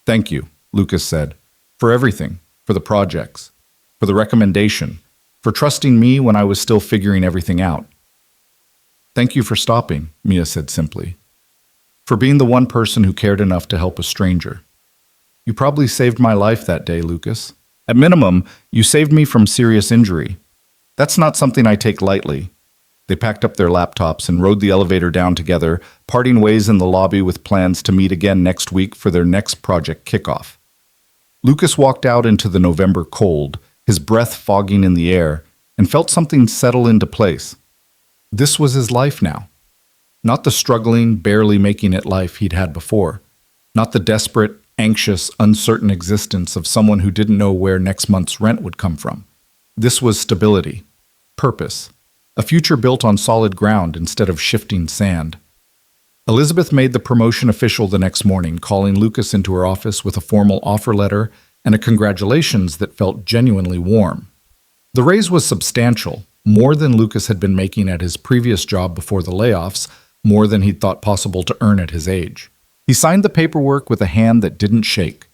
Thank you, Lucas said, for everything, for the projects, for the recommendation, for trusting me when I was still figuring everything out. Thank you for stopping, Mia said simply. For being the one person who cared enough to help a stranger. You probably saved my life that day, Lucas. At minimum, you saved me from serious injury. That's not something I take lightly. They packed up their laptops and rode the elevator down together, parting ways in the lobby with plans to meet again next week for their next project kickoff. Lucas walked out into the November cold, his breath fogging in the air, and felt something settle into place. This was his life now. Not the struggling, barely making it life he'd had before. Not the desperate, anxious, uncertain existence of someone who didn't know where next month's rent would come from. This was stability, purpose, a future built on solid ground instead of shifting sand. Elizabeth made the promotion official the next morning, calling Lucas into her office with a formal offer letter and a congratulations that felt genuinely warm. The raise was substantial, more than Lucas had been making at his previous job before the layoffs, more than he'd thought possible to earn at his age. He signed the paperwork with a hand that didn't shake,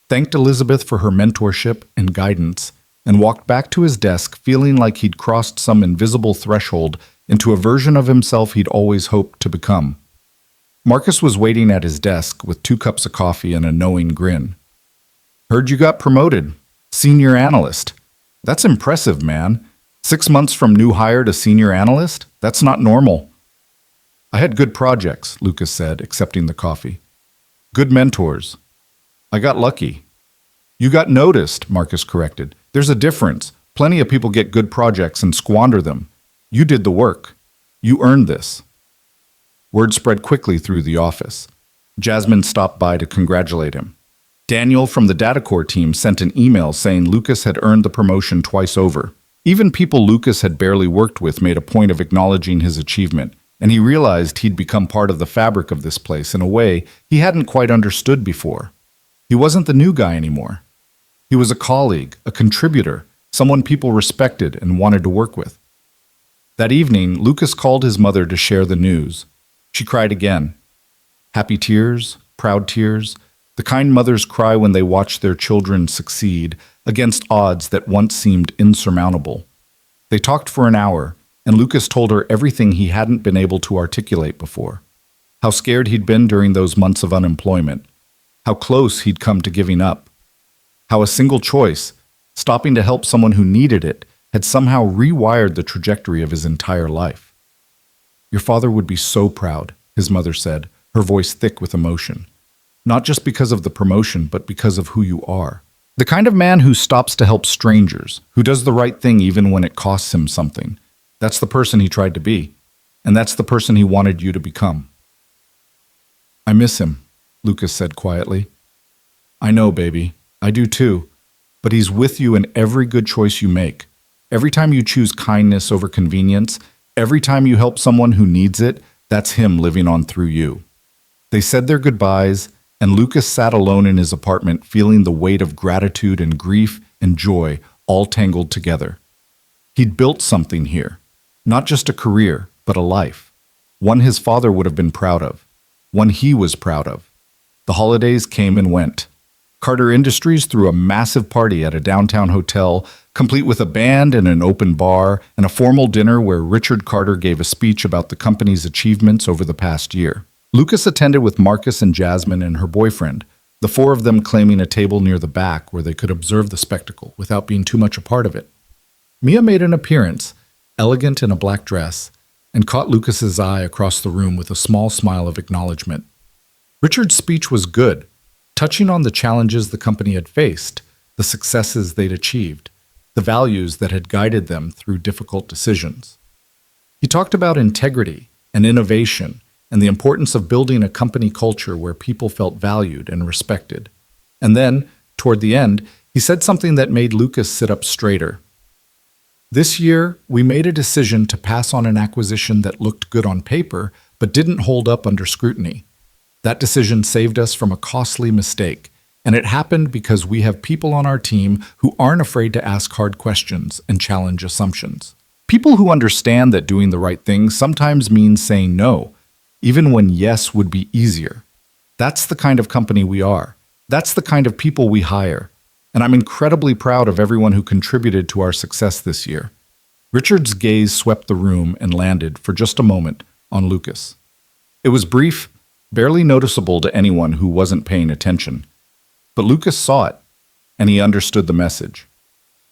thanked Elizabeth for her mentorship and guidance, and walked back to his desk feeling like he'd crossed some invisible threshold into a version of himself he'd always hoped to become. Marcus was waiting at his desk with 2 cups of coffee and a knowing grin. Heard you got promoted. Senior analyst. That's impressive, man. 6 months from new hire to senior analyst? That's not normal. I had good projects, Lucas said, accepting the coffee. Good mentors. I got lucky. You got noticed, Marcus corrected. There's a difference. Plenty of people get good projects and squander them. You did the work. You earned this. Word spread quickly through the office. Jasmine stopped by to congratulate him. Daniel from the DataCore team sent an email saying Lucas had earned the promotion twice over. Even people Lucas had barely worked with made a point of acknowledging his achievement, and he realized he'd become part of the fabric of this place in a way he hadn't quite understood before. He wasn't the new guy anymore. He was a colleague, a contributor, someone people respected and wanted to work with. That evening, Lucas called his mother to share the news. She cried again. Happy tears, proud tears, the kind mothers cry when they watch their children succeed against odds that once seemed insurmountable. They talked for an hour, and Lucas told her everything he hadn't been able to articulate before. How scared he'd been during those months of unemployment. How close he'd come to giving up. How a single choice, stopping to help someone who needed it, had somehow rewired the trajectory of his entire life. Your father would be so proud, his mother said, her voice thick with emotion. Not just because of the promotion, but because of who you are. The kind of man who stops to help strangers, who does the right thing even when it costs him something. That's the person he tried to be, and that's the person he wanted you to become. I miss him, Lucas said quietly. I know, baby. I do too. But he's with you in every good choice you make. Every time you choose kindness over convenience, every time you help someone who needs it, that's him living on through you. They said their goodbyes, and Lucas sat alone in his apartment feeling the weight of gratitude and grief and joy all tangled together. He'd built something here, not just a career, but a life, one his father would have been proud of, one he was proud of. The holidays came and went. Carter Industries threw a massive party at a downtown hotel, complete with a band and an open bar, and a formal dinner where Richard Carter gave a speech about the company's achievements over the past year. Lucas attended with Marcus and Jasmine and her boyfriend, the four of them claiming a table near the back where they could observe the spectacle without being too much a part of it. Mia made an appearance, elegant in a black dress, and caught Lucas's eye across the room with a small smile of acknowledgement. Richard's speech was good, touching on the challenges the company had faced, the successes they'd achieved, the values that had guided them through difficult decisions. He talked about integrity and innovation and the importance of building a company culture where people felt valued and respected. And then, toward the end, he said something that made Lucas sit up straighter. This year, we made a decision to pass on an acquisition that looked good on paper but didn't hold up under scrutiny. That decision saved us from a costly mistake, and it happened because we have people on our team who aren't afraid to ask hard questions and challenge assumptions. People who understand that doing the right thing sometimes means saying no, even when yes would be easier. That's the kind of company we are. That's the kind of people we hire. And I'm incredibly proud of everyone who contributed to our success this year. Richard's gaze swept the room and landed, for just a moment, on Lucas. It was brief, barely noticeable to anyone who wasn't paying attention. But Lucas saw it, and he understood the message.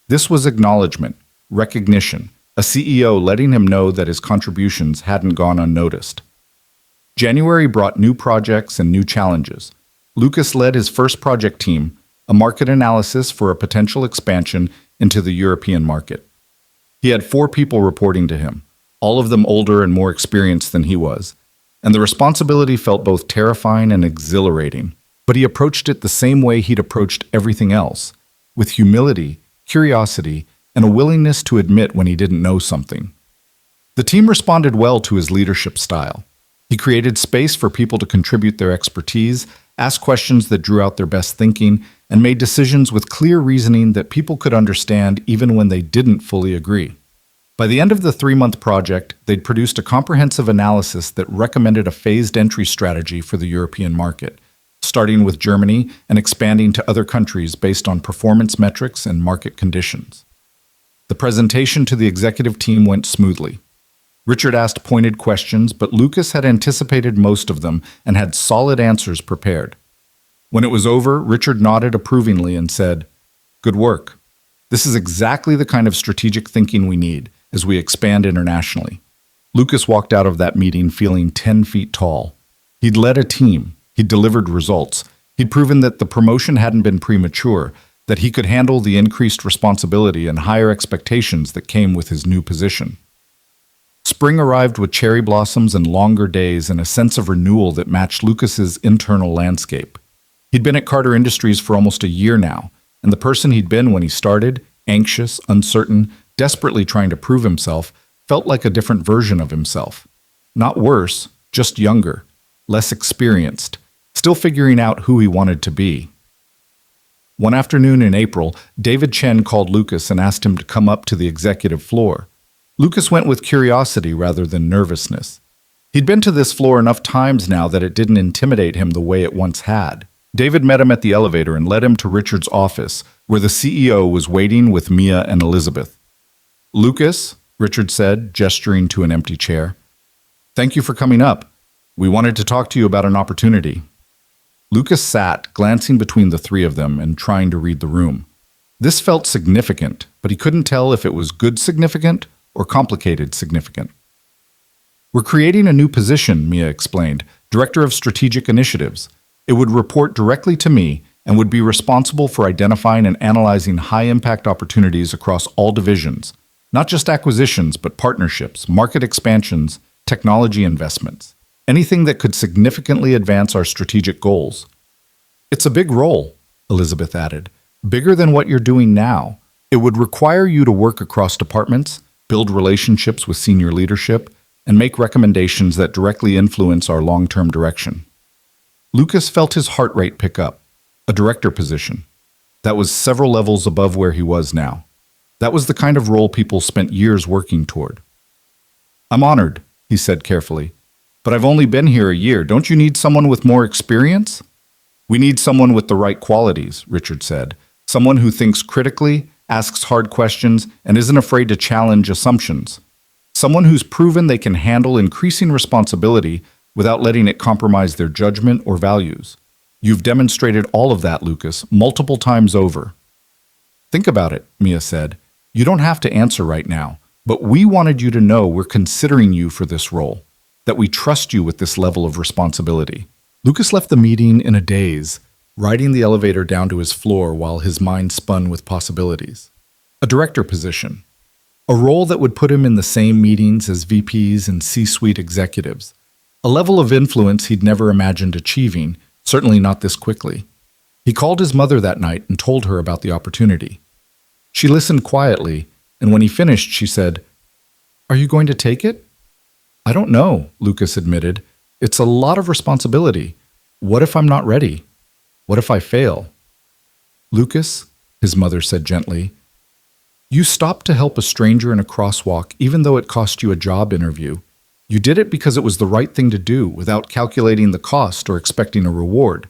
This was acknowledgement, recognition, a CEO letting him know that his contributions hadn't gone unnoticed. January brought new projects and new challenges. Lucas led his first project team, a market analysis for a potential expansion into the European market. He had 4 people reporting to him, all of them older and more experienced than he was, and the responsibility felt both terrifying and exhilarating. But he approached it the same way he'd approached everything else, with humility, curiosity, and a willingness to admit when he didn't know something. The team responded well to his leadership style. He created space for people to contribute their expertise, ask questions that drew out their best thinking, and made decisions with clear reasoning that people could understand even when they didn't fully agree. By the end of the 3-month project, they'd produced a comprehensive analysis that recommended a phased entry strategy for the European market, starting with Germany and expanding to other countries based on performance metrics and market conditions. The presentation to the executive team went smoothly. Richard asked pointed questions, but Lucas had anticipated most of them and had solid answers prepared. When it was over, Richard nodded approvingly and said, "Good work. This is exactly the kind of strategic thinking we need as we expand internationally." Lucas walked out of that meeting feeling 10 feet tall. He'd led a team. He'd delivered results. He'd proven that the promotion hadn't been premature, that he could handle the increased responsibility and higher expectations that came with his new position. Spring arrived with cherry blossoms and longer days and a sense of renewal that matched Lucas's internal landscape. He'd been at Carter Industries for almost a year now, and the person he'd been when he started, anxious, uncertain, desperately trying to prove himself, felt like a different version of himself. Not worse, just younger, less experienced, still figuring out who he wanted to be. One afternoon in April, David Chen called Lucas and asked him to come up to the executive floor. Lucas went with curiosity rather than nervousness. He'd been to this floor enough times now that it didn't intimidate him the way it once had. David met him at the elevator and led him to Richard's office, where the CEO was waiting with Mia and Elizabeth. "Lucas," Richard said, gesturing to an empty chair, "thank you for coming up. We wanted to talk to you about an opportunity." Lucas sat, glancing between the 3 of them and trying to read the room. This felt significant, but he couldn't tell if it was good significant or complicated significant. "We're creating a new position," Mia explained, "Director of Strategic Initiatives. It would report directly to me and would be responsible for identifying and analyzing high-impact opportunities across all divisions, not just acquisitions, but partnerships, market expansions, technology investments, anything that could significantly advance our strategic goals." "It's a big role," Elizabeth added, "bigger than what you're doing now. It would require you to work across departments, build relationships with senior leadership, and make recommendations that directly influence our long-term direction." Lucas felt his heart rate pick up. A director position. That was several levels above where he was now. That was the kind of role people spent years working toward. "I'm honored," he said carefully. "But I've only been here a year. Don't you need someone with more experience?" "We need someone with the right qualities," Richard said. "Someone who thinks critically, asks hard questions, and isn't afraid to challenge assumptions. Someone who's proven they can handle increasing responsibility without letting it compromise their judgment or values. You've demonstrated all of that, Lucas, multiple times over." "Think about it," Mia said. "You don't have to answer right now, but we wanted you to know we're considering you for this role, that we trust you with this level of responsibility." Lucas left the meeting in a daze, riding the elevator down to his floor while his mind spun with possibilities. A director position. A role that would put him in the same meetings as VPs and C-suite executives. A level of influence he'd never imagined achieving, certainly not this quickly. He called his mother that night and told her about the opportunity. She listened quietly, and when he finished, she said, "Are you going to take it?" "I don't know," Lucas admitted. "It's a lot of responsibility. What if I'm not ready? What if I fail?" "Lucas," his mother said gently, "you stopped to help a stranger in a crosswalk even though it cost you a job interview. You did it because it was the right thing to do without calculating the cost or expecting a reward.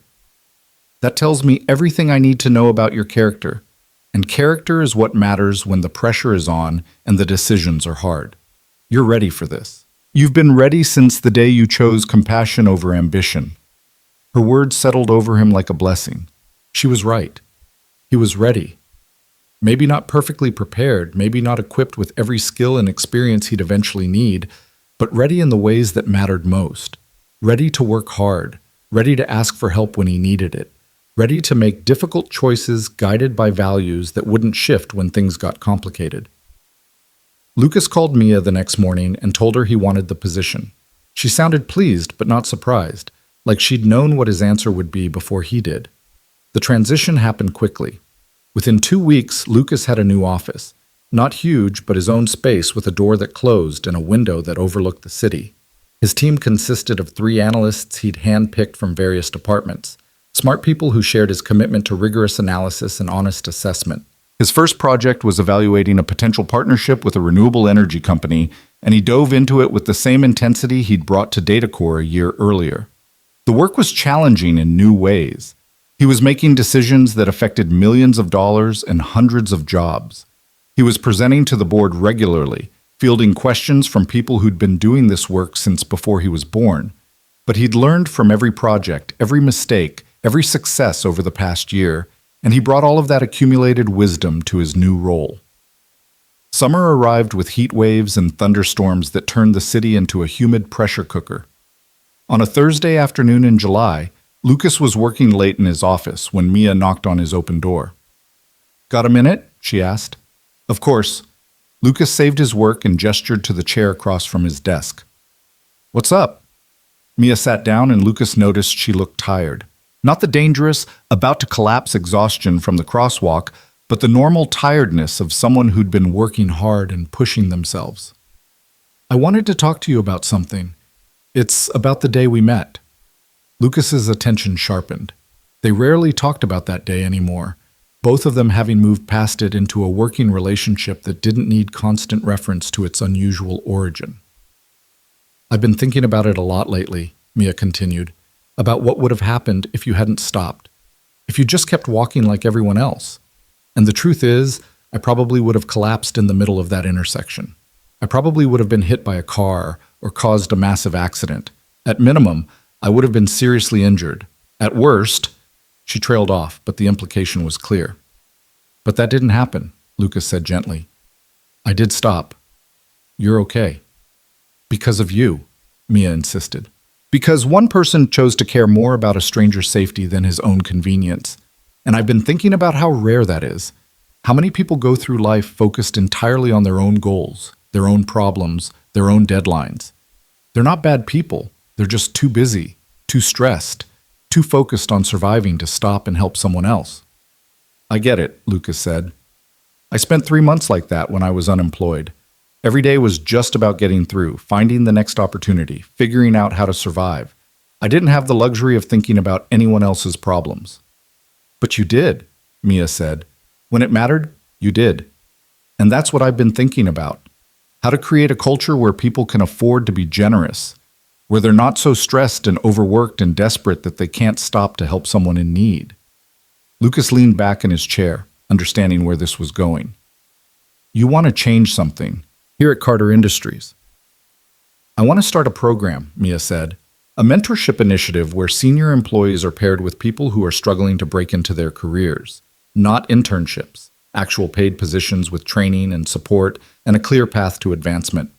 That tells me everything I need to know about your character. And character is what matters when the pressure is on and the decisions are hard. You're ready for this. You've been ready since the day you chose compassion over ambition." Her words settled over him like a blessing. She was right. He was ready. Maybe not perfectly prepared, maybe not equipped with every skill and experience he'd eventually need, but ready in the ways that mattered most. Ready to work hard, ready to ask for help when he needed it, ready to make difficult choices guided by values that wouldn't shift when things got complicated. Lucas called Mia the next morning and told her he wanted the position. She sounded pleased but not surprised, like she'd known what his answer would be before he did. The transition happened quickly. Within 2 weeks, Lucas had a new office. Not huge, but his own space with a door that closed and a window that overlooked the city. His team consisted of 3 analysts he'd handpicked from various departments. Smart people who shared his commitment to rigorous analysis and honest assessment. His first project was evaluating a potential partnership with a renewable energy company, and he dove into it with the same intensity he'd brought to DataCore a year earlier. The work was challenging in new ways. He was making decisions that affected millions of dollars and hundreds of jobs. He was presenting to the board regularly, fielding questions from people who'd been doing this work since before he was born. But he'd learned from every project, every mistake, every success over the past year, and he brought all of that accumulated wisdom to his new role. Summer arrived with heat waves and thunderstorms that turned the city into a humid pressure cooker. On a Thursday afternoon in July, Lucas was working late in his office when Mia knocked on his open door. "Got a minute?" she asked. Of course. Lucas saved his work and gestured to the chair across from his desk. "What's up?" Mia sat down and Lucas noticed she looked tired. Not the dangerous, about to collapse exhaustion from the crosswalk, but the normal tiredness of someone who'd been working hard and pushing themselves. "I wanted to talk to you about something. It's about the day we met." Lucas's attention sharpened. They rarely talked about that day anymore, both of them having moved past it into a working relationship that didn't need constant reference to its unusual origin. "I've been thinking about it a lot lately," Mia continued, "about what would have happened if you hadn't stopped, if you just kept walking like everyone else. And the truth is, I probably would have collapsed in the middle of that intersection. I probably would have been hit by a car or caused a massive accident. At minimum, I would have been seriously injured. At worst," she trailed off, but the implication was clear. "But that didn't happen," Lucas said gently. "I did stop. You're okay." "Because of you," Mia insisted. "Because one person chose to care more about a stranger's safety than his own convenience. And I've been thinking about how rare that is. How many people go through life focused entirely on their own goals, their own problems, their own deadlines. They're not bad people. They're just too busy, too stressed, too focused on surviving to stop and help someone else." "I get it," Lucas said. "I spent 3 months like that when I was unemployed. Every day was just about getting through, finding the next opportunity, figuring out how to survive. I didn't have the luxury of thinking about anyone else's problems. But you did, Mia said. When it mattered, you did. And that's what I've been thinking about. How to create a culture where people can afford to be generous, where they're not so stressed and overworked and desperate that they can't stop to help someone in need. Lucas leaned back in his chair, understanding where this was going. You want to change something here at Carter Industries. I want to start a program, Mia said, a mentorship initiative where senior employees are paired with people who are struggling to break into their careers, not internships, actual paid positions with training and support and a clear path to advancement.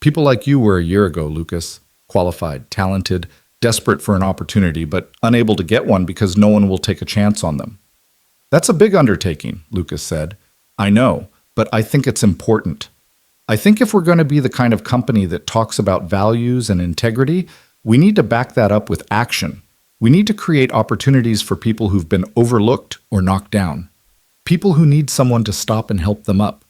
People like you were a year ago, Lucas, qualified, talented, desperate for an opportunity, but unable to get one because no one will take a chance on them. That's a big undertaking, Lucas said. I know, but I think it's important. I think if we're going to be the kind of company that talks about values and integrity, we need to back that up with action. We need to create opportunities for people who've been overlooked or knocked down. People who need someone to stop and help them up.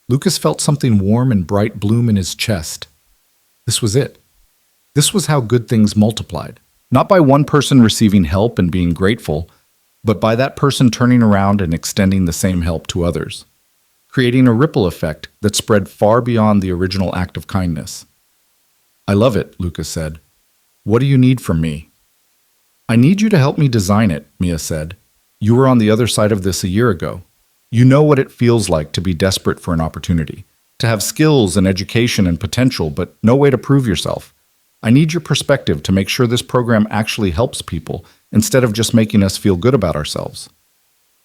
Lucas felt something warm and bright bloom in his chest. This was it. This was how good things multiplied. Not by one person receiving help and being grateful, but by that person turning around and extending the same help to others, creating a ripple effect that spread far beyond the original act of kindness. I love it, Lucas said. What do you need from me? I need you to help me design it, Mia said. You were on the other side of this a year ago. You know what it feels like to be desperate for an opportunity, to have skills and education and potential, but no way to prove yourself. I need your perspective to make sure this program actually helps people instead of just making us feel good about ourselves.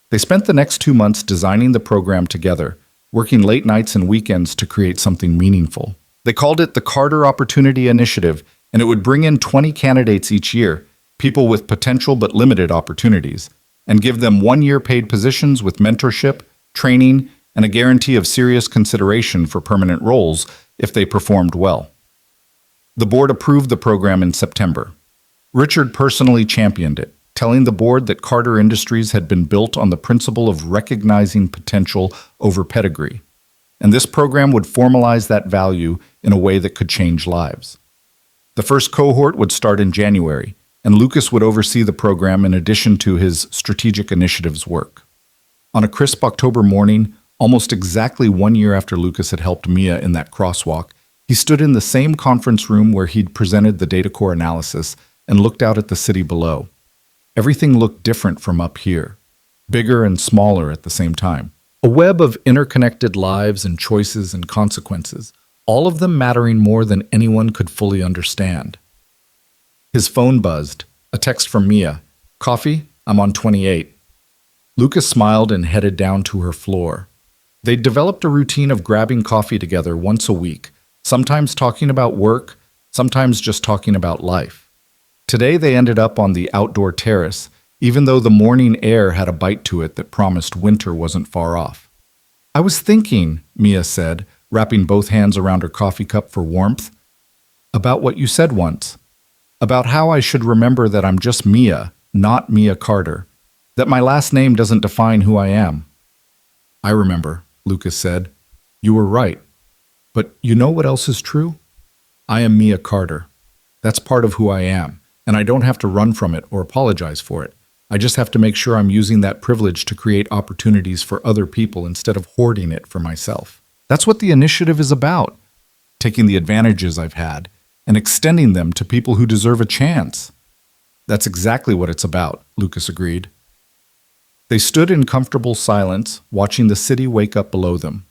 They spent the next 2 months designing the program together, working late nights and weekends to create something meaningful. They called it the Carter Opportunity Initiative, and it would bring in 20 candidates each year, people with potential but limited opportunities, and give them 1-year paid positions with mentorship, training, and a guarantee of serious consideration for permanent roles if they performed well. The board approved the program in September. Richard personally championed it, telling the board that Carter Industries had been built on the principle of recognizing potential over pedigree, and this program would formalize that value in a way that could change lives. The first cohort would start in January, and Lucas would oversee the program in addition to his strategic initiatives work. On a crisp October morning, almost exactly 1 year after Lucas had helped Mia in that crosswalk, he stood in the same conference room where he'd presented the data core analysis and looked out at the city below. Everything looked different from up here, bigger and smaller at the same time. A web of interconnected lives and choices and consequences, all of them mattering more than anyone could fully understand. His phone buzzed, a text from Mia. Coffee? I'm on 28. Lucas smiled and headed down to her floor. They'd developed a routine of grabbing coffee together once a week, sometimes talking about work, sometimes just talking about life. Today they ended up on the outdoor terrace, even though the morning air had a bite to it that promised winter wasn't far off. I was thinking, Mia said, wrapping both hands around her coffee cup for warmth, about what you said once, about how I should remember that I'm just Mia, not Mia Carter, that my last name doesn't define who I am. I remember, Lucas said. You were right. But you know what else is true? I am Mia Carter. That's part of who I am, and I don't have to run from it or apologize for it. I just have to make sure I'm using that privilege to create opportunities for other people instead of hoarding it for myself. That's what the initiative is about, taking the advantages I've had and extending them to people who deserve a chance. That's exactly what it's about, Lucas agreed. They stood in comfortable silence, watching the city wake up below them.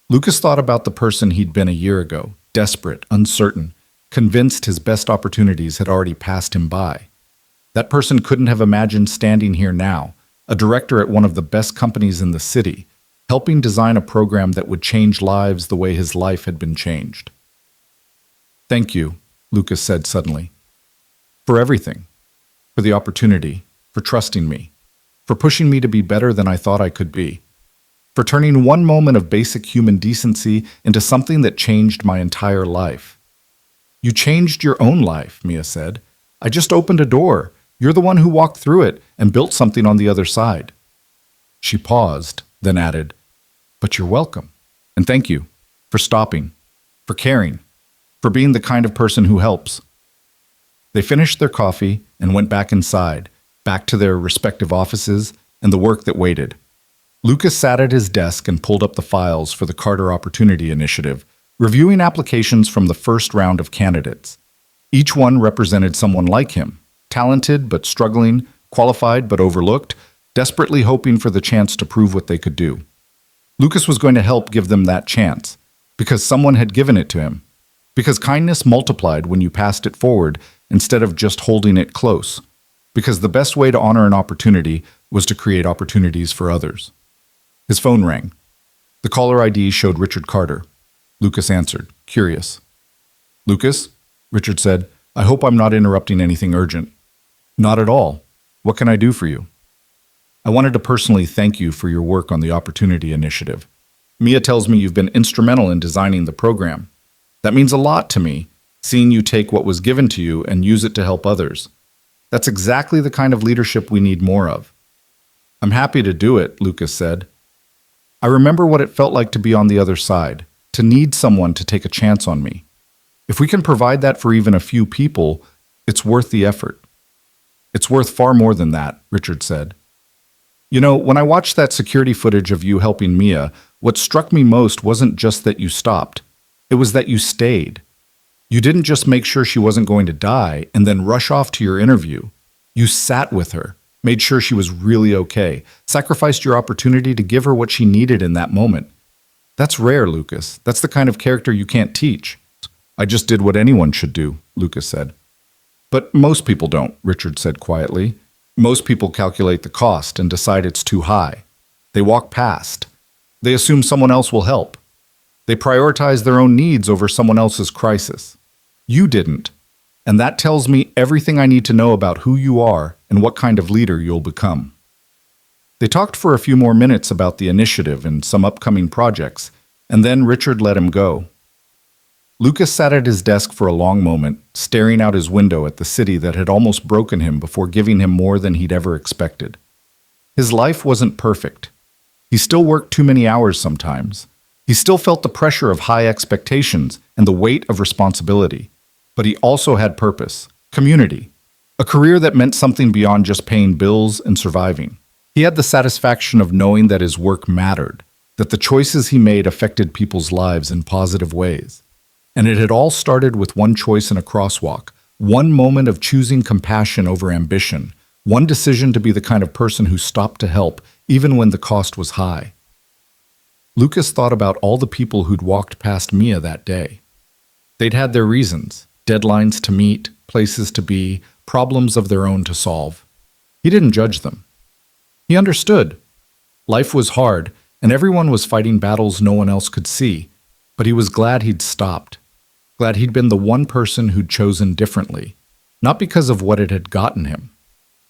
Lucas thought about the person he'd been a year ago, desperate, uncertain, convinced his best opportunities had already passed him by. That person couldn't have imagined standing here now, a director at one of the best companies in the city, helping design a program that would change lives the way his life had been changed. Thank you, Lucas said suddenly, for everything, for the opportunity, for trusting me, for pushing me to be better than I thought I could be, for turning one moment of basic human decency into something that changed my entire life. You changed your own life, Mia said. I just opened a door. You're the one who walked through it and built something on the other side. She paused, then added, but you're welcome. And thank you for stopping, for caring, for being the kind of person who helps. They finished their coffee and went back inside, back to their respective offices and the work that waited. Lucas sat at his desk and pulled up the files for the Carter Opportunity Initiative, reviewing applications from the first round of candidates. Each one represented someone like him, talented but struggling, qualified but overlooked, desperately hoping for the chance to prove what they could do. Lucas was going to help give them that chance, because someone had given it to him, because kindness multiplied when you passed it forward instead of just holding it close, because the best way to honor an opportunity was to create opportunities for others. His phone rang. The caller ID showed Richard Carter. Lucas answered, curious. "Lucas," Richard said, "I hope I'm not interrupting anything urgent." "Not at all. What can I do for you?" "I wanted to personally thank you for your work on the Opportunity Initiative. Mia tells me you've been instrumental in designing the program. That means a lot to me, seeing you take what was given to you and use it to help others. That's exactly the kind of leadership we need more of." "I'm happy to do it," Lucas said. "I remember what it felt like to be on the other side, to need someone to take a chance on me. If we can provide that for even a few people, it's worth the effort." "It's worth far more than that," Richard said. "You know, when I watched that security footage of you helping Mia, what struck me most wasn't just that you stopped. It was that you stayed. You didn't just make sure she wasn't going to die and then rush off to your interview. You sat with her, made sure she was really okay, sacrificed your opportunity to give her what she needed in that moment. That's rare, Lucas. That's the kind of character you can't teach." "I just did what anyone should do," Lucas said. "But most people don't," Richard said quietly. "Most people calculate the cost and decide it's too high. They walk past. They assume someone else will help. They prioritize their own needs over someone else's crisis. You didn't. And that tells me everything I need to know about who you are and what kind of leader you'll become." They talked for a few more minutes about the initiative and some upcoming projects, and then Richard let him go. Lucas sat at his desk for a long moment, staring out his window at the city that had almost broken him before giving him more than he'd ever expected. His life wasn't perfect. He still worked too many hours sometimes. He still felt the pressure of high expectations and the weight of responsibility. But he also had purpose, community, a career that meant something beyond just paying bills and surviving. He had the satisfaction of knowing that his work mattered, that the choices he made affected people's lives in positive ways. And it had all started with one choice in a crosswalk, one moment of choosing compassion over ambition, one decision to be the kind of person who stopped to help, even when the cost was high. Lucas thought about all the people who'd walked past Mia that day. They'd had their reasons, deadlines to meet, places to be, problems of their own to solve. He didn't judge them. He understood. Life was hard, and everyone was fighting battles no one else could see, but he was glad he'd stopped. Glad he'd been the one person who'd chosen differently, not because of what it had gotten him,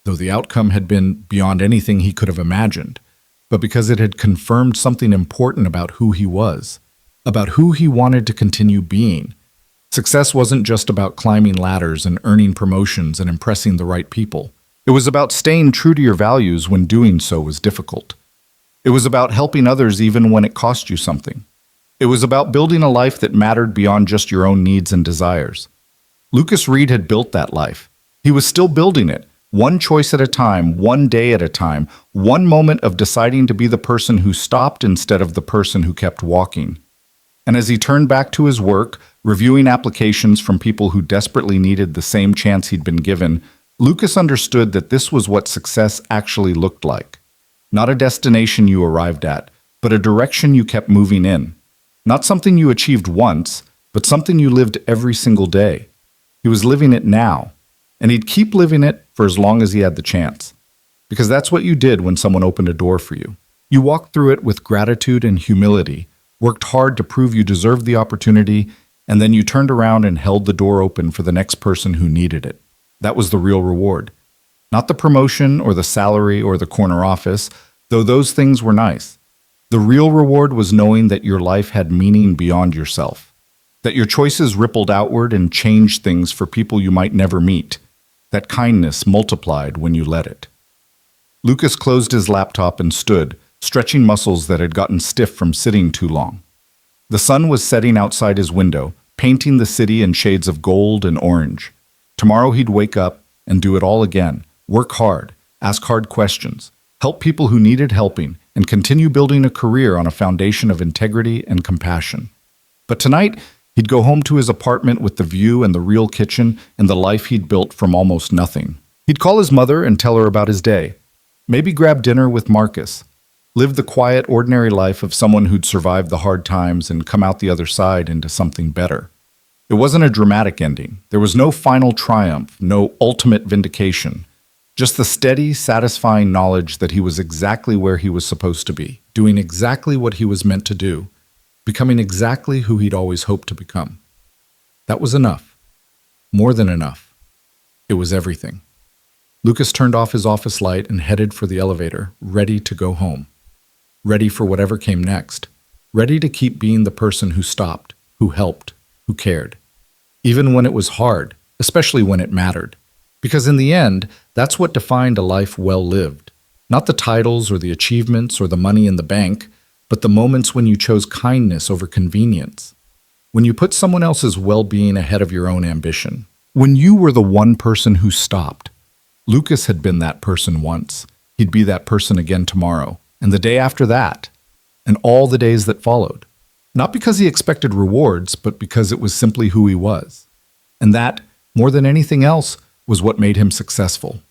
though the outcome had been beyond anything he could have imagined, but because it had confirmed something important about who he was, about who he wanted to continue being. Success wasn't just about climbing ladders and earning promotions and impressing the right people. It was about staying true to your values when doing so was difficult. It was about helping others even when it cost you something. It was about building a life that mattered beyond just your own needs and desires. Lucas Reed had built that life. He was still building it, one choice at a time, one day at a time, one moment of deciding to be the person who stopped instead of the person who kept walking. And as he turned back to his work, reviewing applications from people who desperately needed the same chance he'd been given, Lucas understood that this was what success actually looked like. Not a destination you arrived at, but a direction you kept moving in. Not something you achieved once, but something you lived every single day. He was living it now, and he'd keep living it for as long as he had the chance. Because that's what you did when someone opened a door for you. You walked through it with gratitude and humility, worked hard to prove you deserved the opportunity, and then you turned around and held the door open for the next person who needed it. That was the real reward. Not the promotion or the salary or the corner office, though those things were nice. The real reward was knowing that your life had meaning beyond yourself, that your choices rippled outward and changed things for people you might never meet, that kindness multiplied when you let it. Lucas closed his laptop and stood, stretching muscles that had gotten stiff from sitting too long. The sun was setting outside his window, painting the city in shades of gold and orange. Tomorrow he'd wake up and do it all again, work hard, ask hard questions, help people who needed helping, and continue building a career on a foundation of integrity and compassion. But tonight, he'd go home to his apartment with the view and the real kitchen and the life he'd built from almost nothing. He'd call his mother and tell her about his day. Maybe grab dinner with Marcus. Live the quiet, ordinary life of someone who'd survived the hard times and come out the other side into something better. It wasn't a dramatic ending. There was no final triumph, no ultimate vindication. Just the steady, satisfying knowledge that he was exactly where he was supposed to be, doing exactly what he was meant to do, becoming exactly who he'd always hoped to become. That was enough. More than enough. It was everything. Lucas turned off his office light and headed for the elevator, ready to go home. Ready for whatever came next. Ready to keep being the person who stopped, who helped, who cared. Even when it was hard, especially when it mattered. Because in the end, that's what defined a life well lived. Not the titles or the achievements or the money in the bank, but the moments when you chose kindness over convenience. When you put someone else's well-being ahead of your own ambition. When you were the one person who stopped. Lucas had been that person once. He'd be that person again tomorrow, and the day after that, and all the days that followed. Not because he expected rewards, but because it was simply who he was. And that, more than anything else, was what made him successful.